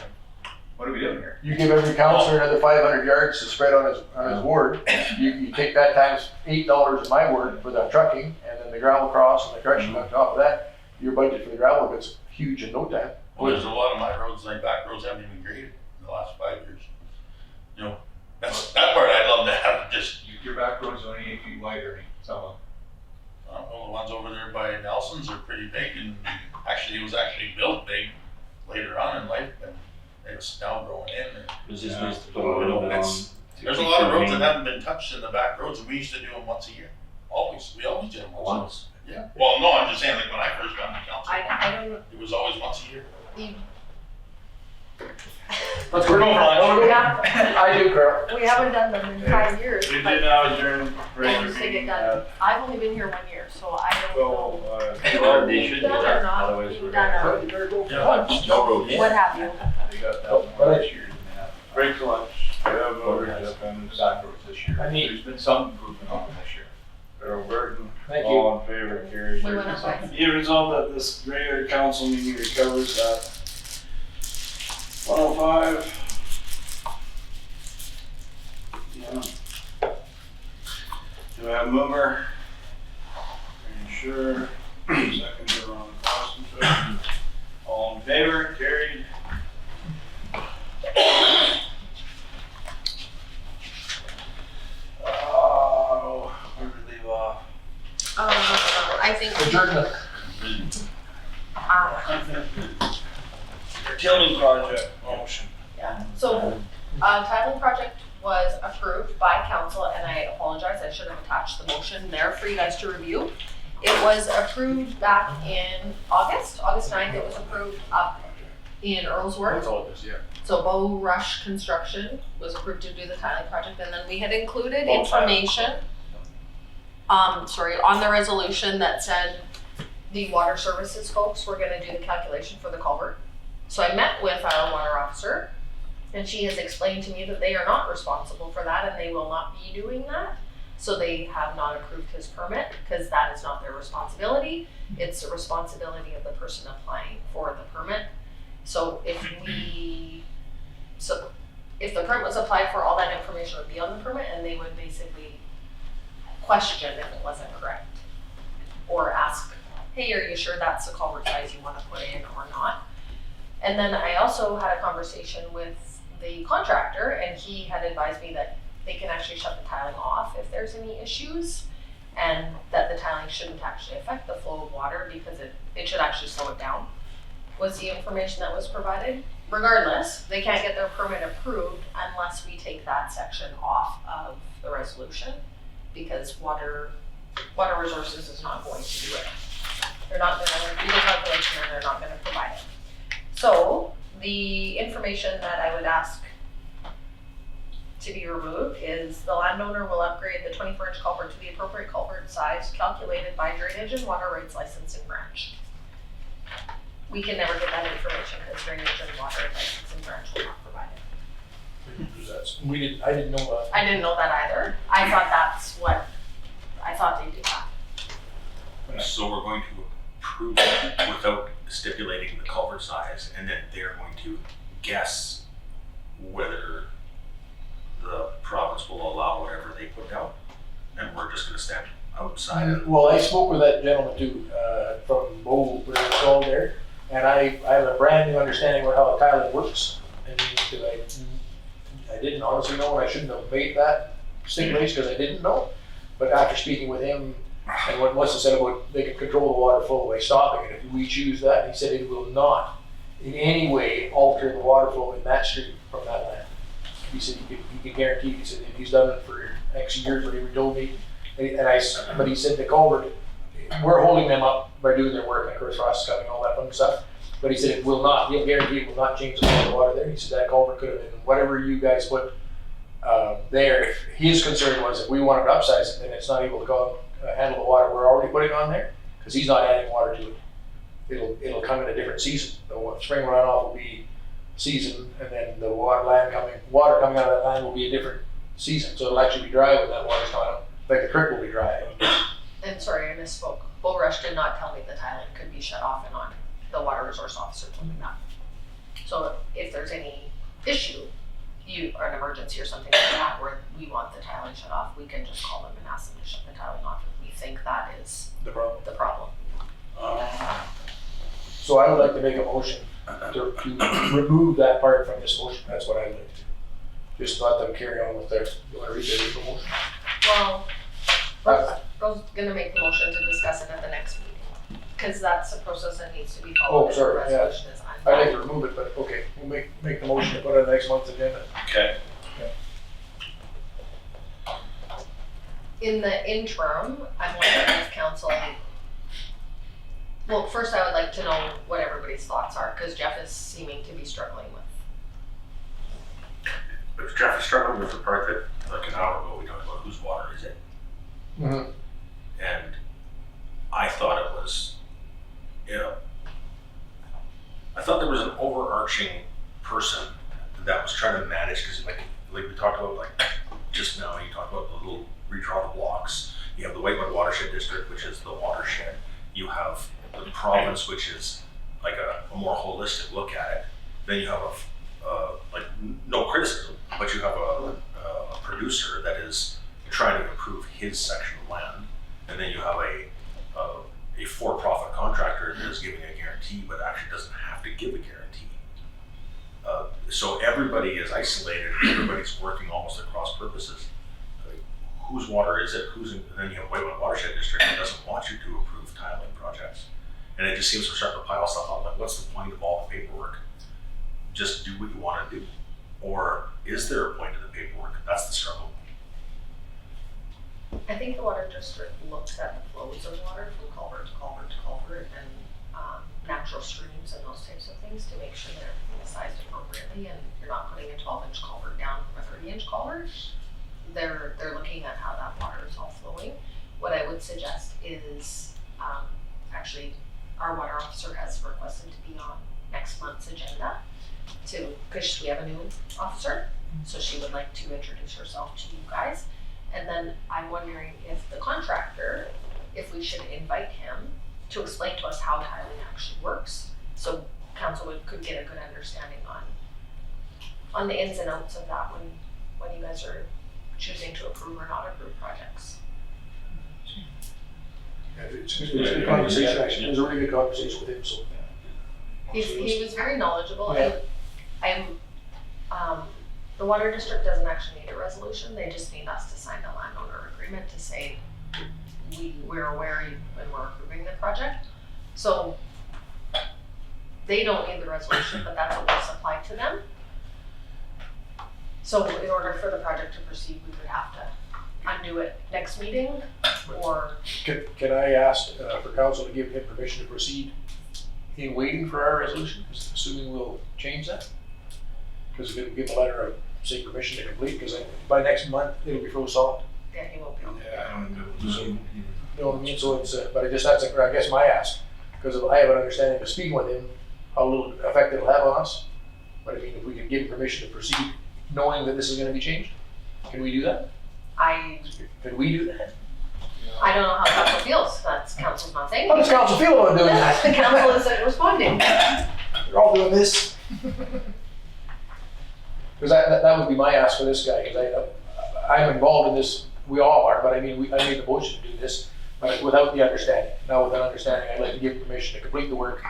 what are we doing here? You give every counselor another 500 yards to spread on his ward. You take that times $8 in my ward for the trucking, and then the gravel cross and the crushing on top of that. Your budget for the gravel gets huge in no time. Well, there's a lot of my roads, like back roads haven't even graded in the last 5 years. You know, that part I'd love to have just, Your back road's only 8 feet wide, Ernie, some of I don't know, the ones over there by Nelson's are pretty big, and actually, it was actually built big later on in life, and it's now growing in. And it's just nice to put a little bit on. It's- to There's a keep lot of the roads that main haven't been touched in the back roads, and we used to do them once a year. We always did them once a year. Once. Yeah, well, no, I'm just saying, like, when I first got on the council, I don't, it was always once a year. Let's go. I yeah, do, Carl. we haven't done them in 5 years, We but did now adjourn they regular used to get meeting done. at I've only been here 1 year, so I don't know. 12, Well, they should do Done or that, not, otherwise being we're done gonna. or No roads. what have you. They got that one last year. break for lunch. We have over Jeff Back roads this year. I need- There's been some improvement on them this year. Earl Burton. Thank you. All in favor, carried. We went up by, Be it resolved that this regular council meeting recovers at 1:05. Yeah. Do I have a mover? Are you sure? Second, on the Boston. All in favor, carried. Oh, where did we leave off? I think, Adjournment. Tilling project motion. yeah, so, tiling project was approved by council, and I apologize, I should have attached the motion there for you guys to review. It was approved back in August 9th, it was approved up in Earlsworth. That's all it is, yeah. So Bow Rush Construction was approved to do the tiling project, and then we had included Bow information, on the resolution that said the water services folks were gonna do the calculation for the culvert. So I met with our water officer, and she has explained to me that they are not responsible for that, and they will not be doing that. So they have not approved his permit, because that is not their responsibility. It's the responsibility of the person applying for the permit. So if the permit was applied for, all that information would be on the permit, and they would basically question if it wasn't correct. Or ask, hey, are you sure that's the culvert size you wanna put in or not? And then I also had a conversation with the contractor, and he had advised me that they can actually shut the tiling off if there's any issues, and that the tiling shouldn't actually affect the flow of water because it should actually slow it down, was the information that was provided. Regardless, they can't get their permit approved unless we take that section off of the resolution, because water resources is not going to do it. They're not gonna do the calculation, and they're not gonna provide it. So the information that I would ask to be removed is the landowner will upgrade the 24-inch culvert to the appropriate culvert size calculated by Drainage and Water Rights Licensing Branch. we can never get that information because drainage and water licensing branch will not provide it. I didn't know that. I didn't know that either. I thought I thought they did that. So we're going to approve it without stipulating the culvert size, and then they're going to guess whether the province will allow whatever they put down, and we're just gonna stand outside and. Well, I spoke with that gentleman too, from Bow, where it's all there, and I have a brand new understanding of how a tiling works. And because I didn't honestly know, and I shouldn't have made that stipulation because I didn't know. But after speaking with him, and what Melissa said about they can control the water flow by stopping it if we choose that, he said it will not in any way alter the water flow in that street from that land. He said he can guarantee, he said he's done it for X years, whatever he told me. But he said the culvert, we're holding them up by doing their work, and of course frost is coming, all that fun stuff. But he said it will not, he'll guarantee it will not change the flow of water there. He said that culvert could have been whatever you guys put there. If his concern was if we wanted to upsize it, then it's not able to handle the water we're already putting on there, because he's not adding water to it. It'll come in a different season. The spring runoff will be season, and then the water coming out of that land will be a different season. So it'll actually be dry when that water's coming out. Like the creek will be dry. And sorry, I misspoke. Bull Rush did not tell me the tiling could be shut off and on. The water resource officer told me that. So if there's any issue, or an emergency or something like that, where we want the tiling shut off, we can just call them and ask them to shut the tiling off if we think that is The problem. the problem. So I would like to make a motion to remove that part from this motion. That's what I'd like to do. Just let them carry on with their, you want to read their legal motion? Well, Rose's gonna make the motion to discuss it at the next meeting, because that's a process that needs to be followed. Oh, sorry, and the yeah. resolution is I'd like on. to remove it, but okay, we'll make the motion to put it on next month's agenda. Okay. In the interim, I'm wondering if council, well, first I would like to know what everybody's thoughts are, because Jeff is seeming to be struggling with. But Jeff is struggling with the part that, like an hour ago, we talked about whose water is it? Mm-hmm. And I thought it was, I thought there was an overarching person that was trying to manage, because like we talked about, like just now, you talked about the little redraw the blocks. You have the Whitewood Watershed District, which is the watershed. You have the province, which is like a more holistic look at it. Then you have like no criticism, but you have a producer that is trying to improve his section of land, and then you have a for-profit contractor that is giving a guarantee, but actually doesn't have to give a guarantee. So everybody is isolated. Everybody's working almost at cross purposes. Like, whose water is it? And then you have Whitewood Watershed District that doesn't want you to approve tiling projects, and it just seems we're starting to pile stuff on. Like, what's the point of all the paperwork? Just do what you want to do, or is there a point to the paperwork? That's the struggle. I think the water district looks at the flows of water from culvert to culvert to culvert and natural streams and those types of things to make sure that everything is sized appropriately and you're not putting a 12-inch culvert down from a 30-inch culvert. They're looking at how that water is all flowing. What I would suggest is actually our water officer has requested to be on next month's agenda because we have a new officer, so she would like to introduce herself to you guys. And then I'm wondering if the contractor, if we should invite him to explain to us how tiling actually works, so council could get a good understanding on the ins and outs of that when you guys are choosing to approve or not approve projects. Yeah, it's a good conversation, actually. It was a really good conversation with him, so. He was very knowledgeable. Yeah. The water district doesn't actually need a resolution, they just need us to sign the landowner agreement to say we're aware when we're approving the project. So they don't need the resolution, but that's what was supplied to them. So in order for the project to proceed, we would have to undo it next meeting, or. Can I ask for council to give him permission to proceed in waiting for our resolution, assuming we'll change that? Because we'll give a letter of, say, permission to complete, because by next month, it'll be frozen solid. Yeah, he won't be able to. Yeah, I don't know. So, You know what I mean? So it's, but I guess that's, I guess my ask, because I have an understanding of speaking with him, how little effect it'll have on us. But I mean, if we can give permission to proceed knowing that this is gonna be changed, can we do that? Can we do that? I don't know how council feels, that's council's not saying. How does council feel about doing that? The council isn't responding. They're all doing this. Because that would be my ask for this guy, because I'm involved in this, we all are, but I mean, I made the motion to do this, but without the understanding. Now with that understanding, I'd like to give permission to complete the work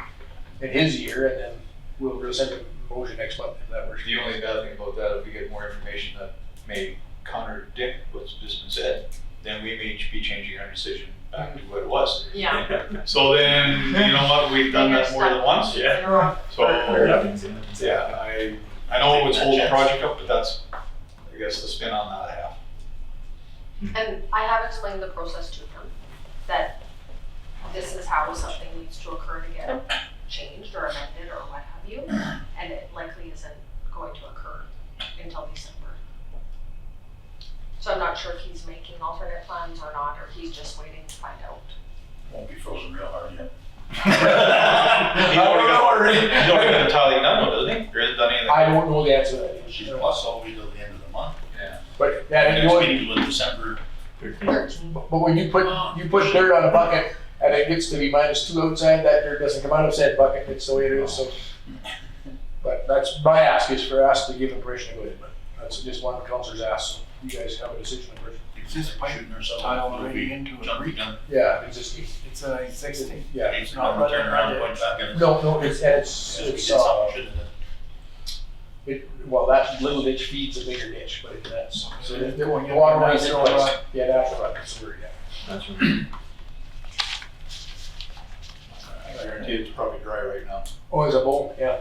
in his year, and then we'll send a motion next month if that works. The only bad thing about that, if we get more information that may contradict what's just been said, then we may be changing our decision back to what it was. Yeah. So then, you know what, we've done that more than once. In a row. So, yeah, I know it's holding the project up, but that's, I guess, the spin on that I have. And I have explained the process to him, that this is how something needs to occur to get changed or amended or what have you, and it likely isn't going to occur until December. So I'm not sure if he's making alternate plans or not, or he's just waiting to find out. Won't be frozen real hard yet. He's already got the tally done, doesn't he? Or hasn't done anything? I don't know the answer to that. She's plus always till the end of the month. Yeah. But, yeah, and you Next know, meeting was December. 13. but when you put dirt on a bucket and it gets to be -2 outside, that dirt doesn't come out of said bucket, it's the way it is, so. But that's, my ask is for us to give him permission to go in, but that's just one councilor's ask, so you guys have a decision on first. It's just shooting ourselves. Tile already into a Jumping creek. down. Yeah, it's just, It's a 60. yeah. It's not not turn running around and right point back in. No, it's Yeah, we did something, shouldn't have. well, that little ditch feeds a bigger ditch, but that's, so the Going in waterways natural in place. rut. Yeah, natural rut, that's the word, yeah. That's right. I guarantee it's probably dry right now. Oh, it's a bowl, yeah.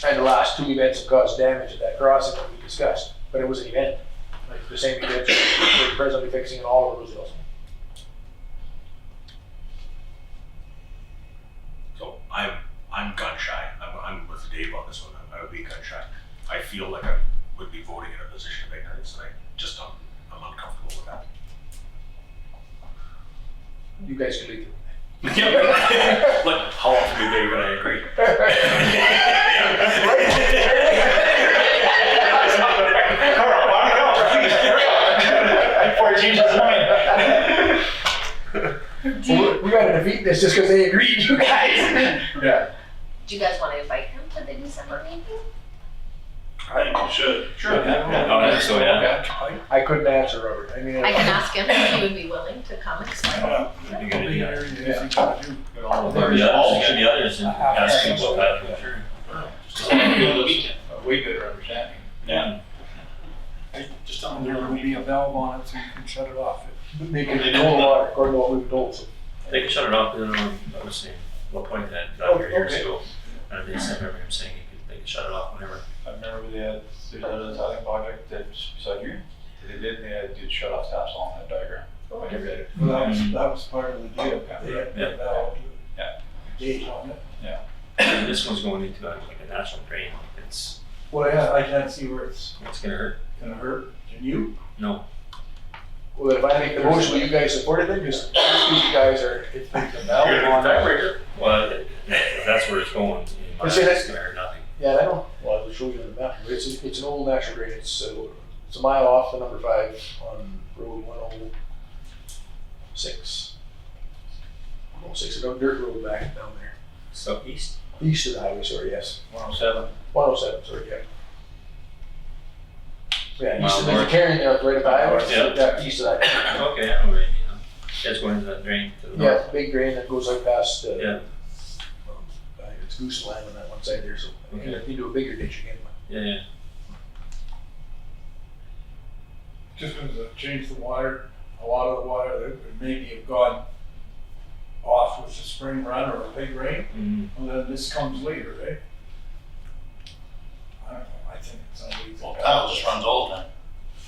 And the last 2 events have caused damage at that crossing that we discussed, but it was an event, like the same event we're presently fixing in all of Rosedale. So I'm gun shy. I'm with Dave on this one. I would be gun shy. I feel like I would be voting in a position of ignorance, and I'm uncomfortable with that. You guys can lead it. Like, how often do Dave and I agree? Before he changes his mind. Well, we gotta defeat this just because they agreed, you guys. Yeah. Do you guys want to invite him to the December meeting? I think you should. Sure. I think so, yeah. I couldn't answer, Robert. I mean, I can ask him if he would be willing to come explain. That'd be a good idea. Maybe Yeah, all should the others and ask people about that, sure. a way better understanding. Yeah. Just tell them There will be a valve on it so you can shut it off. they can control the water according to what we've told, so. They can shut it off, I don't know, I was saying, what point that got here years ago. And they said, I remember him saying they could shut it off whenever. I remember they had a tiling project that's beside you. They did shut off taps on that diagram. I read it. Well, that was part of the deal. They had Yeah. the valve. Yeah. Gauge on it. And this one's going into like a natural drain, it's Well, yeah, I can't see where it's gonna hurt. gonna hurt. Can you? No, Well, if I make the motion, will you guys support it then? Because these guys are, If there's a valve on it. well, if that's where it's going, in my But eyes, see, it's gonna hurt nothing. yeah, I know. Well, I'll show you on the map. But it's an old natural drain. It's a mile off the number 5 on Road 106. 106, a dirt road back down there. Southeast? East of the highway, sorry, yes. 107. 107, sorry, yeah. Yeah, east of, Mile there's a north. carrying there right at the highway. Yeah. East of that. Okay, I know where you mean, huh? That's going into that drain to the Yeah, north. big drain that goes out past, Yeah, I think it's Goose Land on that one side there, so Okay. into a bigger ditch again. yeah. Just because it changed the water, a lot of the water that would maybe have gone off with the spring run or a big rain. Mhm. Well, then this comes later, right? I don't know, I think it's unbelievable. Well, tile just runs all the time.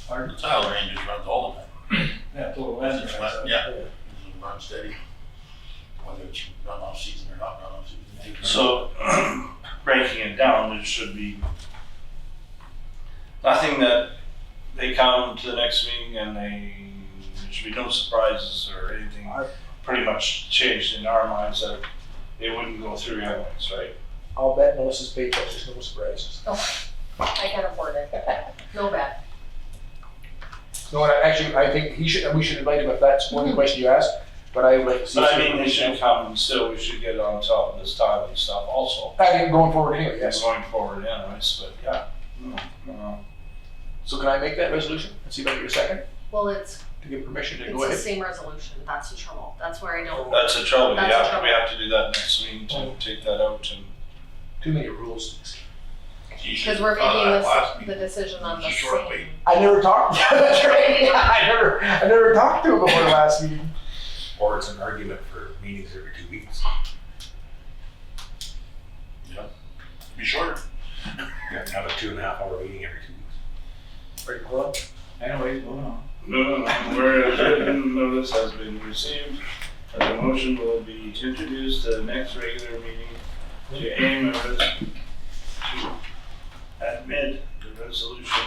Pardon? The tile rain just runs all the time. Yeah, total end. It's flat, yeah, it runs steady. Whether it's run off season or not run off season. So, breaking it down, it should be nothing that they come to the next meeting and there should be no surprises or anything pretty much changed in our minds that it wouldn't go through anyways, right? I'll bet Melissa's paycheck, there's no surprises. I can't afford it. No bet. No, actually, I think we should invite him if that's one question you asked, but I would like to see. But I mean, he should come, still, we should get on top of this tiling stuff also. I mean, going forward anyway, yes. Going forward anyways, but yeah. So can I make that resolution and see if I can get a second Well, it's to give permission to go the ahead? same resolution. That's the trouble. That's where I don't. That's the trouble, That's the yeah, trouble. we have to do that next meeting to take that out and. Too many rules. Because we're making the decision on the Short same. I never talked. That's right. I never talked to him before the last meeting. Or it's an argument for meetings every 2 weeks. Be short. You have to have a 2.5 hour meeting every 2 weeks. Right, well, Anyways, moving on. Whereas written notice has been received, the motion will be introduced to the next regular meeting to aim to admit the resolution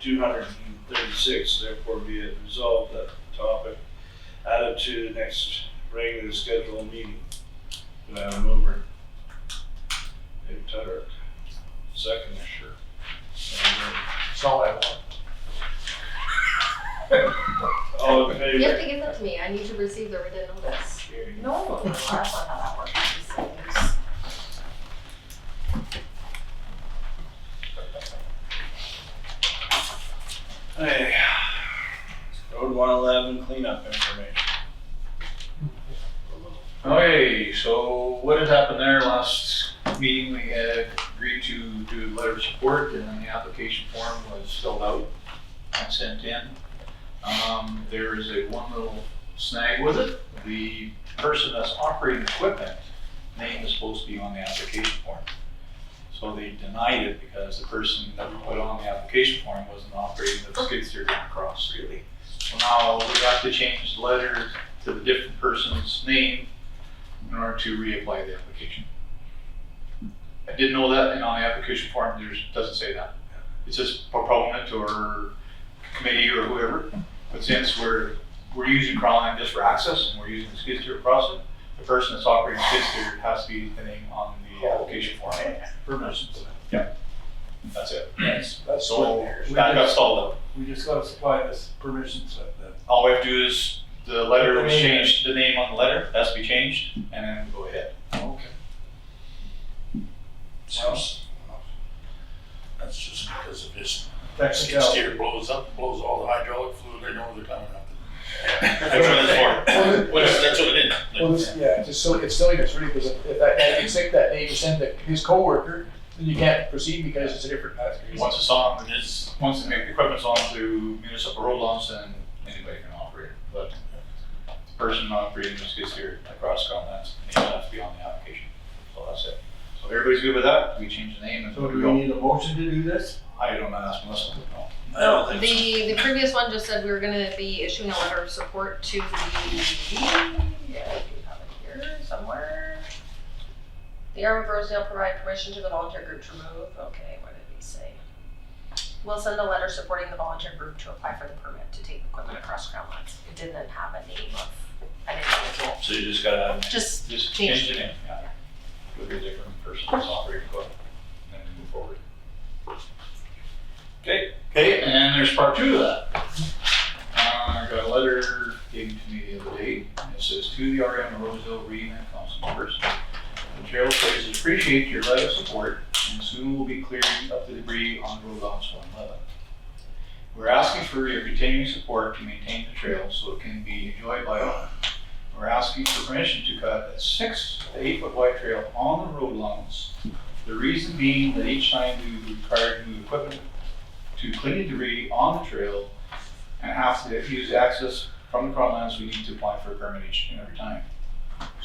24-236, therefore be it resolved that the topic added to the next regular scheduled meeting. Do I have a mover? Dave Tudor. Second, sure. that's all I want. All in You have favor? to give that to me. I need to receive the written notice. No, that's not how that works. Hey, Road 111 cleanup information. Okay, so what had happened there last meeting, we had agreed to do a letter of support and the application form was filled out and sent in. There is a one little snag with it. The person that's operating the equipment name is supposed to be on the application form. So they denied it because the person that we put on the application form wasn't operating the skid steer going across, really. So now we have to change the letter to the different person's name in order to reapply the application. I didn't know that, and on the application form, there doesn't say that. It says proponent or committee or whoever, but since we're using Crawline just for access and we're using the skid steer across it, the person that's operating the skid steer has to be the name on the application form. Yeah, that's it. That's So what that got stalled out. We just gotta supply this permission slip then. All we have to do is the letter was changed, the name on the letter has to be changed, and then we go ahead. Okay. That's just because of his skid Technicality. steer blows all the hydraulic fluid, they know they're coming out. That's what it's for. That's what it is. Well, yeah, it's just silliness really, because if that, you think that name is sent to his coworker, then you can't proceed because it's a different path. Once it's on, once the equipment's onto municipal road lawns, then anybody can operate it. But the person operating the skid steer across Scotland, name has to be on the application. So that's it. So if everybody's good with that, we change the name and So do we need a motion to do this? I don't ask Melissa, no. I don't think so. The previous one just said we were gonna be issuing a letter of support to the, yeah, I do have it here somewhere. The RM of Rosedale provide permission to the volunteer group to remove, okay, what did he say? We'll send a letter supporting the volunteer group to apply for the permit to take equipment across Crown lines. It didn't have a name of an individual, So you just gotta have. just Just change change the name, yeah. With a different person that's operating equipment, and then move forward. Okay. Okay, and there's part two of that. I got a letter given to me the other day. It says, to the RM of Rosedale Council members, the trail places appreciate your letter of support and soon will be clearing up the debris on Road Lots 111. We're asking for your continuing support to maintain the trail so it can be enjoyed by all. We're asking for permission to cut a 6 to 8 foot wide trail on the road lawns. The reason being that each time we require to move equipment to clean the debris on the trail and have to use access from the croplands, we need to apply for a permit each and every time.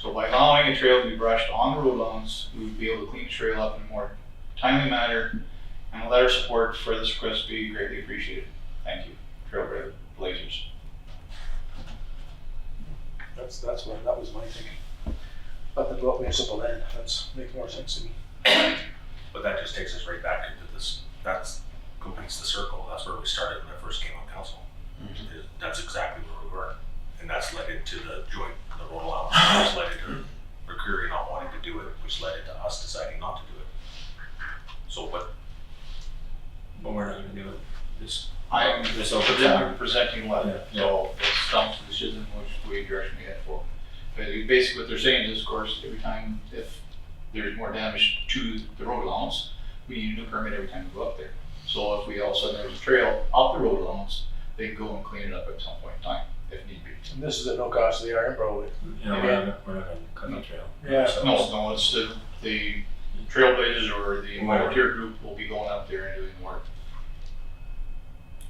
So by allowing a trail to be brushed on the road lawns, we would be able to clean the trail up in a more timely manner, and a letter of support for this request would be greatly appreciated. Thank you, Trail Blazers. That was my thinking. But the block municipal land, that makes more sense to me. But that just takes us right back into this, that's completes the circle. That's where we started when I first came on council. That's exactly where we were. And that's led into the joint, the road allowance, that's led into which led into us deciding not to do it. So what, But we're not gonna do it this. I'm This open time. presenting letter, so it's down to the decision which way direction we head for. But basically what they're saying is, of course, every time if there's more damage to the road allowance, we need a new permit every time we go up there. So if we all of a sudden there's a trail off the road allowance, they can go and clean it up at some point in time, if need be. And this is at no cost to the RM probably. You know, we're not gonna cut the trail. Yeah. No, it's the trailblazers or the volunteer group will be going out there and doing the work.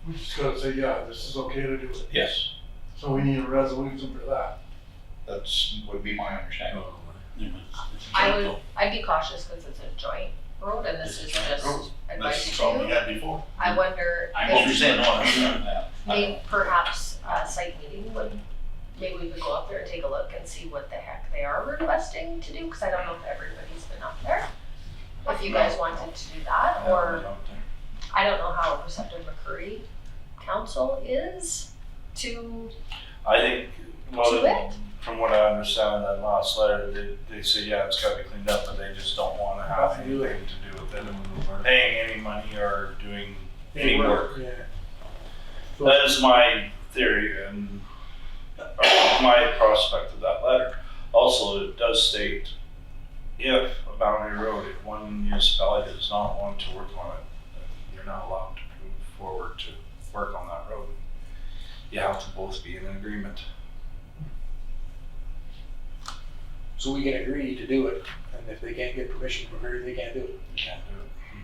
We just gotta say, yeah, this is okay to do it. Yes, So we need a resolution for that. would be my understanding. I'd be cautious because it's a joint road and this is just advice That's the to problem we you. had before. I wonder I know what you're if saying, no, I understand that. maybe perhaps a site meeting would, maybe we could go up there and take a look and see what the heck they are requesting to do, because I don't know if everybody's been up there. If you guys wanted to do that, or I don't know how receptive McCurry Council is to I think, to well, it. from what I understand in that last letter, they say, yeah, it's gotta be cleaned up, but they just don't wanna have anything to do with it, paying any money or doing any work. Yeah. That is my theory and my prospect of that letter. Also, it does state, if a boundary road, if one municipality does not want to work on it, then you're not allowed to move forward to work on that road. You have to both be in agreement. So we can agree to do it, and if they can't get permission from her, they can't do it. You can't do it.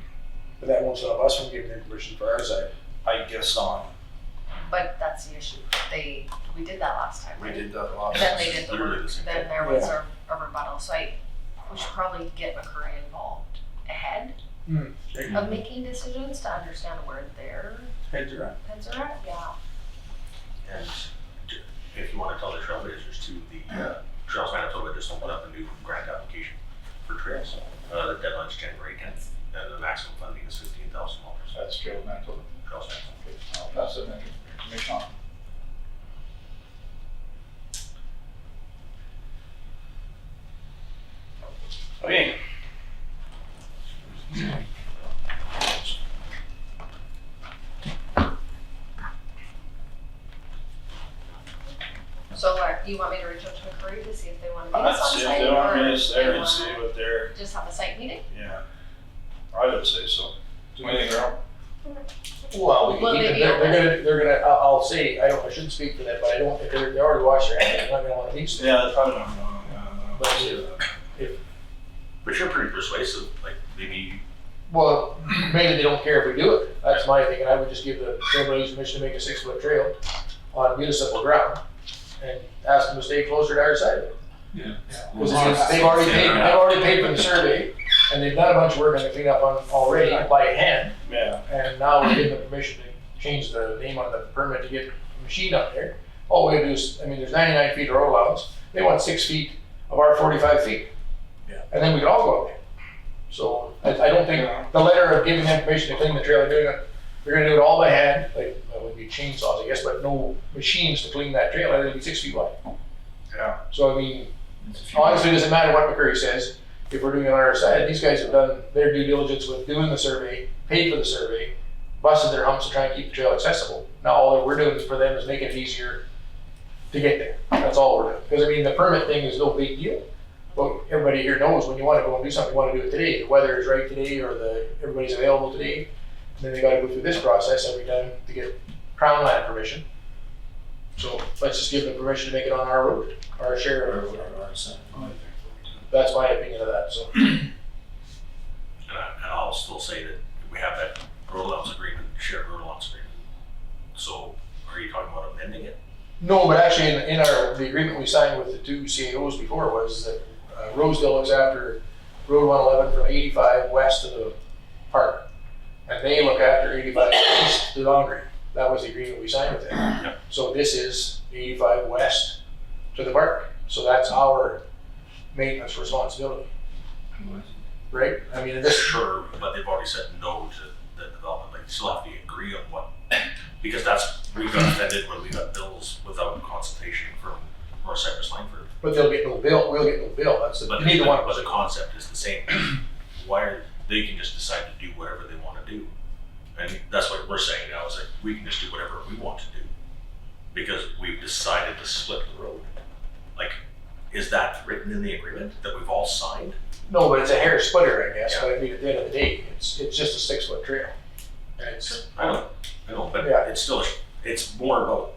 But that won't stop us from giving them permission for our side. I guess not. But that's the issue. We did that last time, We right? did that last Then time. they did the Literally work, the same then thing. there was a rebuttal, so we should probably get McCurry involved ahead of making decisions to understand where their Heads are up. heads are at, yeah. And if you wanna tell the trailblazers to, the Trails Manitoba just opened up a new grant application for trails. The deadline's January 10th, and the maximum funding is $15,000. That's Trail Manitoba. Trails Manitoba. Okay, I'll pass that information on. Okay. So you want me to reach out to McCurry to see if they want to meet I'd us on see if site, they want me or to if stay they and see wanna what they're, just have a site meeting? yeah. I would say so. What do you think, Earl? Well, we Will can they keep be it, open? they're gonna, I'll say, I shouldn't speak for them, but I don't, if they already washed their hands, they're not gonna wanna meet. Yeah, that's probably not, But But you're pretty persuasive, like maybe, well, maybe they don't care if we do it. That's my thing, and I would just give the trailblazers permission to make a 6-foot trail on municipal ground and ask them to stay closer to our side of it. Yeah. Because they've already paid for the survey, and they've done a bunch of work on the cleanup on already by hand. yeah. And now we're getting the permission to change the name on the permit to get a machine up there. All we have to do is, there's 99 feet of road allowance. They want 6 feet of our 45 feet. Yeah. And then we can all go up there. So I don't think the letter of giving them permission to clean the trail, they're gonna do it all by hand, like, well, it would be chainsaws, I guess, but no machines to clean that trail, it'll be 6 feet wide. Yeah. So honestly, it doesn't matter what McCurry says. If we're doing it on our side, these guys have done their due diligence with doing the survey, paid for the survey, busted their humps to try and keep the trail accessible. Now, all that we're doing for them is making it easier to get there. That's all we're doing. Because the permit thing is no big deal. But everybody here knows when you want to go and do something, you want to do it today. The weather is right today, or everybody's available today. And then they got to go through this process every time to get Crown Land permission. So let's just give them permission to make it on our road, our share of it. That's my opinion of that. So. and I'll still say that we have that road allowance agreement, shared road allowance agreement. So are you talking about amending it? No, but actually in the agreement we signed with the two CAOs before was that Rosedale looks after Road 111 from 85 west to the park. And they look after 85 east to the boundary. That was the agreement we signed with them. Yep. So this is 85 west to the park. So that's our maintenance responsibility. Right? Sure, but they've already said no to the development. Like, you still have to agree on what, because we got offended when we got bills without consultation from North Cypress Langford. But they'll get no bill. We'll get no bill. That's the, But neither one of but us. the concept is the we can just do whatever we want to do because we've decided to split the road. Like, is that written in the agreement that we've all signed? No, but it's a hair splitter, I guess, Yeah. but I mean, at the end of the day, it's just a 6-foot trail. And it's, I know, but Yeah. it's still, it's more about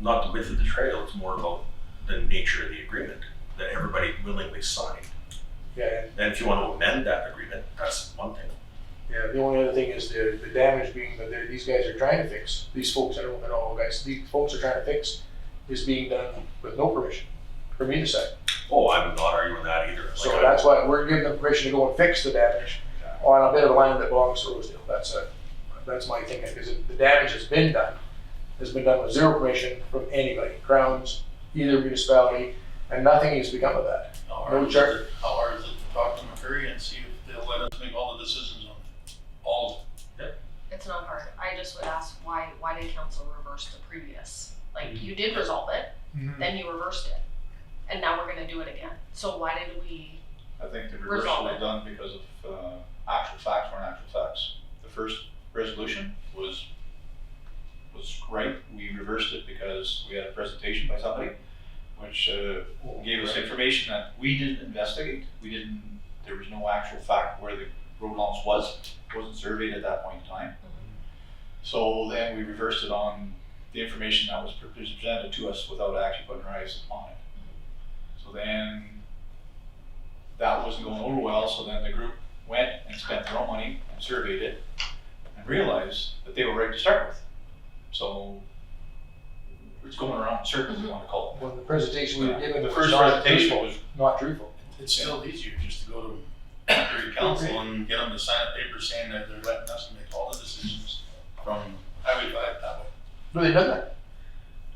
not the width of the trail, it's more about the nature of the agreement that everybody willingly signed. yeah, And if you want to amend that agreement, that's one thing. yeah, the only other thing is the damage being that these guys are trying to fix, these folks, I don't know all guys, these folks are trying to fix is being done with no permission from either side. Oh, I'm not arguing that either. Like, So that's why we're giving them permission to go and fix the damage on a bit of a land that belongs to Rosedale. That's my thinking, because the damage has been done with zero permission from anybody, Crowns, either municipality, and nothing has become of that. How No hard is charge. it, how hard is it to talk to McCurry and see if they'll let us make all the decisions on all of it? It's not hard. I just would ask why did council reverse the previous? Like, you did resolve it, then you reversed it, and now we're gonna do it again. So why did we? I think the Resolve reversal it. was done because of actual facts weren't actual facts. The first resolution was right. We reversed it because we had a presentation by somebody, which gave us information that we didn't investigate. There was no actual fact where the road launch was. It wasn't surveyed at that point in time. So then we reversed it on the information that was presented to us without actually putting our eyes on it. So then that wasn't going over well, so then the group went and spent their own money and surveyed it and realized that they were right to start with. So it's going around in circles, you want to call it. When the presentation we were given The was first not presentation truthful, was not truthful. It's still easier just to go to McCurry Council and get them to sign a paper saying that they're letting us make all the decisions from Highway 5 that way. No, they've done that.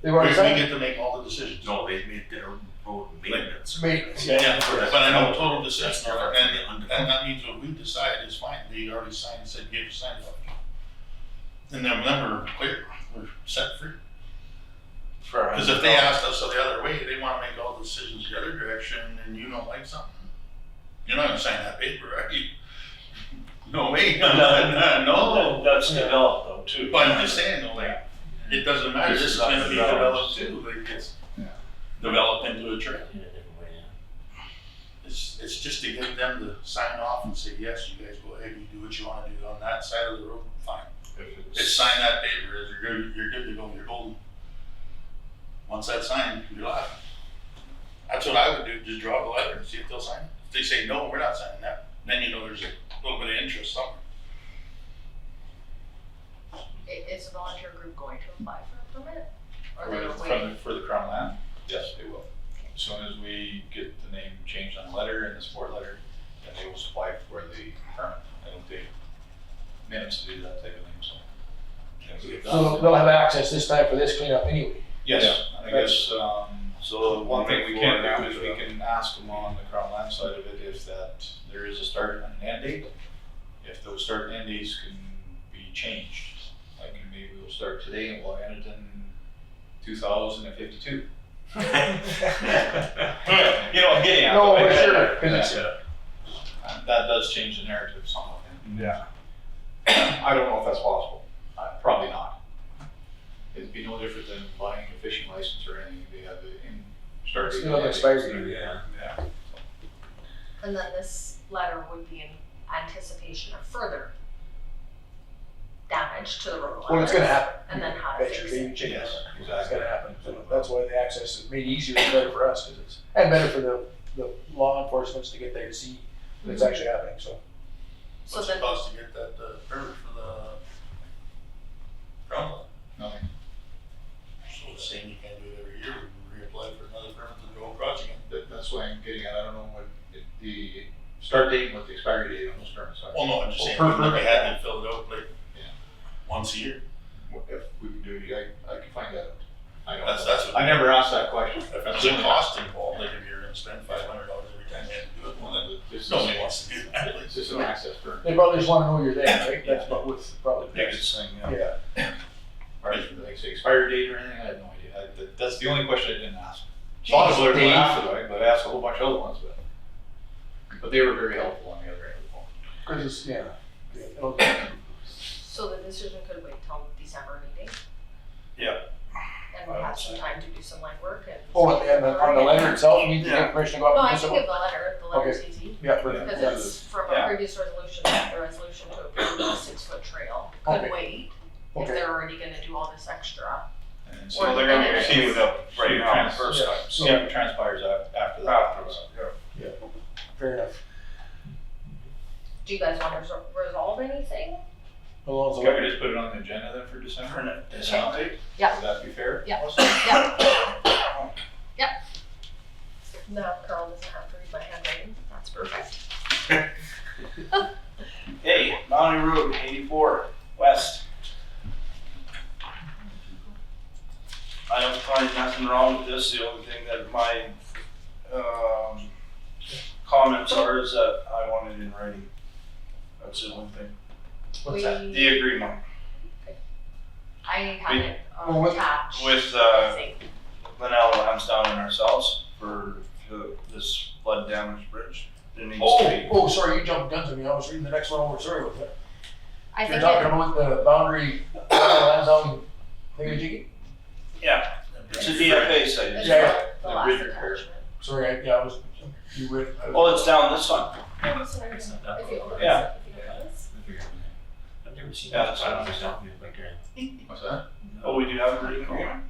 They've We already signed get to make all the decisions. No, they made their road maintenance. maintenance. Yeah, but I know total decisions, That's not- and that means what we decide is fine, they already signed, said, gave us signed off. And then we're clear, we're set free. Because if they asked us the other way, they wanna make all the decisions the other direction, and you don't like something, you're not gonna sign that paper, are you? No way, no. That's developed though too. But I'm just saying, though, like, it doesn't matter, this is gonna be developed too, like, it's developed into a trail. It's just to get them to sign off and say, yes, you guys go ahead, you do what you wanna do on that side of the road, fine. Just sign that paper, you're good to go, you're golden. Once that's signed, you're laughing. That's what I would do, just draw the letter and see if they'll sign it. If they say, no, we're not signing that, then you know there's a little bit of interest somewhere. Is the volunteer group going to apply for a permit? Or they don't wait? For the Crown land, yes, they will. As soon as we get the name changed on the letter and the support letter, then they will apply for the permit. It'll take minutes to do that type of thing, so. Once we get done- So they'll have access this time for this cleanup anyway. Yes, I guess, So one thing we before can and do is after. we can ask them on the Crown land side of it if that there is a start and an end date. If those start and end dates can be changed, like maybe we'll start today and we'll end it in 2052. You know, I'm getting at. No, it. for sure, because it's, And that does change the narrative somewhat. Yeah. I don't know if that's possible. Probably not. It'd be no different than buying a fishing license or anything. They have the start date. Still have expired date. Yeah. And then this letter would be in anticipation of further damage to the road. well, it's gonna happen. And then how to Bet fix your it. baby chicken. Yes, It's exactly. gonna happen. So that's why the access is made easier and better for us, 'cause it's, and better for the law enforcement to get there to see that it's actually happening, so. So What's then, it cost to get that permit for the ground lot? Nothing. So it's saying you can't do it every year, we reapply for another permit to go across again. That's why I'm getting at, I don't know what the start date and what the expiry date on those permits are. Well, no, I'm just Well, saying, per even if permit, they had to fill it out like Yeah. once a year. If we can do, I can find that out. I don't That's- know. that's what- I never asked that question. If there's a cost involved, like if you're gonna spend $500 every time you have to do it, well then nobody wants to do that. It's just an access permit. They probably just wanna know you're there, right? That's about what's probably. Biggest thing, Yeah. As far as like say expiry date or anything, I had no idea. That's the only question I didn't ask. Thought of it Dave. after, but I asked a whole bunch of other ones, but they were very helpful on the other end of the phone. 'Cause it's, yeah. Okay. so the decision could wait till December meeting? some time to do some legwork and. Oh, and on the letter itself, you need to get permission to go No, out I and can visit? give the letter, the letter's easy, Yeah, perfect. because it's from a Yeah. previous resolution, the resolution to approve a 6-foot trail. Could Okay. wait, if Okay. they're already gonna do all this extra. And Or- So they're gonna and see it up right see now, trans- first time. See what transpires after that. Afterwards, yeah. Fair enough. Do you guys wanna resolve anything? How long is the Can letter? we just put it on the agenda then for December? For ne- December? Yeah. Would that be fair? Yeah. Also? Yeah. Yep. Now Carl doesn't have to read my handwriting, that's perfect. Hey, Mountain Road, 84, west. I don't find nothing wrong with this, the only thing that my, comments are is that I want it in writing. That's the only thing. What's that? The agreement I have it Well, what- attached. with, I think. Linnell Lansdowne and ourselves for this flood damaged bridge. There needs to Oh, be. oh, sorry, you jumped guns on me. I was reading the next one over. Sorry about that. I You're think talking it, about the boundary, lands on thingy-jiggy? Yeah, it's a DFA site. it's Yeah, the the last bridge repair. attachment. Sorry, I was, you were. Well, it's down this one. No, it's not. If you open Yeah. this, if you open this. I've never seen Yeah, that. that's I what don't I'm understand it like that. What's that? Oh, we do have a agreement here?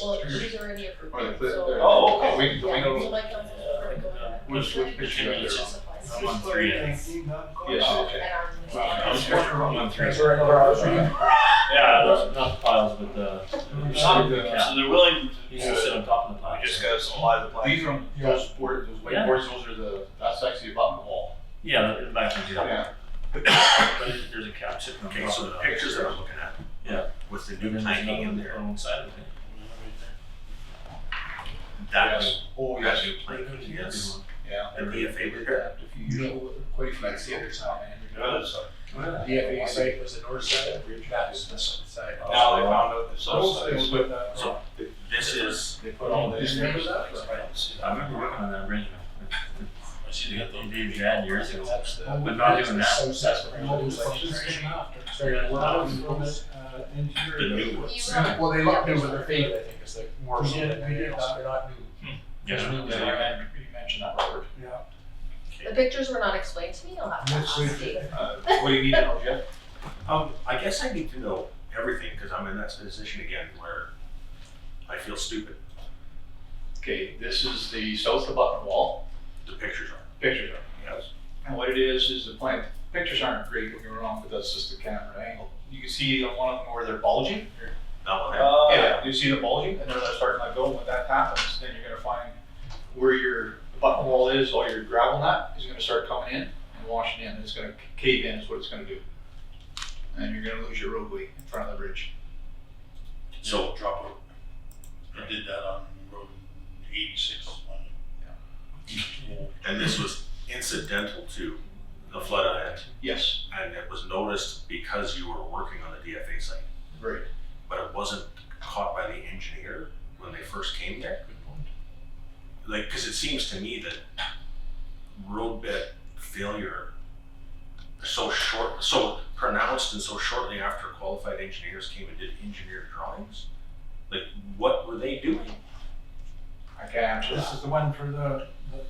Well, she's already approved Or the it, clip so. there. Oh, okay. We can, Yeah, we so can, my council's prefer to go ahead. which picture is there? Supplies. I'm on 3. Yes, okay. And ours is- I was wondering on 3. That's where I was reading. Yeah, not the piles, but the. So they're willing You can sit on top of the we piles. just gotta supply the plan. These are, those boards, those white Yeah. boards, those are that's actually above the wall. Yeah, in the back of the Yeah. But there's a cap sitting on Okay, top so of the it. pictures that I'm looking at. Yeah. With the And new then there's planking in another there, on one side of it. that's, Oh, that yes. new planking is Yeah. a DFA repair. If you, quite a few nights the other side. Good, so DFA site was the north side, that was the south side. now they found out the south side. Those with that. So this is, They put all this. You remember that? I remember working on that bridge. I see they dad years ago. That's the. But not doing that. South side. Well, this came after. Sorry, Yeah. we're That not was in from those. the, interior. the new ones. You have- Well, they look new, but they're faded, I think, is the more We so did- than we anything did else. that. They're not new. Yeah. You mentioned that, Robert. Yeah. The pictures were not explained to me, I'll have to Let's ask see. Dave. What do you need to know, Jeff? I guess I need to know everything, because I'm in that position again where I feel stupid. Okay, this is the south abutment wall. The pictures are. Pictures are, yes. And what it is the plant, pictures aren't great, don't get me wrong, but that's just the camera angle. You can see on one of them where they're bulging. That one there. Oh, Yeah, you see the bulging, and they're starting to go. When that happens, then you're gonna find where your button wall is, all your gravel mat is gonna start coming in and washing in. It's gonna cave in is what it's gonna do. And you're gonna lose your roadway in front of the bridge. So, Drop it. I did that on road 86. and this was incidental to the flood event, Yes, and it was noticed because you were working on the DFA site, right. but it wasn't caught by the engineer when they first came there. Like, because it seems to me that roadbed failure so pronounced and so shortly after qualified engineers came and did engineered drawings. Like, what were they doing? I can't answer This that. is the one for the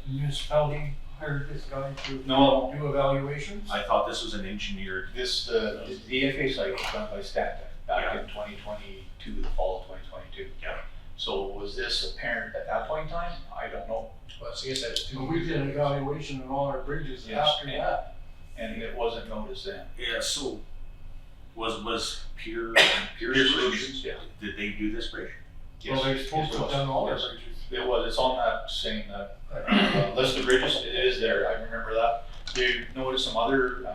municipality hired this guy to No, do evaluations? I thought this was an engineered. the DFA site was done by Stantec back in 2022, the fall of 2022. Yeah. So was this apparent at that point in time? I don't know. Well, so I guess that's So two. we did an evaluation on all our bridges Yes, after and- that. And it wasn't noticed then. Yeah, so was Pier Pure Solutions, Solutions, yeah. did they do this bridge? Well, they're Yes, supposed it to have was. done all our Yes. bridges. It was, it's on that same, list of bridges, it is there, I remember that. They noticed some other,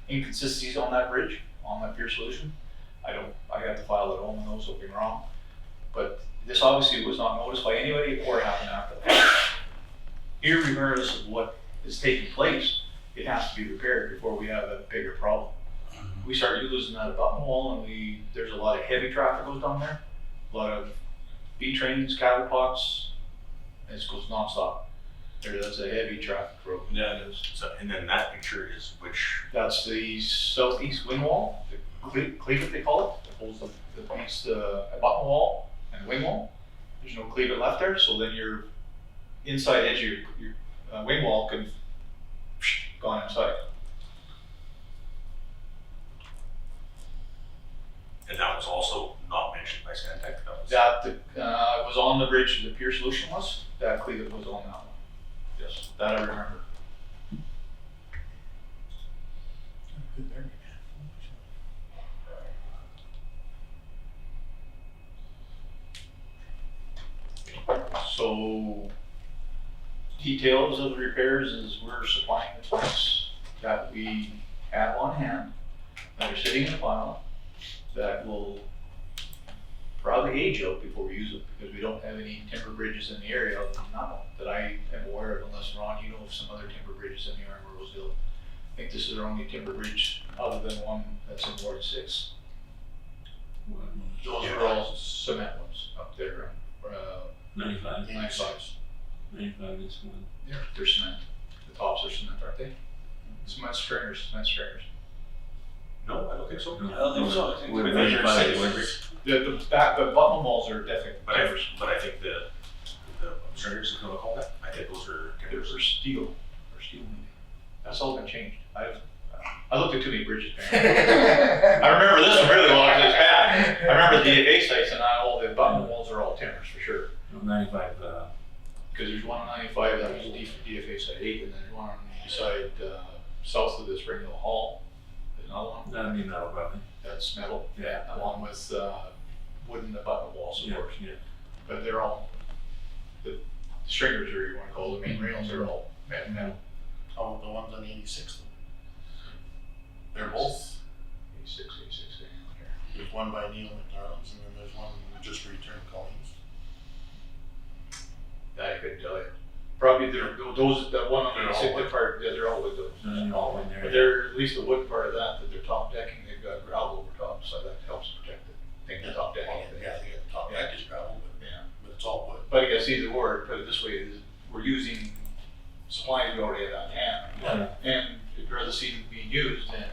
inconsistencies on that bridge, on that Pure Solution. I got the file at home and those will be wrong. But this obviously was not noticed by anybody or happened after that. Here, regardless of what is taking place, it has to be repaired before we have a bigger problem. We start losing that abutment wall and there's a lot of heavy traffic goes down there, a lot of B trains, cattle pots, and it goes nonstop. That's a heavy traffic road. Yeah, it is. So, and then that picture is which, That's the southeast wing wall, the cleat they call it, that holds the piece, the abutment wall and wing wall. There's no cleaver left there, so then your inside edge of your wing wall could gone inside. And that was also not mentioned by Stantec, That was on the bridge, the Pure Solution was, that cleaver was on that one. Yes, that I remember. Good there. So, details of the repairs is we're supplying the parts that we have on hand, that are sitting in a pile, that will probably age out before we use them, because we don't have any timber bridges in the area other than that one, that I am aware of, unless Ron, you know of some other timber bridges in the RM of Rosedale. I think this is our only timber bridge other than one that's in Ward 6. Those are all cement ones up there, 95. 95s. 95 is one. They're cement. The tops are cement, aren't they? Cement stringers. No, I don't think so. I don't think so. I think With we 95 measured is- The bottom walls are definitely timbers. But I think the stringers, if you wanna call that, I think those are They're timbers. for steel, maybe. That's all been changed. I looked at too many bridges, man. I remember this one really long, 'cause it's bad. I remember the DFA sites and all the bottom walls are all timbers for sure. 95, Because there's one on 95, that was DFA site 8, and then there's one on beside, south of the Spring Hill Hall. There's another one, that'd be metal probably. that's metal. Yeah. Along with, wooden abutment wall support. Yeah. But they're all, the stringers, or you wanna call the main rails, are all metal. Oh, the ones on 86. They're both. 86, hang on here. There's one by Neil McDonald's and then there's one just returned Collins. That I couldn't tell you. Probably those, that one on They're the all 60 part, yeah, they're all with those. They're all in there. But they're, at least the wood part of that they're top decking, they've got gravel over top, so that helps protect it. I think the top decking. Yeah, they got the top deck is gravel, Yeah. but it's all wood. But I guess either or, put it this way, is we're using supplies we already have on hand. And I'd rather see them being used than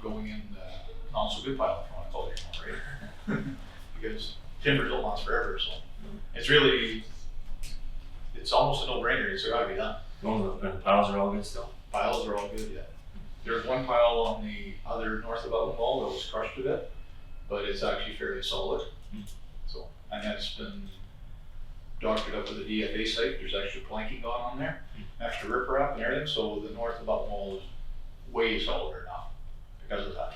going in the not so good pile, if you wanna call it anymore, right? Because timber don't last forever, so it's really, it's almost a no-brainer, it's gotta be done. The piles are all good still? Piles are all good, yeah. There's one pile on the other north of Outland Wall that was crushed a bit, but it's actually fairly solid. So, and that's been doctored up with the DFA site, there's extra planking gone on there, extra riprap and everything, so the north of Outland Wall is way solider now because of that.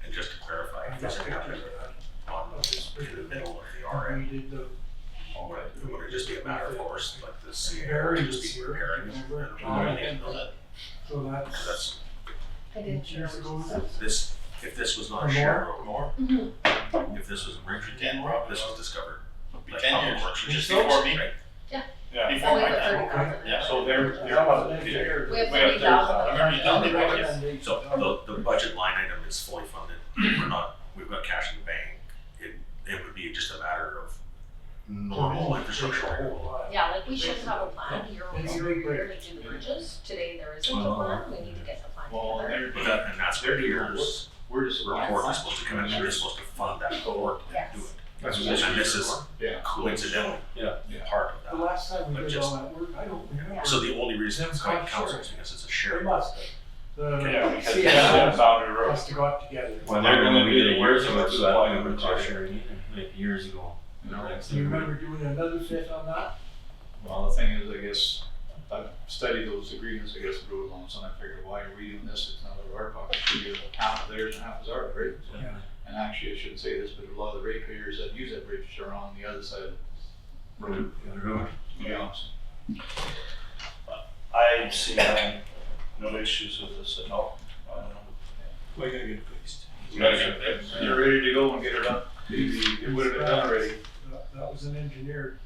And just to clarify, if this had happened on the middle of the RM, We did the would it just be a matter of course, like this, Barry just this be year, repairing? remember? I didn't know that. So that's That's, I didn't share years ago. this, if this was not Or a more? share road, More? if this was a Richard 10 probably. this was discovered. Be Like 10 how it years. works, Just right? before me. Right. Yeah. Before we my have time. 30,000. Yeah. So they're That was an engineer. We have We have 30,000. I remember you telling me about it. Recommendation. So the budget line item is fully funded, we've got cash in the bank, it would be just a matter of normal infrastructure. Yeah, like we should have a plan year over It's year great. to do the bridges. Today there isn't a plan, we need to get the plan Well, together. But that, and that's where They're doing here's, we're just report is supposed to come in, they're supposed to fund that work to Yes. do it. That's And this is Yeah. coincidentally Yeah. part The of that. last time we But did just- all that work, I don't remember. So the only reason Them it's called cost council sharing. is because it's a They shared. must have. Yeah, because See, it's a boundary road. must have got together. Well, They're gonna we do did the it work years and ago, we're so I don't supplying remember the cost material. sharing either, like years ago. Do you remember doing another fit on that? Well, the thing is, I guess, I've studied those agreements, I guess, the road loans, and I figured, why are we doing this? It's not out of our pocket, should be half of theirs and half is ours, right? So- Yeah. And actually, I shouldn't say this, but a lot of the ratepayers that use that bridge are on the other side of the road, to be honest. I see no issues with this at all. We're gonna get it fixed. You gotta get it. You're ready to go and get it done. It would have been done already. That was an engineer.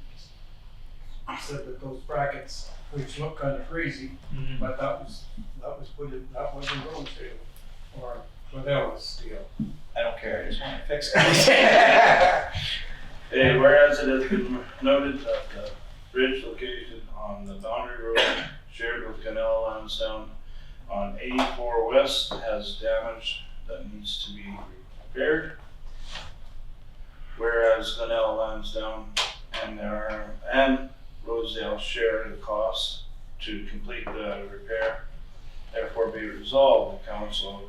Said that those brackets, which look kind of crazy, but that was put in, that wasn't Rosedale or Rosedale steel. I don't care, I just want it fixed. Hey, whereas it has been noted that the bridge located on the boundary road shared with Canal Lansdowne on 84 West has damage that needs to be repaired. Whereas whereas Glenelg, Lansdowne, and Rosedale share the costs to complete the repair. Therefore be resolved, the council,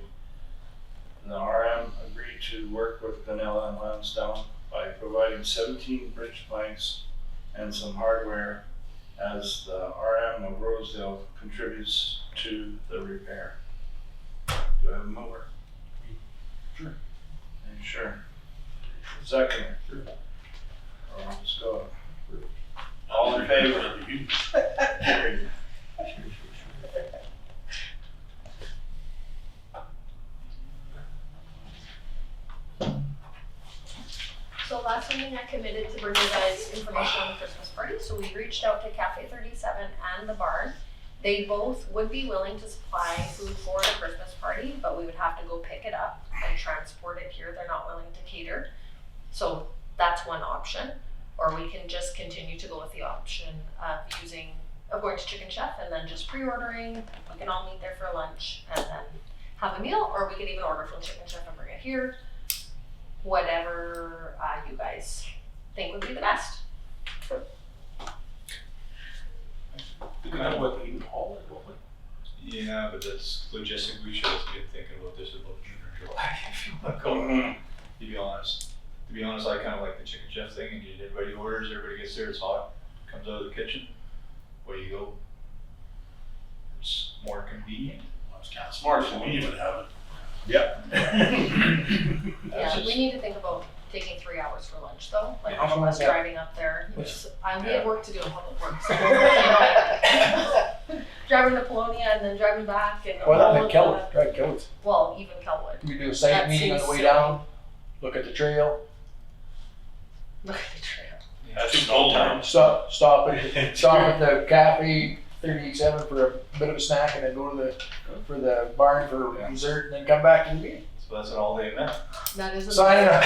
the RM agreed to work with Glenelg and Lansdowne by providing 17 bridge planks and some hardware as the RM of Rosedale contributes to the repair. Do I have a mover? Sure. Are you sure? Seconder? Sure. Let's go. All in favor? Carried. So last meeting I committed to bring you guys information on the Christmas party, so we reached out to Cafe 37 and the barn. They both would be willing to supply food for the Christmas party, but we would have to go pick it up and transport it here. They're not willing to cater. So that's one option. Or we can just continue to go with the option of going to Chicken Chef and then just pre-ordering. We can all meet there for lunch and then have a meal, or we could even order from Chicken Chef and bring it here. Whatever you guys think would be the best. Kind of what Eden Hall is, what? Yeah, but that's logistic. We should have been thinking about this about June or July if you want to go. To be honest, I kind of like the Chicken Chef thing, and everybody orders, everybody gets there, it's hot, comes out of the kitchen, away you go. It's more convenient. It's more convenient to have it. Yep. Yeah, we need to think about taking 3 hours for lunch though, like How long us is that? driving up there. We have work to do in public works. So, you know, driving to Polonia and then driving back and Well, all that of Kelwood, drive Kelwood. well, even Kelwood. We do a site That meeting on the seems way silly. down, look at the trail, Look at the trail. That's full time. stop at the cafe 37 for a bit of a snack, and then go to for the barn for dessert, and then come back to the meeting. So that's an all-day event. That is Sign up.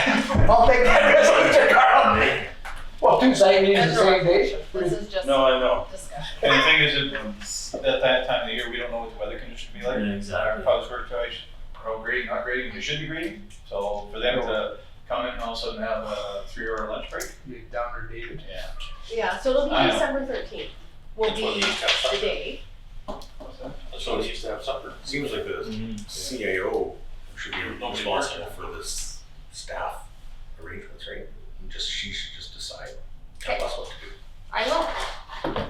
I'll take that resolution, Carl. Well, 2 site meetings the same day. This is just No, I know. discussion. And the thing is, at that time of the year, we don't know what the weather conditions will be like. Yeah, exactly. Our public works guys are grading, not grading, they should be grading. So for them to come in and all of a sudden have a 3-hour lunch break. Be downer David. Yeah. Yeah, so it'll be I know. December 13th. Will That's when be they used to have the supper. day. What's that? That's when they used to have supper. Seems like the CAO should be Nobody responsible works. for this staff arrangements, right? She should just decide, Okay. tell us what to do. I will.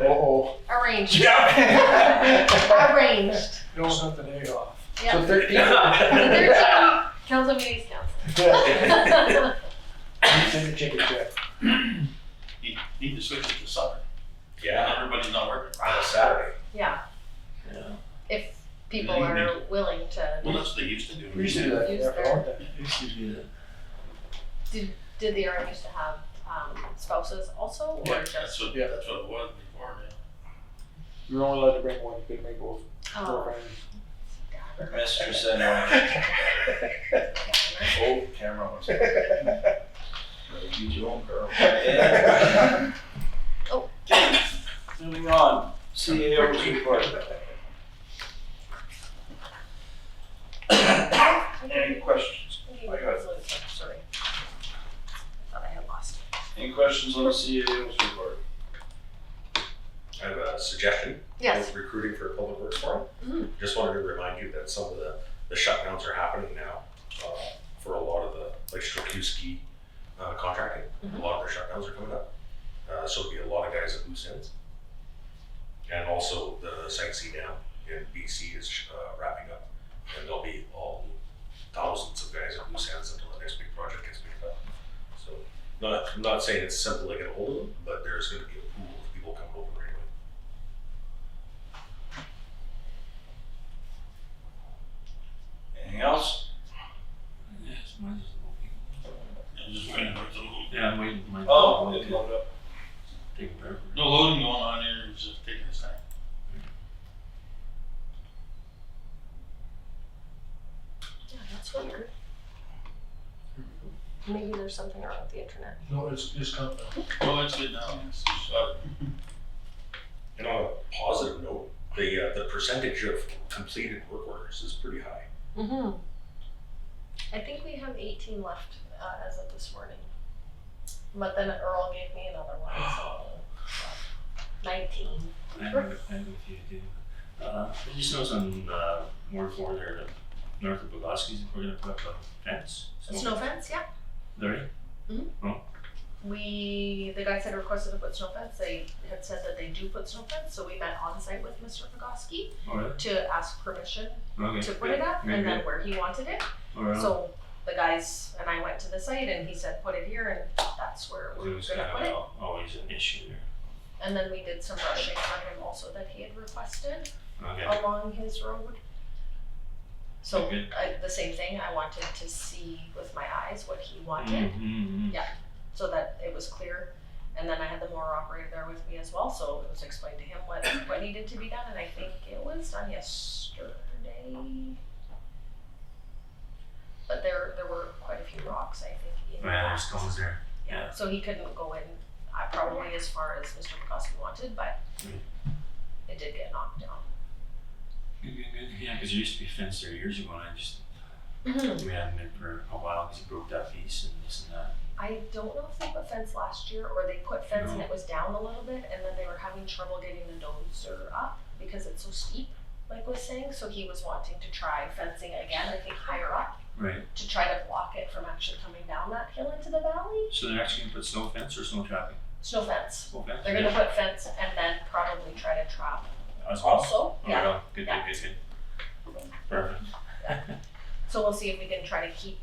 Uh-oh. Arranged. Yeah. Arranged. Don't have the day off. Yeah. So 13. The 13th, council meetings council. Yeah. Meets in the Chicken Chef. You need to switch it to supper. Yeah, Everybody's not working. on a Saturday. Yeah. Yeah. If people Yeah, you are need willing to. Well, that's what they used to do. We used to do that Use for a their- long time. Did the RM used to have spouses also, or Yeah, just? That's what it was before, man. You were only allowed to bring one, you couldn't bring both. Oh. Girlfriend. Mistress and oh, camera was. Use your own girl. Yeah. Oh. Moving on, CAO's report. Any questions? Sorry. I thought I had lost. Any questions on the CAO's report? I have a suggestion. Yes. Of recruiting for a public works forum. Mhm. Just wanted to remind you that some of the shutdowns are happening now for a lot of the, like Strukowski contracting. A lot of their shutdowns are coming up. So there'll be a lot of guys at loose ends. And also the Site C Dam in BC is wrapping up. And there'll be all thousands of guys at loose ends until the next big project gets picked up. So I'm not saying it's simple to get a hold of them, but there's going to be a pool of people coming over right away. Anything else? Yes, mine's I'm just waiting for it to load. yeah, I'm waiting for my. Oh, it's loaded up. Taking forever. No loading going on here, it's just taking its time. Yeah, that's weird. Maybe there's something wrong with the internet. No, it's coming. Oh, it's good now. It's just, And on a positive note, the percentage of completed work orders is pretty high. Mm-hmm. I think we have 18 left as of this morning. But then Earl gave me another one, so 19. I'm with you too. I just noticed on Ward 4 there, the north of Bogowski's, we're gonna put up a fence. Snow fence, yeah. There, The guys had requested to put snow fence. They had said that they do put snow fence, so we met on site with Mr. Pagoski alright, to ask permission okay. to put it up Good, and then good. where he wanted it. Alright. So the guys and I went to the site and he said, put it here, and that's where It we're was gonna put kind it. of always an issue there. And then we did some brushing for him also that he had requested Okay, along his road. So Okay. the same thing, I wanted to see with my eyes what he wanted, mm-hmm. so that it was clear. And then I had the mower operator there with me as well, so it was explained to him what needed to be done, and I think it was done yesterday. But there were quite a few rocks, I think, in Yeah, that. there's stones there. Yeah, so he couldn't go in, probably as far as Mr. Pagoski wanted, but it did get knocked down. Good, good, good. Yeah, because there used to be a fence there years ago, and I just, we hadn't been for a while because he broke that piece and this and that. I don't know if they put fence last year or they put fence and No. it was down a little bit, and then they were having trouble getting the dozer up because it's so steep, like was saying. So he was wanting to try fencing again, I think higher up, Right. to try to block it from actually coming down that hill into the valley. So they're actually gonna put snow fence or snow trapping? Snow fence. Snow fence? They're gonna put fence and then probably try to trap As well? also. Oh, Yeah. right on. Good, Yeah. good, good, good. Perfect. So we'll see if we can try to keep,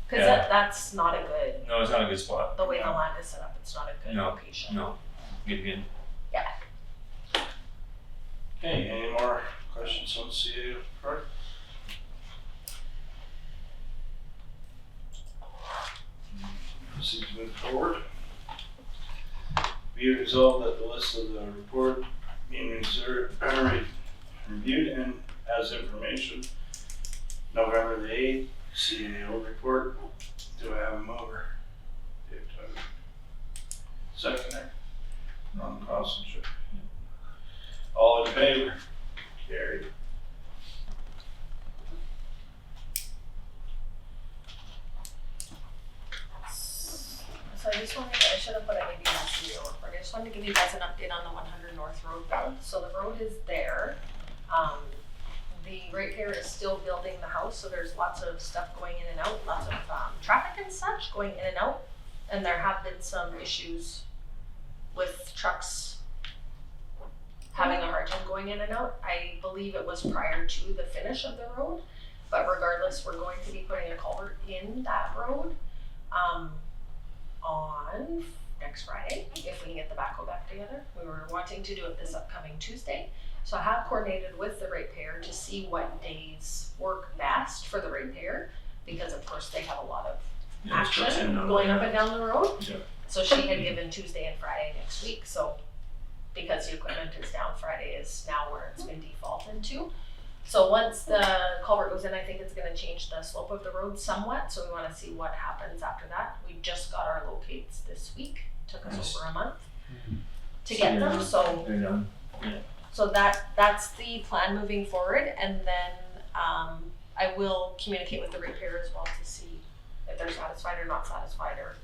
because Yeah. that's not a good, No, it's not a good spot. the way the land is set up, it's not a good No, location. No, good, good. Okay, any more questions on CA part? Proceed to move forward. Be it resolved that the list of the report being reviewed and as information, November the 8th, CAO report. Do I have a mover? Dave Tugger. Seconder, Ron Costinger. All in favor? Carried. So I just wanted to, I should have put a maybe in the studio report. I just wanted to give you guys an update on the 100 North Road build. So the road is there. The ratepayer is still building the house, so there's lots of stuff going in and out, lots of traffic and such going in and out. And there have been some issues with trucks having a hard time going in and out. I believe it was prior to the finish of the road, but regardless, we're going to be putting a culvert in that road on next Friday, if we can get the backhoe back together. We were wanting to do it this upcoming Tuesday. So I have coordinated with the ratepayer to see what days work best for the ratepayer, because of course they have a lot of Yeah, it's trucks in action and out. going up and down the road. Yeah. So she had given Tuesday and Friday next week, so because the equipment is down, Friday is now where it's been defaulted to. So once the culvert goes in, I think it's gonna change the slope of the road somewhat, so we wanna see what happens after that. We just got our locates this week, took us Nice. over a month to get them, so They're done. so that's the plan moving forward, and then I will communicate with the ratepayer as well to see if they're satisfied or not satisfied or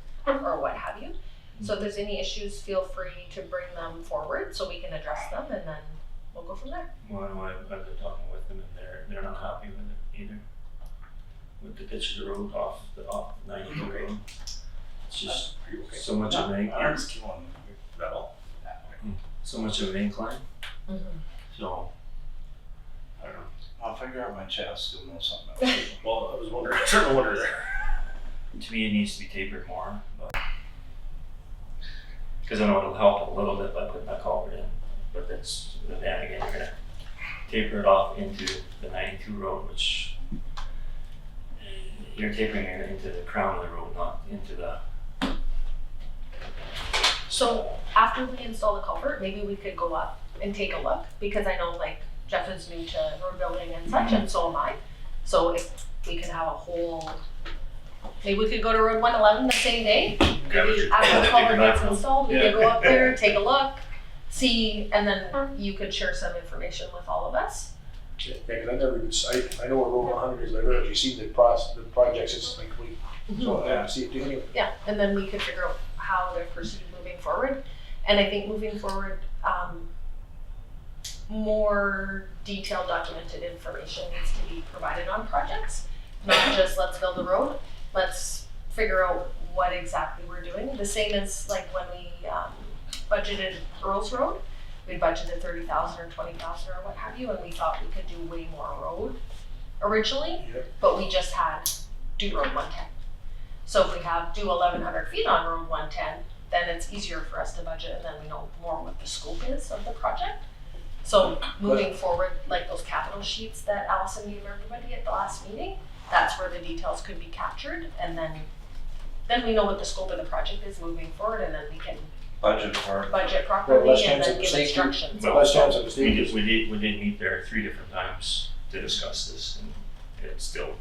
what have you. So if there's any issues, feel free to bring them forward so we can address them, and then we'll go from there. Well, I've been talking with them and they're not happy with it either. With the pitch of the road off 92 grade. It's just so much of an I'm just killing so much of an incline. Mm-hmm. So I don't know. I'll figure out my chat, still know something else. Well, I was wondering, starting to wonder there. To me, it needs to be tapered more, but because I know it'll help a little bit by putting that culvert in. But that's then again, you're gonna taper it off into the 92 road, which you're tapering it into the crown of the road, not into the. So after we install the culvert, maybe we could go up and take a look, because I know like Jeff is new to road building and such, and so am I. So if we could have a whole, maybe we could go to Road 111 the same day. Maybe after the culvert gets installed, we could go up there, take a look, see, and then you could share some information with all of us. Yeah, because I never, I know what Road 100 is, I've actually seen the project since it's complete. So I haven't seen it. Yeah, and then we could figure out how proceed moving forward. And I think moving forward, more detailed documented information needs to be provided on projects. Not just let's build a road, let's figure out what exactly we're doing. The same as like when we budgeted Earls Road, we budgeted 30,000 or 20,000 or what have you, and we thought we could do way more road originally, but we just had do Road 110. So if we have do 1,100 feet on Road 110, then it's easier for us to budget, and then we know more what the scope is of the project. So moving forward, like those capital sheets that Allison gave everybody at the last meeting, that's where the details could be captured, and then we know what the scope of the project is moving forward, and then we can Budget for it. budget Well, properly less and chance then of give safety. instructions. Well, Less chance of We mistakes. did meet there 3 different times to discuss this, and it's still,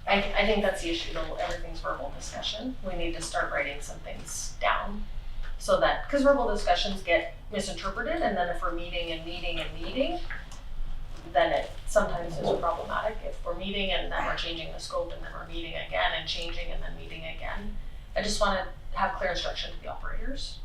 I think that's the issue though, everything's verbal discussion. We need to start writing some things down. So that, because verbal discussions get misinterpreted, and then if we're meeting, then it sometimes is problematic. If we're meeting and then we're changing the scope, and then we're meeting again and changing and then meeting again. I just want to have clear instruction to the operators.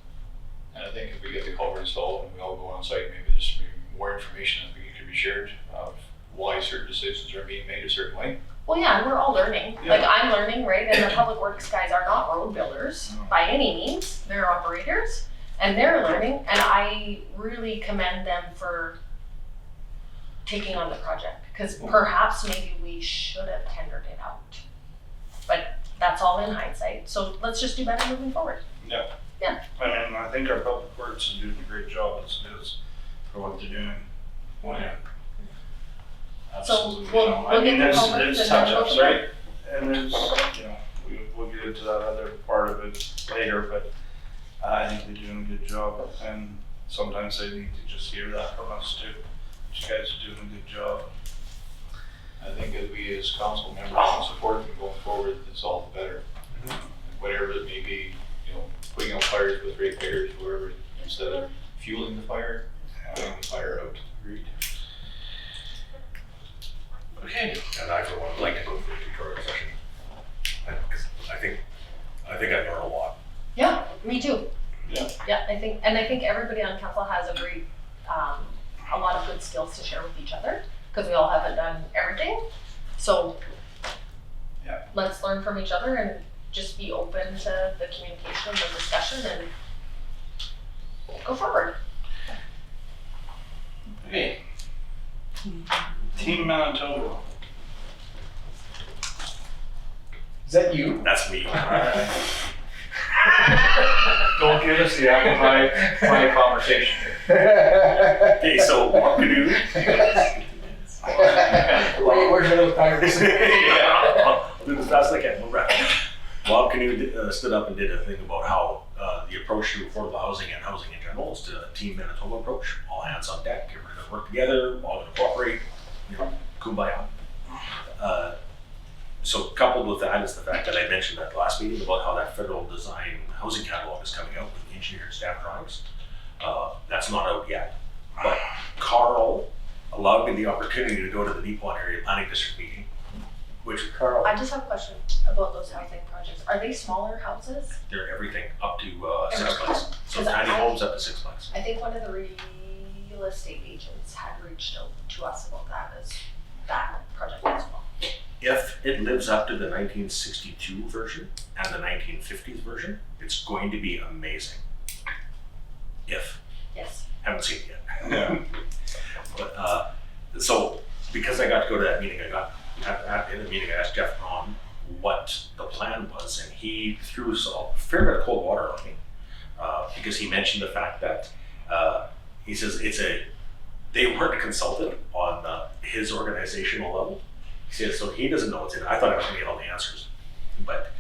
And I think if we get the culvert installed and we all go on site, maybe there's some more information that could be shared of why certain decisions are being made a certain way. Well, yeah, and we're all learning. Yeah. Like I'm learning, right? And the public works guys are not road builders by any means. They're operators, and they're learning. And I really commend them for taking on the project, because perhaps maybe we should have tendered it out. But that's all in hindsight. So let's just do better moving forward. Yeah. Yeah. I mean, I think our public works is doing a great job as it is for what they're doing. Yeah. So Absolutely. we'll- You know, we'll I mean, get the there's culverts and then touch-ups, we'll go right? And there's, you know, we'll get into that other part of it later, but I think they're doing a good job, and sometimes they need to just hear that from us too. You guys are doing a good job. I think as we as council members can support them going forward, it's all the better. Whatever it may be, you know, putting out fires with ratepayers, wherever, instead of fueling the fire, putting the fire out. Agreed. Okay. And I for one would like to go for a tutorial session. Because I think I've learned a lot. Yeah, me too. Yeah. Yeah, I think everybody on council has a great, a lot of good skills to share with each other, because we all haven't done everything. So Yeah. let's learn from each other and just be open to the communication and the discussion and go forward. Okay. Team Manitoba. Is that you? That's me. Alright. Don't give us the apple pie conversation here. Okay, so what can you? Wait, where's your little timer? Yeah, I'll do this fast as I can. We'll wrap. Bob Canoe stood up and did a thing about how the approach to affordable housing and housing in general is to a Team Manitoba approach. All hands on deck, everybody gonna work together, all gonna cooperate, you know, kumbaya. So coupled with that is the fact that I mentioned at the last meeting about how that federal design housing catalog is coming out with engineered staff drawings. That's not out yet, but Carl allowed me the opportunity to go to the Neepawan Area Planning District meeting, which Carl, I just have a question about those housing projects. Are they smaller houses? they're everything up to 6 Everything. months. So Is that tiny high? homes up to 6 months. I think one of the real estate agents had reached out to us about that as that project as well. If it lives up to the 1962 version and the 1950s version, it's going to be amazing. If. Yes. Haven't seen it yet. Yeah. But so because I got to go to that meeting, in the meeting I asked Jeff Braun what the plan was, and he threw a fair bit of cold water on me because he mentioned the fact that he says they weren't a consultant on his organizational level. He said so he doesn't know what's in it. I thought I was going to get all the answers, but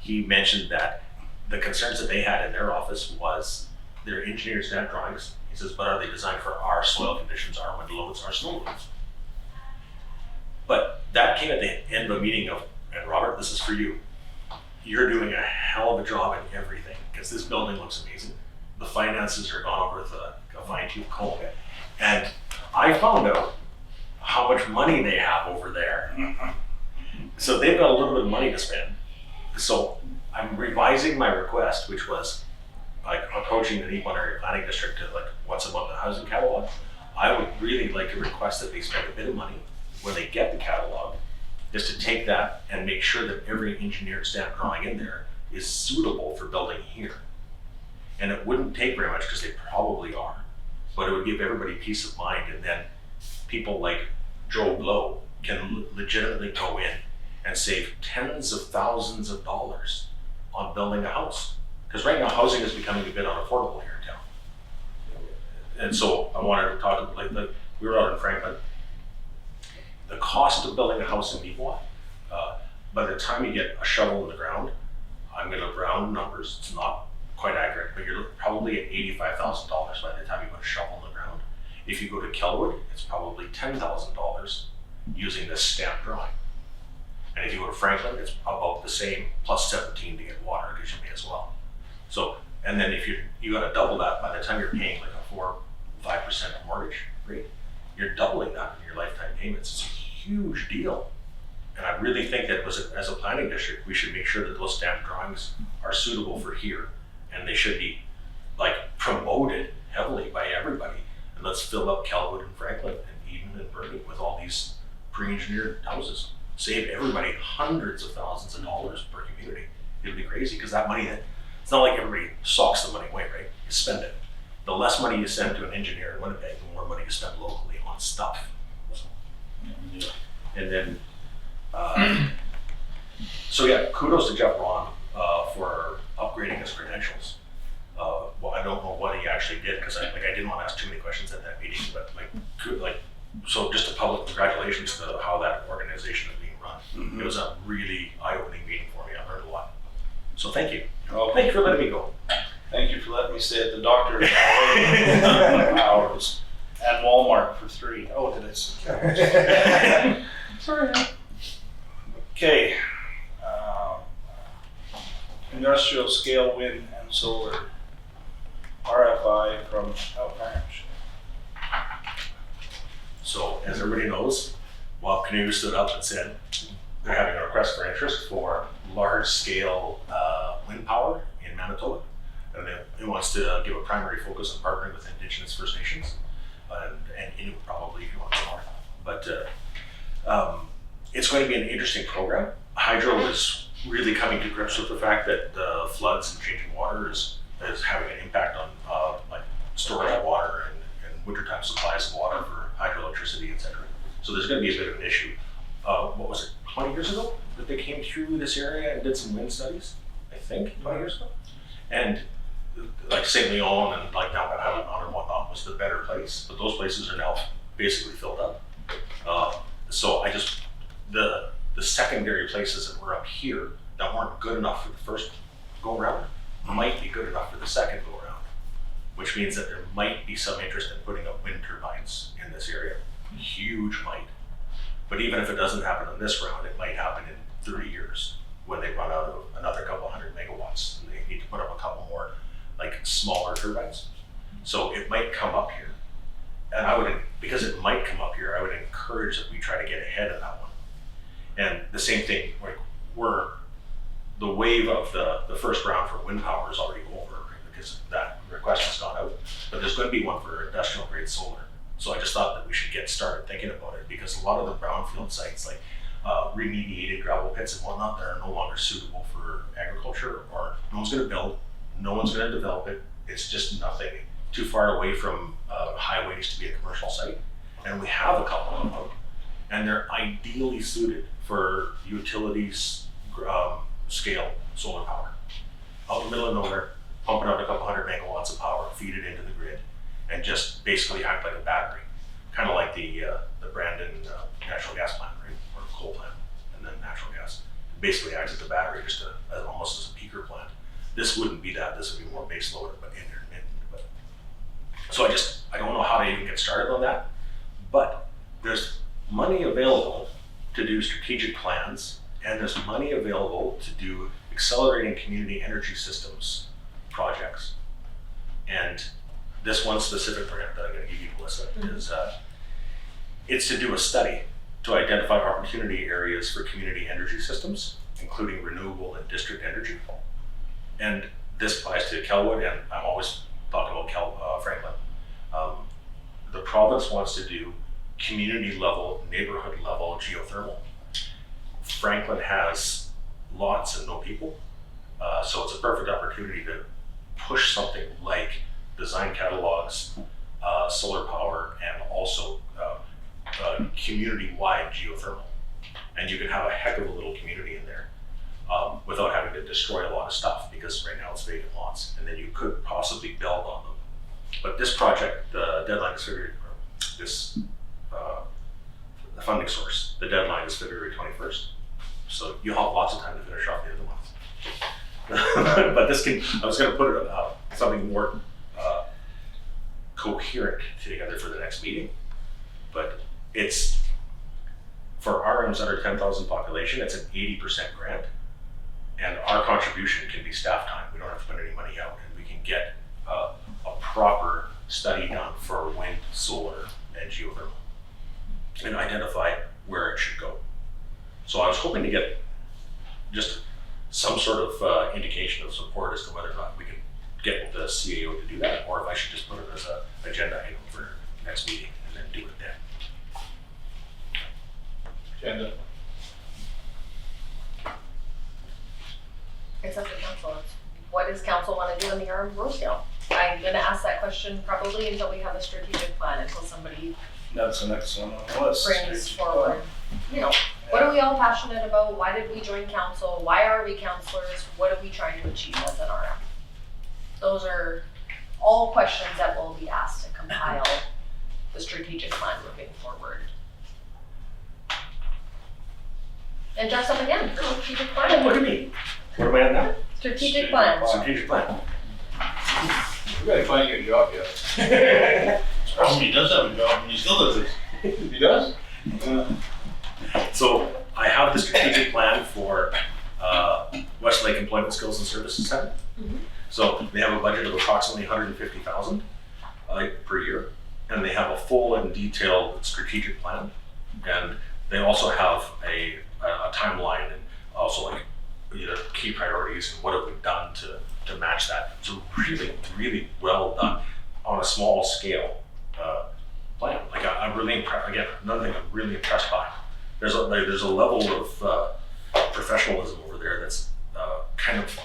he mentioned that the concerns that they had in their office was their engineered stamp drawings. He says, but are they designed for our soil conditions, our wind loads, our snow loads? But that came at the end of a meeting and Robert, this is for you. You're doing a hell of a job in everything because this building looks amazing. The finances are gone over with a fine-tooth comb. And I found out how much money they have over there. So they've got a little bit of money to spend. So I'm revising my request, which was like approaching the Nippon Area Planning District to like, what's about the housing catalog? I would really like to request that they spend a bit of money when they get the catalog, is to take that and make sure that every engineered stamp drawing in there is suitable for building here. And it wouldn't take very much, because they probably are, but it would give everybody peace of mind, and then people like Joe Blow can legitimately go in and save tens of thousands of dollars on building a house. Because right now, housing is becoming a bit unaffordable here in town. And so I wanted to talk about, like we were out in Franklin, the cost of building a house in Nipawin, by the time you get a shovel in the ground, I'm gonna round numbers, it's not quite accurate, but you're probably at $85,000 by the time you put a shovel in the ground. If you go to Kelwood, it's probably $10,000 using this stamp drawing. And if you go to Franklin, it's about the same, plus 17 to get water, because you may as well. So, and then if you gotta double that by the time you're paying like a 4-5% mortgage rate, you're doubling that in your lifetime payments. It's a huge deal. And I really think that as a planning district, we should make sure that those stamp drawings are suitable for here. And they should be like promoted heavily by everybody. And let's fill up Kelwood and Franklin and Eden and Burnie with all these pre-engineered houses. Save everybody hundreds of thousands of dollars per community. It'd be crazy, because that money, it's not like everybody socks the money away, right? You spend it. The less money you send to an engineer in Winnipeg, the more money you spend locally on stuff. So, and then, so yeah, kudos to Jeff Ron for upgrading his credentials. Well, I don't know what he actually did, because I didn't want to ask too many questions at that meeting, but so just a public congratulations to how that organization is being run. Mm-hmm. It was a really eye-opening meeting for me. I learned a lot. So thank you. Well, Thank you for letting me go. thank you for letting me stay at the doctor's hours and Walmart for 3. Oh, did I say? Sorry. Okay. Industrial scale wind and solar. RFI from Outranch. So as everybody knows, Bob Canoe stood up and said they're having a request for interest for large-scale wind power in Manitoba. And it wants to give a primary focus on partnering with Indigenous First Nations and Inuit probably, if you want to know more. But it's going to be an interesting program. Hydro is really coming to grips with the fact that floods and changing water is having an impact on like storage of water and wintertime supplies of water for hydroelectricity, etc. So there's going to be a bit of an issue. What was it, 20 years ago that they came through this area and did some wind studies? I think 20 years ago. And like St. Leon and like now Highland Mountain and whatnot was the better place, but those places are now basically filled up. So I just, the secondary places that were up here that weren't good enough for the first go around might be good enough for the second go around, which means that there might be some interest in putting up wind turbines in this area. Huge might. But even if it doesn't happen in this round, it might happen in 30 years when they run out of another couple hundred megawatts and they need to put up a couple more like smaller turbines. So it might come up here. And because it might come up here, I would encourage that we try to get ahead of that one. And the same thing, like the wave of the first round for wind power is already over, right? Because that request has gone out, but there's going to be one for industrial grade solar. So I just thought that we should get started thinking about it, because a lot of the brownfield sites, like remediated gravel pits and whatnot, that are no longer suitable for agriculture, or no one's going to build, no one's going to develop it. It's just nothing too far away from highways to be a commercial site. And we have a couple of them, and they're ideally suited for utilities scale solar power. Out in the middle of nowhere, pumping out a couple hundred megawatts of power, feed it into the grid, and just basically act like a battery. Kind of like the Brandon natural gas plant, right? Or coal plant, and then natural gas. It basically acts as a battery, just almost as a peaker plant. This wouldn't be that, this would be more base loaded, but intermittent. So I don't know how to even get started on that, but there's money available to do strategic plans, and there's money available to do accelerating community energy systems projects. And this one specific grant that I'm going to give you, Melissa, is it's to do a study to identify opportunity areas for community energy systems including renewable and district energy. And this applies to Kelwood, and I'm always talking about Franklin. The province wants to do community level, neighborhood level geothermal. Franklin has lots and no people, so it's a perfect opportunity to push something like design catalogs, solar power, and also community-wide geothermal. And you can have a heck of a little community in there without having to destroy a lot of stuff, because right now it's vacant lots, and then you could possibly build on them. But this project, the deadline is February, the funding source, the deadline is February 21st. So you'll have lots of time to finish off the other ones. But this can, I was gonna put something more coherent together for the next meeting. But it's, for RMs under 10,000 population, it's an 80% grant. And our contribution can be staff time. We don't have to put any money out, and we can get a proper study done for wind, solar, and geothermal, and identify where it should go. So I was hoping to get just some sort of indication of support as to whether or not we can get the CAO to do that, or if I should just put it as an agenda item for next meeting and then do it then. Agenda. It's up to council. What does council want to do in the RM of Rosedale? I'm gonna ask that question probably until we have a strategic plan, until somebody That's the next one on the list. brings forward. You know, what are we all passionate about? Why did we join council? Why are we councillors? What are we trying to achieve as an RM? Those are all questions that will be asked to compile the strategic plan moving forward. And dress up again for strategic Oh, plan. look at me. What am I on now? Strategic plan. Strategic plan. We gotta find you a job yet. Oh, he does have a job and he still does it. He does? So I have the strategic plan for Westlake Employment Skills and Services Center. Mhm. So they have a budget of approximately 150,000 per year, and they have a full and detailed strategic plan. And they also have a timeline, and also like key priorities and what have we done to match that. It's a really, really well done on a small scale plan. Like I'm really impressed. Again, another thing I'm really impressed by. There's a level of professionalism over there that's kind of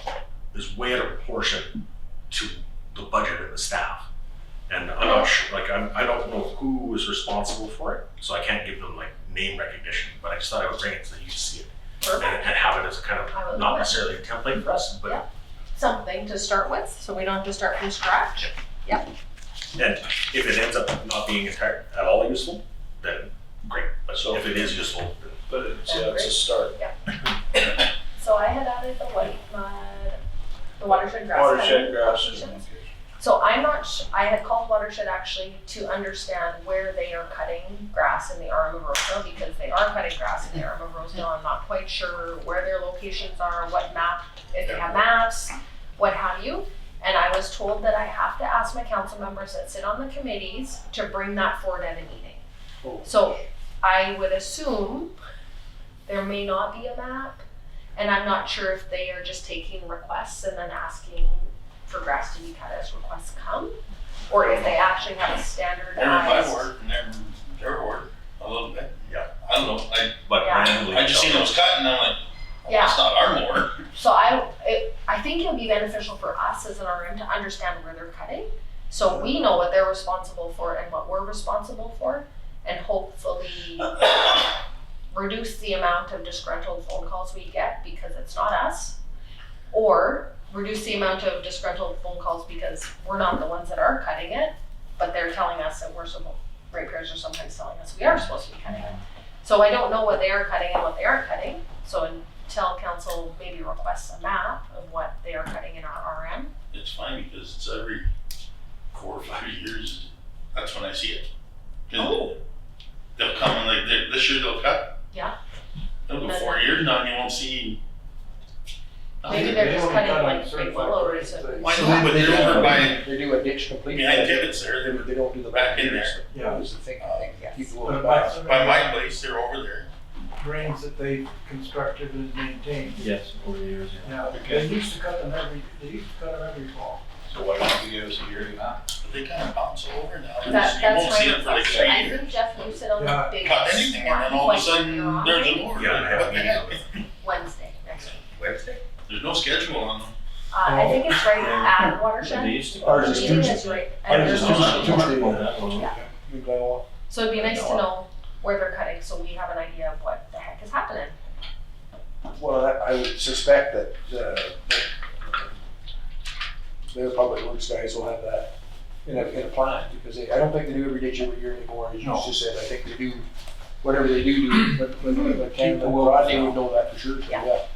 is way out of proportion to the budget and the staff. And I'm not sure, like I don't know who is responsible for it, so I can't give them like name recognition. But I just thought I would bring it so that you see it and have it as a kind of not necessarily a template for us, but. Yeah. Something to start with, so we don't have to start from scratch. Yep. And if it ends up not being at all useful, then great. But so if it is useful, then But it's, yeah, it's a start. So I had added the white mud, the watershed grass. Watershed grass. applications. So I'm not, I had called Watershed actually to understand where they are cutting grass in the RM of Rosedale, because they are cutting grass in the RM of Rosedale. I'm not quite sure where their locations are, what map, if they have maps, what have you. And I was told that I have to ask my council members that sit on the committees to bring that forward at a meeting. Oh. So I would assume there may not be a map, and I'm not sure if they are just taking requests and then asking for grass to be cut as requests come, or if they actually have a standardized. They're in my ward and they're in their ward a little bit. Yeah. I don't know, but Yeah. randomly. I just seen those cut and I'm like, well, Yeah. that's not our ward. So I think it'll be beneficial for us as an RM to understand where they're cutting, so we know what they're responsible for and what we're responsible for, and hopefully reduce the amount of disgruntled phone calls we get because it's not us, or reduce the amount of disgruntled phone calls because we're not the ones that are cutting it, but they're telling us that ratepayers are sometimes telling us we are supposed to be cutting it. So I don't know what they are cutting and what they aren't cutting, so until council maybe requests a map of what they are cutting in our RM. It's fine because it's every 4 or 5 years, that's when I see it. 'Cause Oh. they'll come and like, this year they'll cut. Yeah. They'll go 4 years now and you won't see. Maybe they're just cutting like big willows and. Why not, but they're over by, They do a ditch complete. behind Tibbetts there, They they're don't do the back in there. That was the thing, I think, people But will my- buy. By my place, they're over there. drains that they constructed and maintained. Yes, over the years, yeah. Yeah, they used to cut them every fall. So why don't you give us a yearly map? They kind of bounce all over now. You That's won't see my it for like request. 3 I years. think Jeff, you said on the Yeah. big. Cut anything and then all of a sudden there's an order. Yeah, and I have a What the meeting heck? on Wednesday, next week. Wednesday. There's no schedule on them. I think it's right at Watershed. They used to. Ours The is meeting Tuesday. is right. and Ours is there's no- Tuesday. Yeah. We go So it'd be nice to know where they're cutting, so we have an idea of what the heck is happening. Well, I would suspect that their public works guys will have that in a plan, because I don't think they do every ditch every year anymore, as you No. just said. I think they do, whatever they do, but Canada and Rodney would know that for sure. Yeah.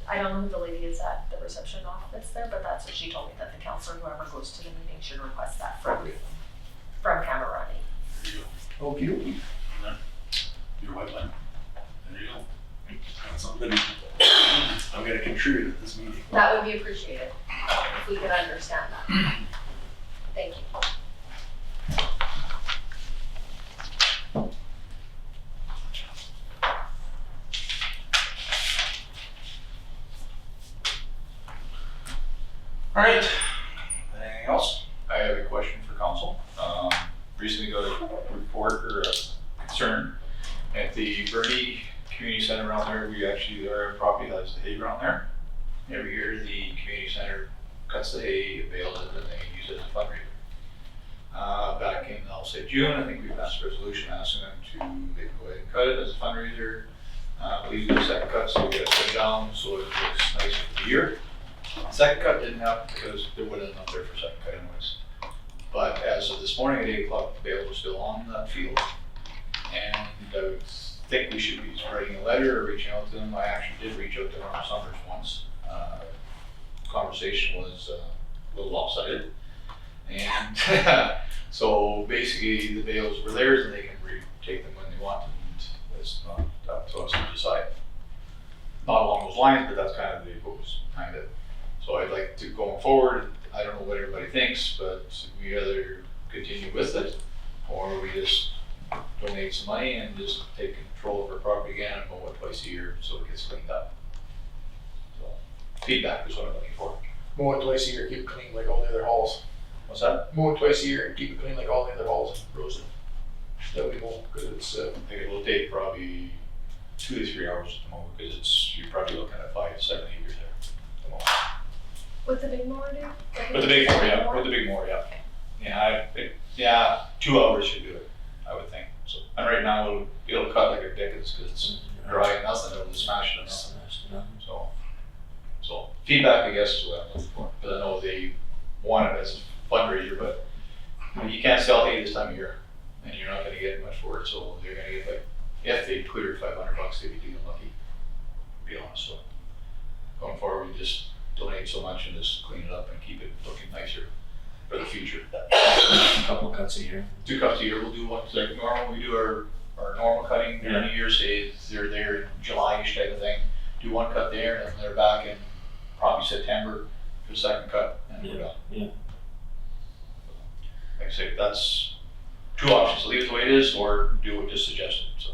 I don't know who the lady is at the reception office there, but that's what she told me, that the counselor, whoever goes to the meeting, should request that from Camerani. There you go. Okey dokey. Your wetland. There you go. That's something I'm gonna contribute at this meeting. That would be appreciated, if we could understand that. Thank you. All right, anything else? I have a question for council. Recently got a report or a concern at the Bernie Community Center around there. Our property has the hay ground there. Every year, the community center cuts the hay, bales it, and they use it as a fundraiser. Back in, I'll say June, I think we passed a resolution asking them to maybe go ahead and cut it as a fundraiser. We do the second cut, so we get it put down, so it looks nice for the year. Second cut didn't happen because there wasn't enough there for second cut anyways. But as of this morning at 8 o'clock, the bales were still on that field. And I would think we should be writing a letter or reaching out to them. I actually did reach out to Norm Summers once. Conversation was a little lopsided. And so basically the bales were theirs and they can take them when they want, and it's not up to us to decide. Not along those lines, but that's kind of what was behind it. So I'd like to, going forward, I don't know what everybody thinks, but we either continue with it or we just donate some money and just take control of our property again and mow it twice a year so it gets cleaned up. So feedback is what I'm looking for. Mow it twice a year, keep it clean like all the other halls. What's that? Mow it twice a year and keep it clean like all the other halls in Rosedale. That we mow, because it's, I think it will take probably 2 to 3 hours to mow because you're probably looking at 5 to 7 acres there to mow. With the big mower, dude? With the big mower, yeah. With the big mower, yeah. Yeah, 2 hours should do it, I would think. So, and right now it'll cut like a Dickens because it's dry and nothing. It'll just smash it enough. So feedback, I guess, is what I'm looking for. Because I know they want it as a fundraiser, but you can't sell hay this time of year, and you're not going to get much for it. So they're going to get like, if they cleared $500, they'd be doing lucky. To be honest, so going forward, we just donate so much and just clean it up and keep it looking nicer for the future. A couple cuts a year. 2 cuts a year, we'll do one, like normal, we do our normal cutting during the year, say they're there in July-ish type of thing. Do 1 cut there, and then they're back in probably September for the second cut, and we're done. Yeah. Like I say, that's 2 options, leave it the way it is, or do what just suggested, so.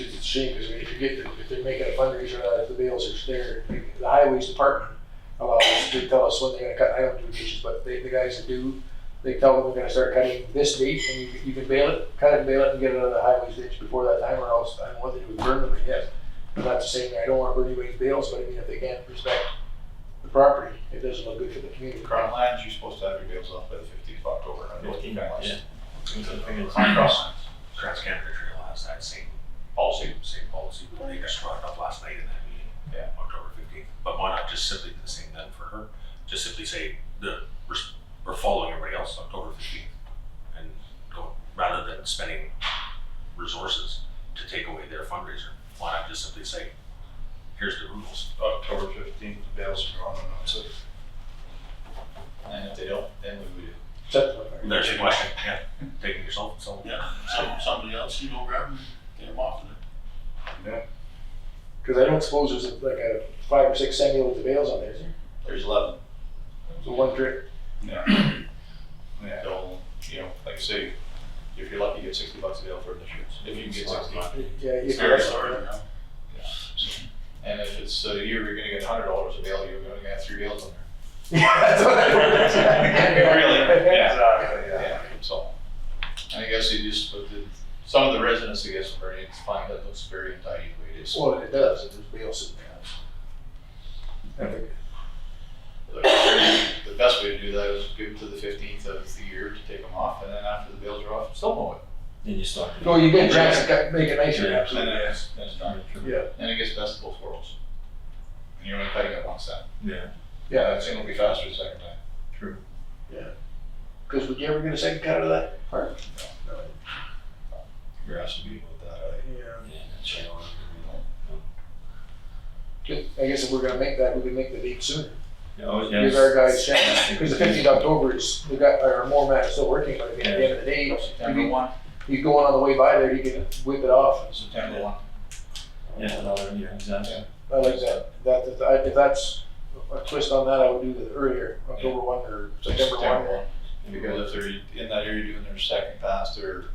it's a shame, because if they're making a fundraiser out of the bales are there, the highways department allows us to tell us when they're gonna cut. I don't do ditches, but the guys that do, they tell them they're gonna start cutting this date, and you can bale it, cut it and bale it and get it out of the highways ditch before that time, or else I don't know what they do is burn them, I guess. I'm not saying I don't want to burn anybody's bales, but I mean, if they can't respect the property, it doesn't look good for the community. Crown lands, you're supposed to have your bales off by the 15th of October. I don't know what the plan was. Yeah. On cross lands. Trans Canada Trail has that same Policy. policy. They just brought it up last night in that meeting. Yeah. October 15th. But why not just simply do the same then for her? Just simply say we're following everybody else October 15th and go, rather than spending resources to take away their fundraiser. Why not just simply say, here's the rules. October 15th, the bales are gone, and so And if they don't, then we would. There's your question, yeah. Taking yourself and someone. Yeah, somebody else, you go grab them, get them off of there. Because I don't suppose there's like a 5 or 6 semi-loads of bales on there, is there? There's 11. So 1 trip. Yeah. Yeah, they'll, like I say, if you're lucky, you get $60 a bale for the shoots, if you can get 60. Yeah, It's if very you're, sorry now. Yeah. So, and if it's a year you're gonna get $100 a bale, you're gonna get 3 bales on there. yeah, that's what I Really? Yeah. Exactly, Yeah, so, and I guess you just, but some of the residents, I guess, are find that looks very untidy the way it is. Well, it does, and there's bales sitting there. I think- The best way to do that is give it to the 15th of the year to take them off, and then after the bales are off, still mow it. Then you start. So you get a chance to make it nicer, Yeah. absolutely. And then it's done. Yeah. And it gets best of both worlds. And you're only cutting it one set. Yeah. Yeah, It's gonna be faster the second time. True. because would you ever get a second cut out of that part? No. You're asking me about that, Yeah. Yeah, that's right. Good. I guess if we're gonna make that, we can make the date sooner. Yeah, always, Give our guys a chance, because the 15th of October is, we got, our more man is still working, but I mean, at the end of the day, September 1, he's going on the way by there, he can whip it off. September 1. Yeah, another, yeah, exactly. I like that. If that's a twist on that, I would do the earlier, October 1 or September 1. Because if they're in that area doing their second pass, they're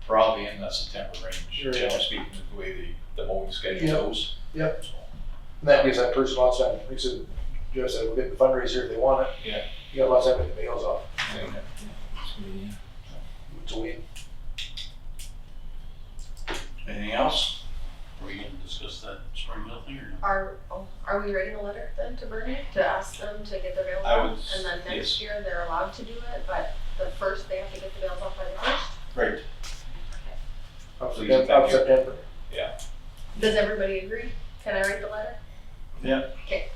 probably in that September range. Sure. Generally speaking, the way the mowing schedule Yep. goes. Yep. And that gives that person lots of time, like I said, Jeff said, we'll get the fundraiser if they want it. Yeah. You got lots of time to get the bales off. Yeah. It's a win. Anything else? Are we gonna discuss that Spring Hill thing or no? Are we writing a letter then to Bernie to ask them to get their bales I off? would And then next yes. year they're allowed to do it, but the first they have to get the bales off by the first? Right. Up Please, September. thank you. September. Yeah. Does everybody agree? Can I write the letter? Yeah. Okay.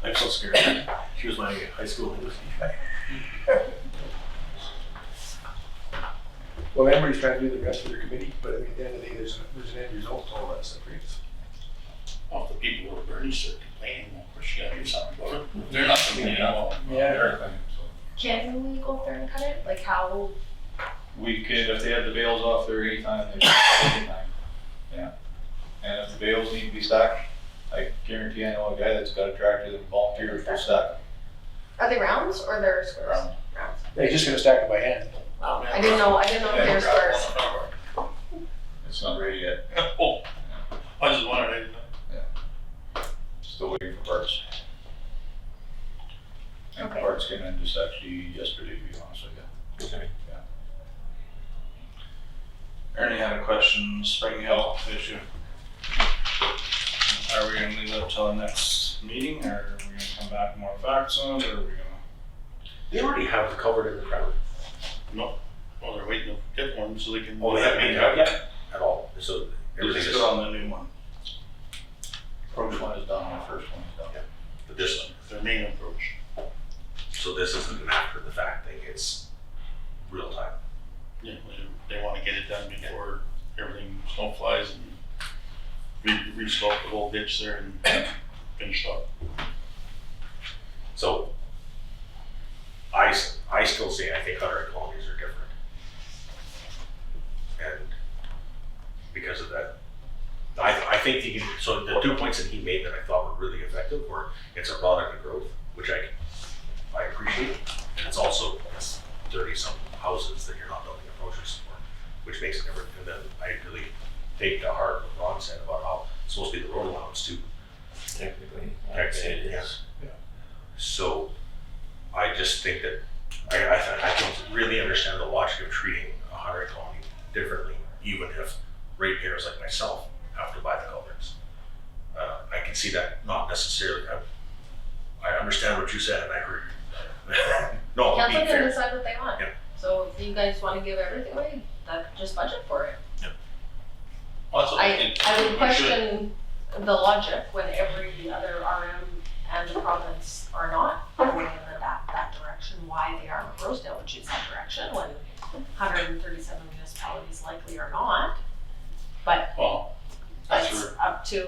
I'm so scared. She was my high school English teacher. Well, everybody's trying to do the rest of their committee, but I mean, at the end of the day, there's an end result to all that stuff, right? Well, if the people who are Bernie start complaining, well, of course you gotta do something about it. They're not complaining, well, Yeah. Can we go up there and cut it? Like how? We could, if they had the bales off there anytime, they could cut anytime. Yeah. And if the bales need to be stacked, I guarantee I know a guy that's got a tractor that volunteers to stack them. Are they rounds or they're squares? Round. Rounds. They're just gonna stack it by hand. Wow. I didn't know if they were squares. It's not ready yet. Oh, I just wondered, I didn't know. Still waiting for parts. And Okay. parts came in just actually yesterday, to be honest with you. Okay. Ernie had a question, Spring Hill issue. Are we gonna leave that till the next meeting, or are we gonna come back with more facts on it, or are we gonna? They already have the culvert in the ground. No, well, they're waiting to get one so they can. Oh, they haven't made it out yet at all. So everything Just is, put on the new one. Approach one is done, the first one is done. Yeah. but this, Their main approach. so this isn't an after the fact thing, it's real time. Yeah, they wanna get it done before everything snow flies and re-sculpt the whole ditch there and finish up. So I still say I think Hunter colonies are different. And because of that, I think so the 2 points that he made that I thought were really effective were it's a product of growth, which I appreciate, and it's also 30 some houses that you're not building approaches for, which makes it different. And then I really take to heart what Ron said about how it's supposed to be the road allowance too. Technically, Technically, it yes. is. So I just think that I can really understand the logic of treating a Hunter colony differently, even if ratepayers like myself have to buy the culverts. I can see that not necessarily. I understand what you said, and I agree. No, Council being can fair. decide what they want. Yeah. So if you guys wanna give everything away, just budget for it. Well, that's what I think would we should. question the logic when every other RM and the province are not going in that direction, why the RM of Rosedale would choose that direction when 137 municipalities likely are not. But Well, that's that's where, up to,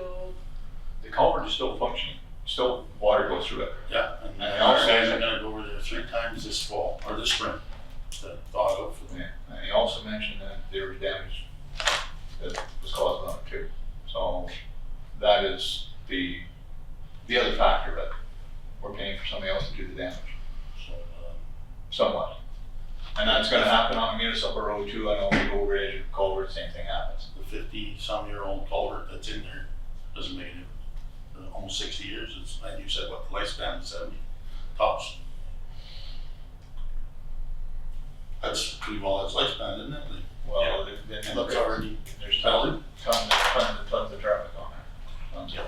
The culvert is still functioning, still water goes through it. yeah, and And our also- guys are gonna go over there 3 times this fall, or this spring, to thaw it out for them. Yeah, and he also mentioned that there was damage that was caused on it too. So that is the other factor, that we're paying for somebody else to do the damage, So, somewhat. 60-some-year-old culvert that's in there, doesn't make it, almost 60 years, it's, and you said what, the lifespan is 70 tops. That's pretty well its lifespan, isn't it? Well, And it's already, there's tons and tons of traffic on there. Tons. yeah,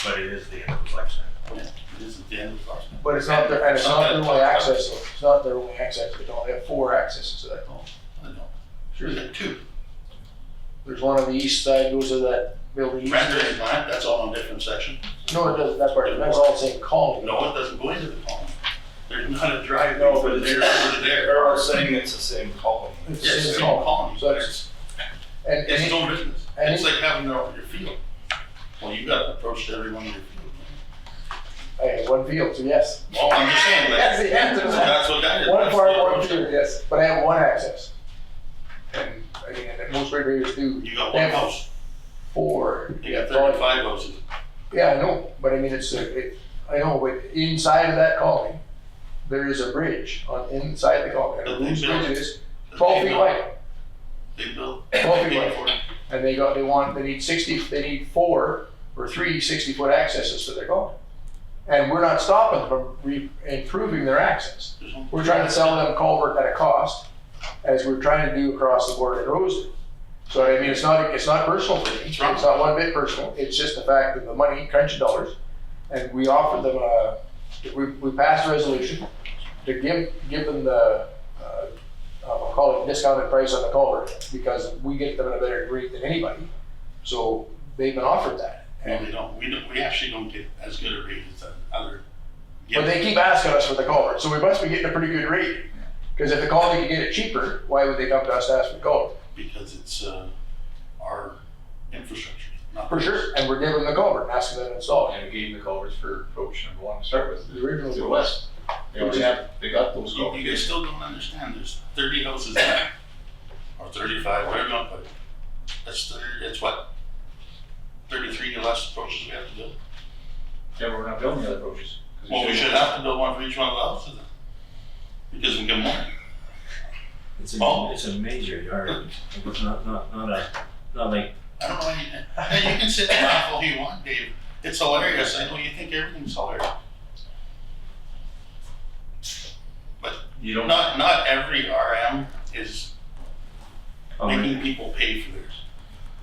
But it is the end of his lifespan. it is at the end of the lifespan. But it's not their, and it's not their only access, though. It's not their only access, they only have 4 accesses to that tunnel. I know. Sure. Is it 2? There's one on the east side, goes to that building. Rendering plant, that's all on a different section. No, it doesn't, that's part, that's all the same colony. No, it doesn't go into the column. There's not a driveway No, but from it's, there over to there. they're all saying it's the same colony. It's Yes, the it's same all colony. colony, So but it's, and, it's and, no business. and It's like having it over your field. Well, you got approach to every one of your field. I have 1 field, so yes. Well, I'm just saying, like, That's the answer to that. that's what that is. 1 That's farm, the 1 approach. field, yes, but I have 1 access. And, I mean, and most regulators do. You got They one have house, 4. you got 35 houses. Yeah, I know, but I mean, it's, I know, but inside of that colony, there is a bridge on inside the colony. That And they whose built. bridge it is, 12 feet wide. They built. 12 feet paid for wide. it. And they need 4 or 3 60-foot accesses to their colony. And we're not stopping them from improving their access. There's no- We're trying to sell them culvert at a cost, as we're trying to do across the board in Rosedale. So I mean, it's not personal for me, it's not one bit personal, it's just the fact that the money, crunching dollars, and we offered them we passed a resolution to give them the, I'll call it discounted price on the culvert, because we get them at a better rate than anybody, so they've been offered that. No, they don't. We actually don't get as good a rate as the other. But they keep asking us for the culvert, so we must be getting a pretty good rate. Because if the colony could get it cheaper, why would they come to us to ask for the culvert? Because it's, our infrastructure, not. For sure, and we're giving them the culvert, and asking them to install it. And we gave them the culverts for approach number 1 to start with. The original To the was- west. They got those You culverts. guys still don't understand, there's 30 houses there, or 35, whatever you want to put it. It's what? 33 less approaches we have to build? Yeah, but we're not building the other approaches. 'Cause Well, we should have to build one for each one of the houses then. Because we get more. It's a major yard, it's not like, I don't know, hey, you can sit and laugh all you want, Dave. It's hilarious, I know you think everything's hilarious. But You don't. not every RM is how many, making people pay for theirs.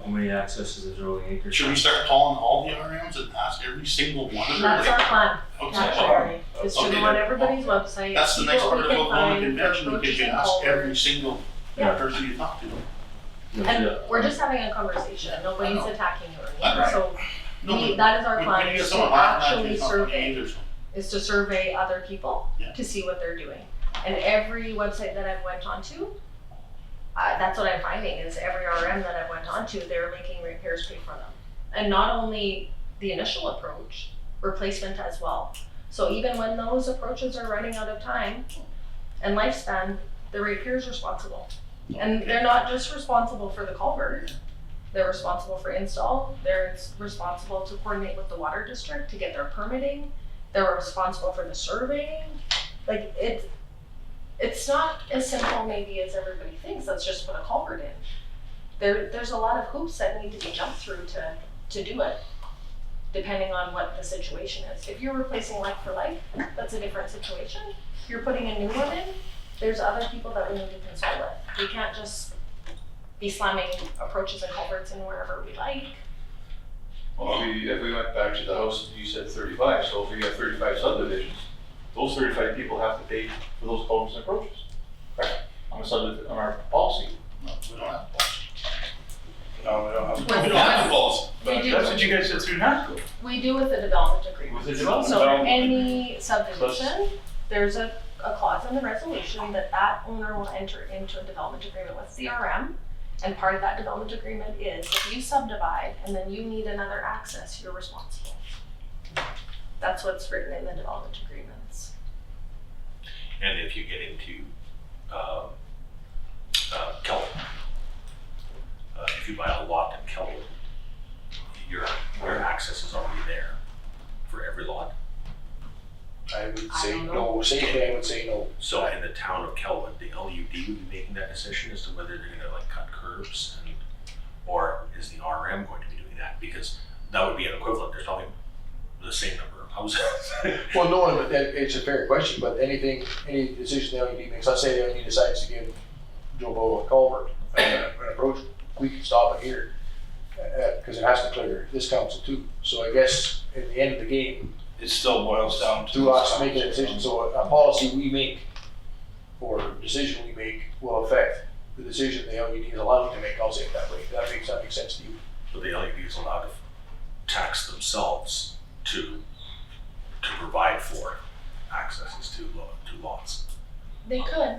how many accesses is Rolling Acres? Should we start calling all the RMs and ask every single one of them? That's our plan, Okay, actually, is to Okay, go on then. everybody's website, That's the see next what part we about can going to find for convention, because approaches you and ask every culverts. single Yeah. person you talk to. And we're just having a conversation, nobody's I know. attacking you or Right. anything, so No, we, but that is our when plan, you get is to someone laughing at you, actually it's not funny survey, either, so. is to survey other people Yeah. to see what they're doing. And every website that I've went onto, that's what I'm finding, is every RM that I've went onto, they're making repairs pay for them. And not only the initial approach, replacement as well. So even when those approaches are running out of time and lifespan, the repairs responsible. And they're not just responsible for the culvert, they're responsible for install, they're responsible to coordinate with the water district to get their permitting, they're responsible for the surveying. Like, it's not as simple maybe as everybody thinks, let's just put a culvert in. There's a lot of hoops that need to be jumped through to do it, depending on what the situation is. If you're replacing like for like, that's a different situation. If you're putting a new one in, there's other people that we need to consult with. We can't just be slamming approaches and culverts in wherever we like. Well, if we went back to the house, you said 35, so if we got 35 subdivisions, those 35 people have to pay for those culverts and approaches, correct? On our policy. No, we don't have a policy. No, we don't have. We don't have a policy. We do. That's what you guys said through NASCO. We do with the development agreement. With the development So agreement. any subdivision, there's a clause in the resolution that owner will enter into a development agreement with CRM. And part of that development agreement is if you subdivide and then you need another access, you're responsible. That's what's written in the development agreements. And if you get into Kelwood, if you buy a lot in Kelwood, your access is already there for every lot. I would I say don't know. no, safely I would say no. So in the town of Kelwood, the LUD would be making that decision as to whether they're gonna like cut curbs and or is the RM going to be doing that? Because that would be an equivalent, there's probably the same number of houses. Well, no, but it's a fair question, but any decision the LUD makes, let's say the LUD decides to give Joe Blow a culvert, an approach, we can stop it here, because it has to clear this council too. So I guess at the end of the game, It still boils down to. to us making a decision, so a policy we make or decision we make will affect the decision the LUD is allowed to make, I'll say it that way. That makes sense to you. But the LUD is allowed to tax themselves to provide for accesses to lots. They could,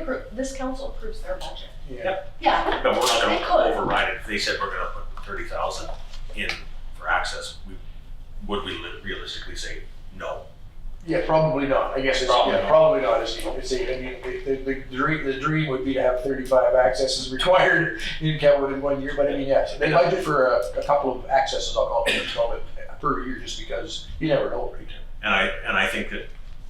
but this council approves their budget. Yeah. Yeah, But we're not They gonna could. override it. If they said we're gonna put 30,000 in for access, would we realistically say no? Yeah, probably not. I guess it's, Probably yeah, not. probably not. I mean, the dream would be to have 35 accesses required in Kelwood in 1 year, but I mean, yes, they budget for a couple of accesses, I'll call it, per year, just because you never know, right? And I think that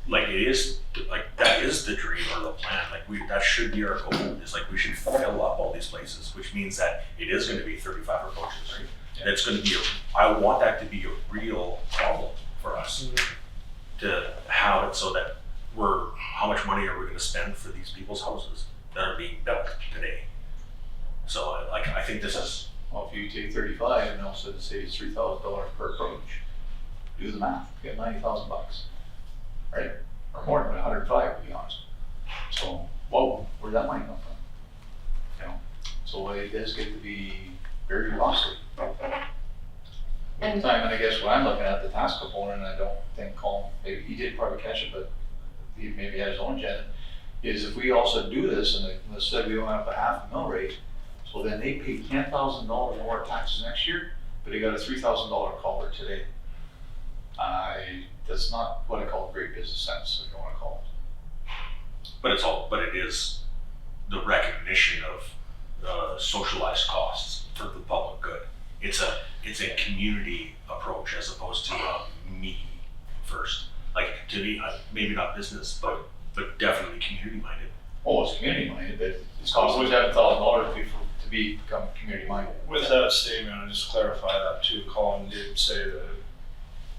like it is like that is the dream or the plan. Like that should be our goal. Is like we should fill up all these places, which means that it is going to be 35 approaches, right? Yeah. That's going to be. I want that to be a real problem for us to have it so that how much money are we going to spend for these people's houses that are being built today? So like I think this is. Well, if you take 35 and also say it's $3,000 per approach, do the math, you get $90,000, right? Or more than 105, to be honest. So, whoa, where'd that money come from? You know, so it does get to be very costly. And- Time, and I guess what I'm looking at, the task component, and I don't think Colin, maybe he did probably catch it, but he maybe had his own agenda, is if we also do this, and let's say we only have a half a mill rate, so then they pay $10,000 more taxes next year, but they got a $3,000 culvert today. That's not what I call great business sense, if you wanna call it. But it is the recognition of socialized costs for the public good. It's a community approach as opposed to me first. Like to me, maybe not business, but definitely community minded. Oh, it's community minded, but it's costing $7,000 to become community minded. With that statement, I'll just clarify that too. Colin did say that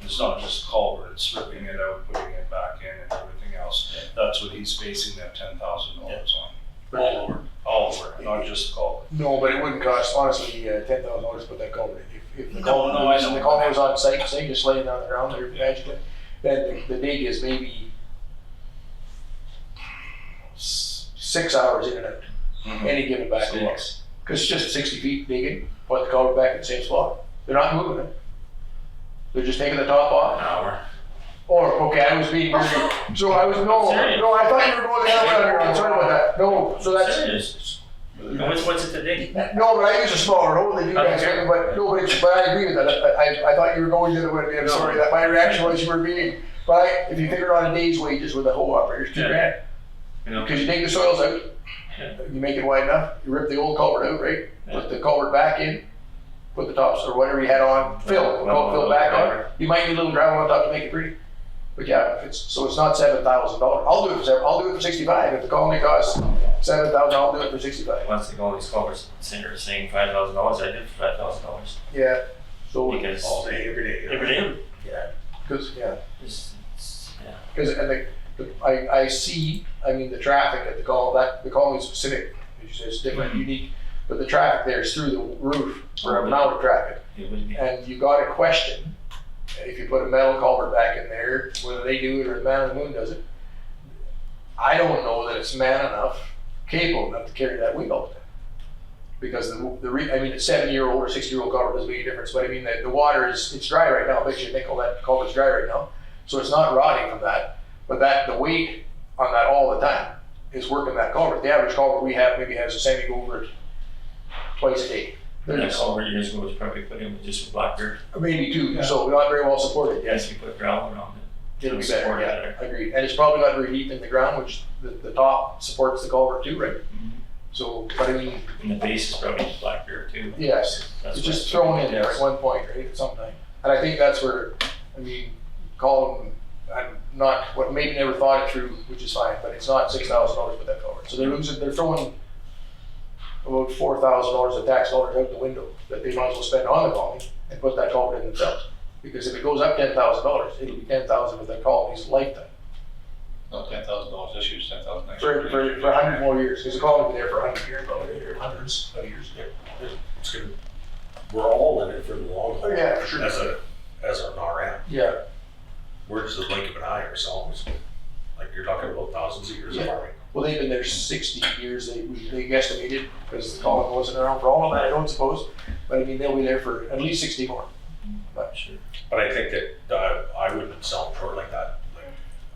it's not just culvert, it's ripping it out, putting it back in and everything else. That's what he's basing that $10,000 on. All over, not just culvert. No, but it wouldn't cost, honestly, $10,000 to put that culvert in. If the culvert No, I was, know. the culvert was on site, say just laying down the ground there, imagine it, then the dig is maybe 6 hours in and out, any given back to us. Because it's just 60 feet digging, put the culvert back in the same spot. They're not moving it. They're just taking the top off. An hour. Or, okay, I was being very, so I was, no, I thought you were going the other way around, sorry about that. No, so that's, Serious. What's it today? no, but I use a smaller hole than you guys, Okay. but no, but I agree with that. I thought you were going the other way. I'm sorry that my reaction was you were being, but if you figure on a day's wages with a hoe operator, it's $2 grand. You know, Because you take the soils out, you make it wide enough, you rip the old culvert out, right? Put the culvert back in, put the tops or whatever you had on, fill back on. You might need a little gravel on top to make it pretty. But yeah, it's not $7,000. I'll do it for 65. If the colony costs 7,000, I'll do it for 65. once they go all these culverts saying $5,000, I did for $5,000. Yeah. So Because All day, every day. every day, Yeah. because yeah. yeah. Because I see, I mean, the traffic at the colony specific, as you say, it's different, unique, but the traffic there is through the roof for amount of traffic. It would be. And you got to question if you put a metal culvert back in there, whether they do it or the man on the moon does it. I don't know that it's capable enough to carry that weight all the time. Because I mean, a 7-year-old or 60-year-old culvert doesn't make any difference, but I mean, the water it's dry right now. I bet you nickel that culvert's dry right now. So it's not rotting from that. But the weight on that all the time is working that culvert. The average culvert we have maybe has a semi go over it twice a day. That culvert years ago was probably put in with just with black dirt. Maybe two, so not very well supported. Yes, you put gravel around it. It'll be Support better, it yeah, agreed. And it's probably not very deep in the ground, which the top supports the culvert too, right? So, but I mean, And the base is probably black dirt too. yes, That's it's what just thrown in there yes. at one point, right, at some time. And I think that's where, I mean, Colin, I'm not, what maybe never thought it through, which is fine, but it's not $6,000 with that culvert. So they're throwing about $4,000 of tax dollars out the window that they might as well spend on the colony and put that culvert in themselves. Because if it goes up $10,000, it'll be $10,000 of the colony's lifetime. No, $10,000 this year, it's $10,000 next year. For 100 more years, because the colony will be there for 100 years probably. Hundreds of years. It's gonna, we're all in it for the long haul. Oh, yeah, for sure. As an RM. Yeah, We're just a blink of an eye ourselves. Like you're talking about thousands of years of Yeah. farming. well, they've been there 60 years, they guesstimated, because the colony wasn't around for all of that, I don't suppose. But I mean, they'll be there for at least 60 more. But sure. But I think that I wouldn't sell him short like that. Like,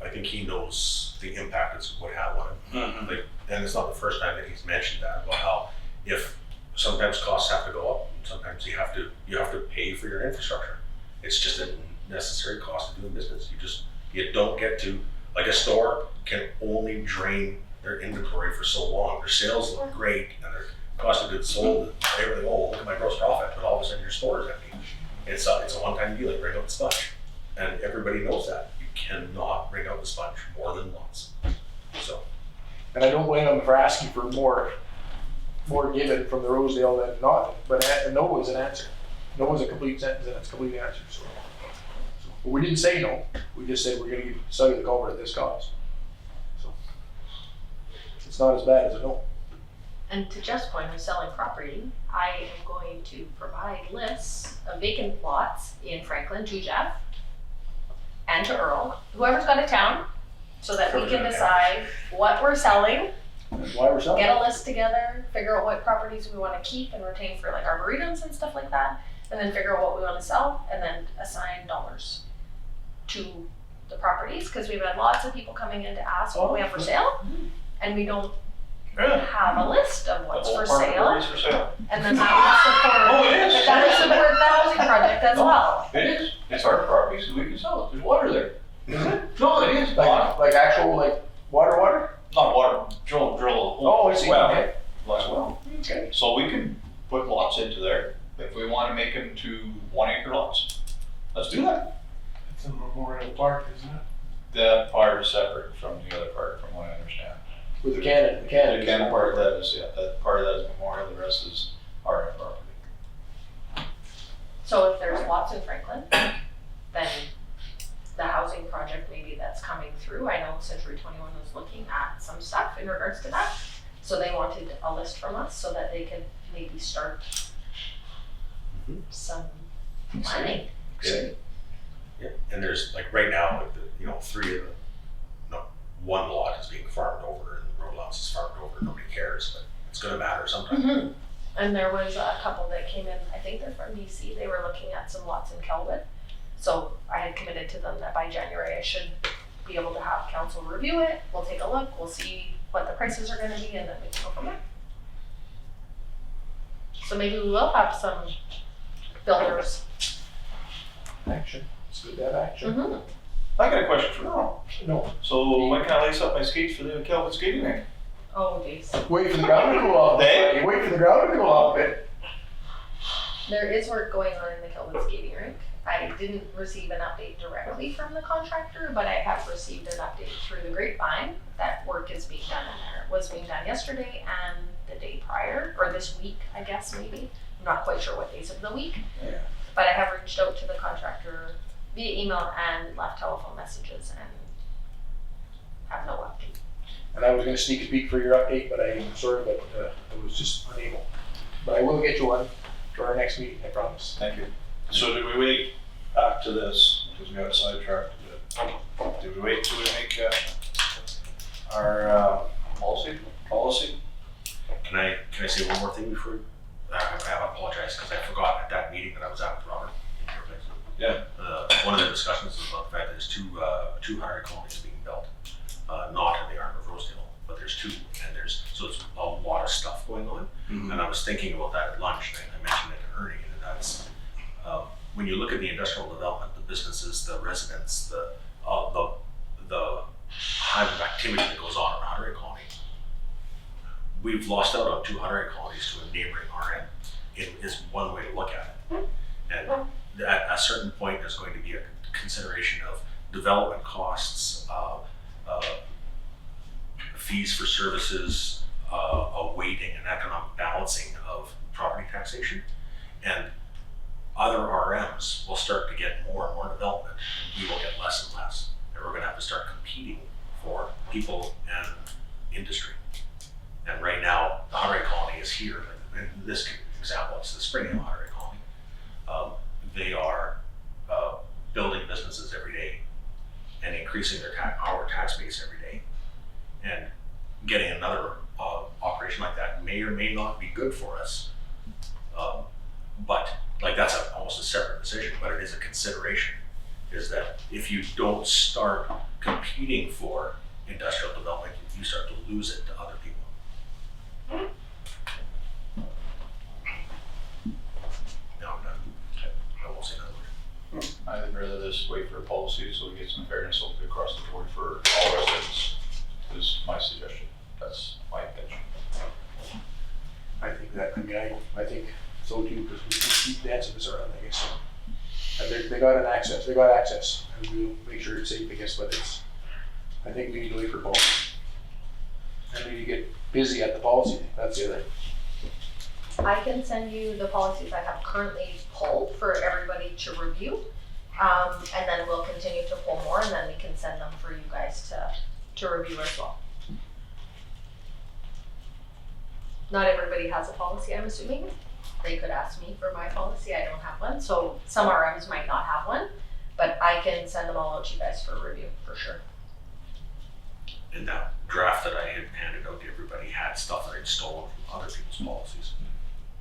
I think he knows the impact it would have on him. Like, and it's not the first time that he's mentioned that about how if sometimes costs have to go up, sometimes you have to pay for your infrastructure. It's just a necessary cost of doing business. You don't get to, like a store can only drain their inventory for so long. Their sales look great and their cost of goods sold, everything, oh, look at my gross profit, but all of a sudden your store is empty. It's a one-time deal, you bring out the sponge. And everybody knows that. You cannot bring out the sponge more than once. So. And I don't blame them for asking for more given from the Rosedale than not, but no is an answer. No is a complete sentence and it's a complete answer, so. But we didn't say no, we just said we're gonna sell you the culvert at this cost. So it's not as bad as a no. And to Jeff's point of selling property, I am going to provide lists of vacant lots in Franklin to Jeff and to Earl, whoever's got a town, so that we can decide what we're selling, That's why we're selling. get a list together, figure out what properties we wanna keep and retain for like arboretums and stuff like that, and then figure out what we wanna sell, and then assign dollars to the properties, cause we've had lots of people coming in to ask what we have for sale, and we don't have a list of what's for sale, For sale. and then that would support, Oh, it is. that would support the housing project as well. It is. It's our property, so we can sell it. There's water there. Is it? No, it is. Like actual like water? Not water, drill a hole. Oh, I see, Well, okay. lots of well. Okay. So we can put lots into there. If we wanna make them to 1 acre lots, let's do that. It's a memorial park, isn't it? That part is separate from the other part, from what I understand. With the cannon. The Cannon part of that is, yeah, that part of that is memorial, the rest is RM property. So if there's lots in Franklin, then the housing project maybe that's coming through, I know Century 21 was looking at some stuff in regards to that. So they wanted a list from us so that they could maybe start some planning. Yeah. Yeah. And there's like right now, like one lot is being farmed over and the road lots is farmed over. Nobody cares, but it's going to matter sometime. Mm-hmm. And there was a couple that came in, I think they're from BC, they were looking at some lots in Kelwood. So I had committed to them that by January I should be able to have council review it, we'll take a look, we'll see what the prices are gonna be, and then we can go from there. So maybe we will have some builders. Action. It's good to have action. Mm-hmm. I got a question for Earl. No. So when can I lace up my skates for the Kelvin skating rink? Oh geez. Wait for the ground to cool off. Hey? Wait for the ground to cool off a bit. There is work going on in the Kelwood skating rink. I didn't receive an update directly from the contractor, but I have received an update through the grapevine that work is being done in there. It was being done yesterday and the day prior, or this week, I guess maybe. I'm not quite sure what days of the week. Yeah. But I have reached out to the contractor via email and left telephone messages and have no update. And I was gonna sneak a peek for your update, but I'm sorry, but I was just unable. But I will get you one for our next meeting, I promise. Thank you. So did we wait after this, because we got sidetracked a bit? Did we wait till we make our policy? Can I say one more thing before? I apologize because I forgot at that meeting that I was at with Robert in your place. Yeah. One of the discussions is about the fact that there's two higher colonies being built, not in the RM of Rosedale, but there's two, and so it's a lot of stuff going on. Mm-hmm. And I was thinking about that at lunch, and I mentioned it to Ernie, and that's when you look at the industrial development, the businesses, the residents, the hive of activity that goes on in a 100 colony. We've lost out on 200 colonies to a neighboring RM. It is one way to look at it. And at a certain point, there's going to be a consideration of development costs, fees for services, a weighting and economic balancing of property taxation. And other RMs will start to get more and more development, and we will get less and less. And we're gonna have to start competing for people and industry. And right now, the Hungary Colony is here. In this example, it's the Spring Hill Hungary Colony. They are building businesses every day and increasing their our tax base every day. And getting another operation like that may or may not be good for us. But like that's almost a separate decision, but it is a consideration. Is that if you don't start competing for industrial development, you start to lose it to other people. No, I'm done. I won't say another word. I'd rather just wait for a policy so we get some fairness across the board for all residents, is my suggestion. That's my pitch. I think that, I think so too, because we can keep dancing this around, I guess. And they got access, and we'll make sure it's safe, I guess, but I think we need to wait for policy. And we need to get busy at the policy, that's the other thing. I can send you the policies I have currently pulled for everybody to review. And then we'll continue to pull more, and then we can send them for you guys to review as well. Not everybody has a policy, I'm assuming. They could ask me for my policy, I don't have one. So some RMs might not have one, but I can send them all out to you guys for review, for sure. In that draft that I had handed out to everybody had stuff that I'd stolen from other people's policies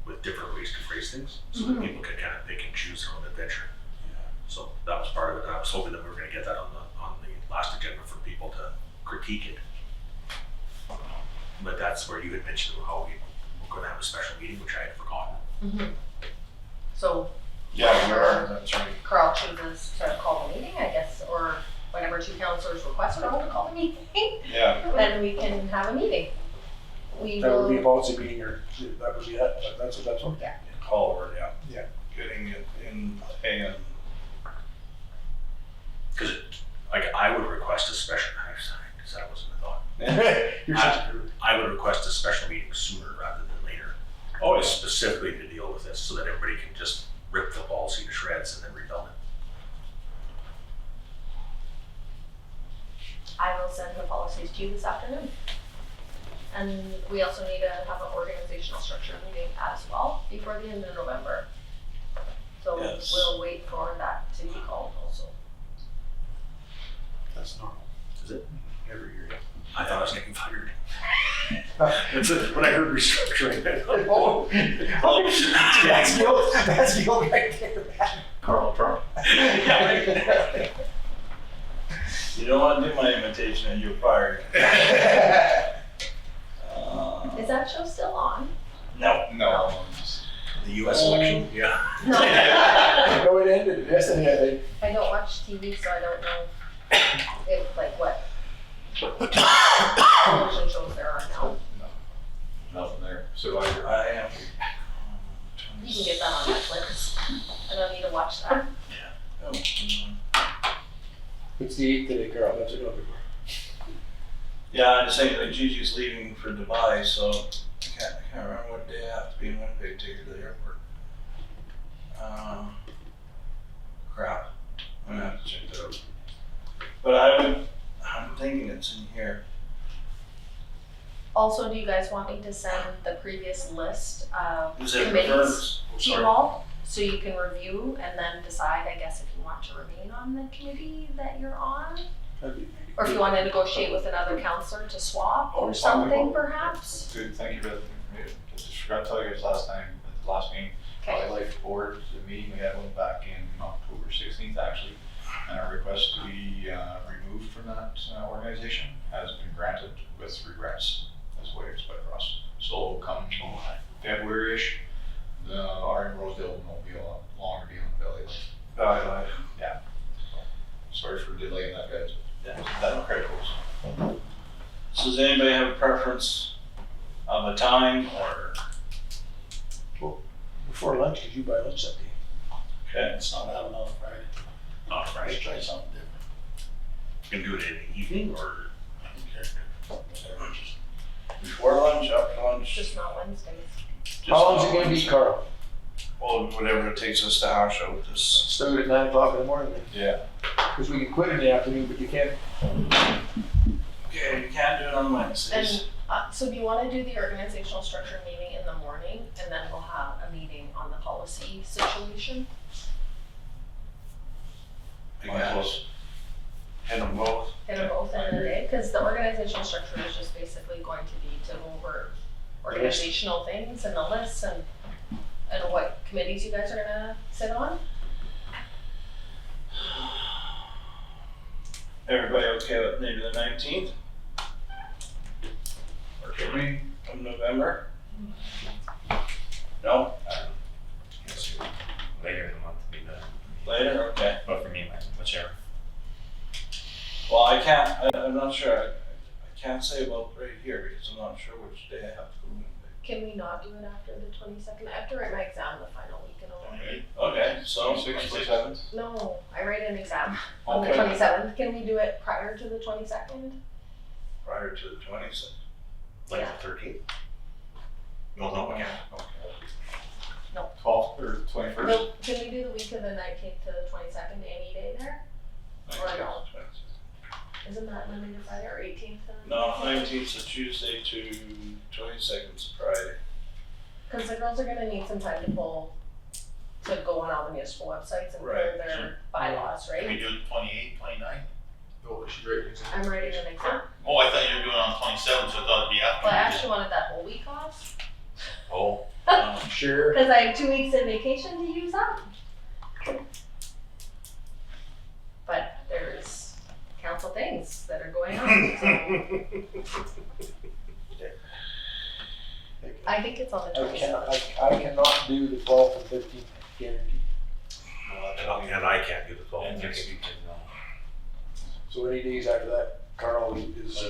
with different ways to phrase things, so that people can they can choose their own adventure. So that was part of it. I was hoping that we were going to get that on the last agenda for people to critique it. But that's where you had mentioned how we were going to have a special meeting, which I had forgotten. Mm-hmm. So Yeah, we are, that's right. Carl chooses to call the meeting, I guess, or whenever two councillors request Carl to call the meeting, Yeah, then we can have a meeting. We That would be a will, policy meeting, or that would be that, that's what. Yeah. call over, yeah. Yeah. Getting it in hand. Because like I would request a special, because that wasn't a thought. You're such a I would request a special meeting sooner rather than later. Oh, yeah. Specifically to deal with this, so that everybody can just rip the policy to shreds and then rebuild it. I will send the policies to you this afternoon. And we also need to have an organizational structure meeting as well before the end of November. So Yes. we'll wait for that to be called also. That's normal. Is it? Every year. I thought I was getting fired. When I heard restructuring, I thought, Oh, that's guilt, that's guilt right there. Carl Trump. You don't want to do my imitation and you're fired. Is that show still on? No. No. the US election? Yeah. No. No, it ended yesterday, I think. I don't watch TV, so I don't know if, like, what television shows there are now. Nothing there. Survivor. I am. You can get that on Netflix. I don't need to watch that. Oh, It's the 8th today, Carl, that's another one. yeah, I'm just saying, like, Gigi's leaving for Dubai, so I can't remember what day I have to be in Winnipeg to take her to the airport. Crap. I'm gonna have to check that out. But I'm thinking it's in here. Also, do you guys want me to send the previous list of Is it committees reference? to you all? So you can review and then decide, I guess, if you want to remain on the committee that you're on? That'd be- Or if you want to negotiate with another counselor to swap or Oh, something oh. perhaps? Good, thank you for that information. Just forgot to tell you guys last time, at the last meeting, Okay. Wildlife Board, the meeting we had one back in October 16th actually, and our request to be removed from that organization has been granted with regrets, as the way it's put across. So come February-ish, the RM of Rosedale will no longer be on the belly list. Yeah. Sorry for delaying that, guys. Yeah. That critical. So does anybody have a preference of a time or? Before lunch, did you buy lunch that day? Okay. It's not out on Friday. On Friday. Let's try something different. You can do it in the evening or? I don't care. Whatever, just Before lunch, after lunch? Just not Wednesdays. Just How long's it not gonna be, lunch. Carl? Well, whatever it takes us to hash out this. Start at 9 o'clock in the morning then. Yeah. Because we can quit in the afternoon, but you can't. Okay, you can't do it on Wednesdays. And, so do you wanna do the organizational structure meeting in the morning, and then we'll have a meeting on the policy situation? I guess. Hit them both. Hit them both in a day, cause the organizational structure is just basically going to be to go over organizational things and the lists and what committees you guys are gonna sit on. Everybody okay with maybe the 19th? Or me of November? No? Yes, later in the month would be better. Later? Okay. But for me, whichever. Well, I can't, I'm not sure. I can't say about right here because I'm not sure which day I have to go in. Can we not do it after the 22nd? I have to write my exam the final week in November. Okay, so 26th, 27th? No, I write an exam on the Okay. 27th. Can we do it prior to the 22nd? prior to the 26th. Like Yeah. the 13th? No, I can't. 12th or 21st? No, can we do the week of the 19th to the 22nd, any day there? Or no? Isn't that Monday to Friday or 18th to? No, 19th is Tuesday to 22nd is Friday. Because the girls are gonna need some time to go on all the municipal websites and clear Right, their sure. bylaws, Can we right? do it 28, 29? Oh, she's ready. I'm writing an exam. Oh, I thought you were doing it on 27, so I thought it'd be after. Well, I you actually wanted that whole week off, Oh, Sure. because I have 2 weeks in vacation to use up. But there's council things that are going on, so I think it's on the 27th. I cannot do the 12th and 13th, guaranteed. and I can't do the 12th. And next week, no. So any days after that, Carl is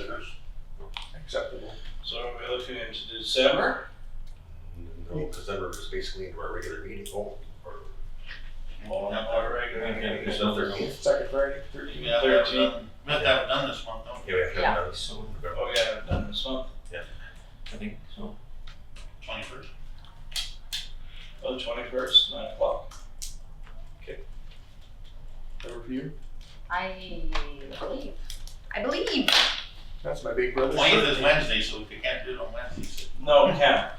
acceptable. So are we looking into December? No, because then we're just basically into our regular meeting. Oh, or Well, our regular Okay. meeting is the the 13th. Second Friday, You 13th. have to have it 13th. done, we have to have it done this month, don't we? Yeah, we have to Yeah. have that soon. Oh, yeah, I've done this month. I think so. 21st. Oh, the 21st, 9 o'clock. Over for you. I believe. That's my big brother. 20th is Wednesday, so if you can't do it on Wednesdays. No, we can't.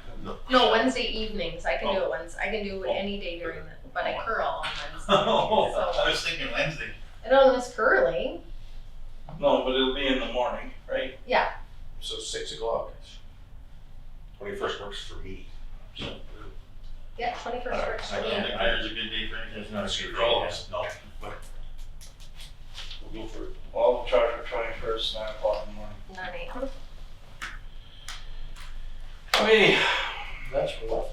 No, Wednesday evenings, I can do it Wednesday, I can do it any day during the, but I curl on Wednesday. I So, was thinking Wednesday. I don't miss curling, No, but it'll be in the morning, right? yeah, So 6 o'clock. 21st works for me. So, yeah, 21st works I for don't me. think there's a good day for anything. There's not a good Roll day, us. No, but we'll go for it. Well, we'll try for 21st, 9 o'clock in the morning. 9 a.m. Hey, That's rough.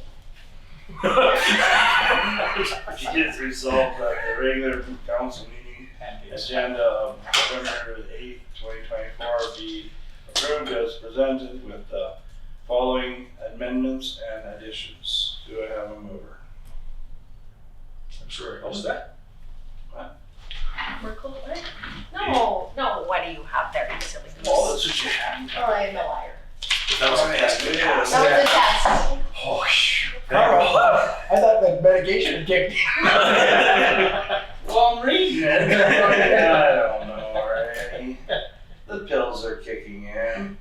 it is resolved that the regular council meeting agenda of November 8th, 2024 be approved as presented with the following amendments and additions. Do I have a mover? I'm sure I missed that. Merkel, what? No, what do you have there, you silly goose? Oh, that's what you had. Oh, I am a liar. That was a test. It That is. was a test. Oh, shoot. Carl, I thought the medication had kicked in. Well, I'm reading it. I don't know, alright. The pills are kicking in.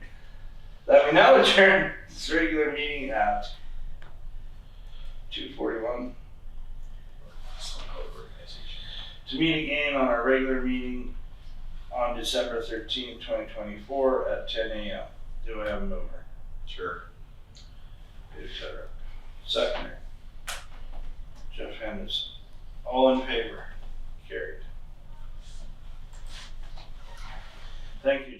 That we now adjourn this regular meeting at 2:41. To meet again on our regular meeting on December 13th, 2024 at 10 a.m. Do I have a mover? Sure. Peter Shetler. Seconder. Jeff Henderson. All in favor? Carried. Thank you.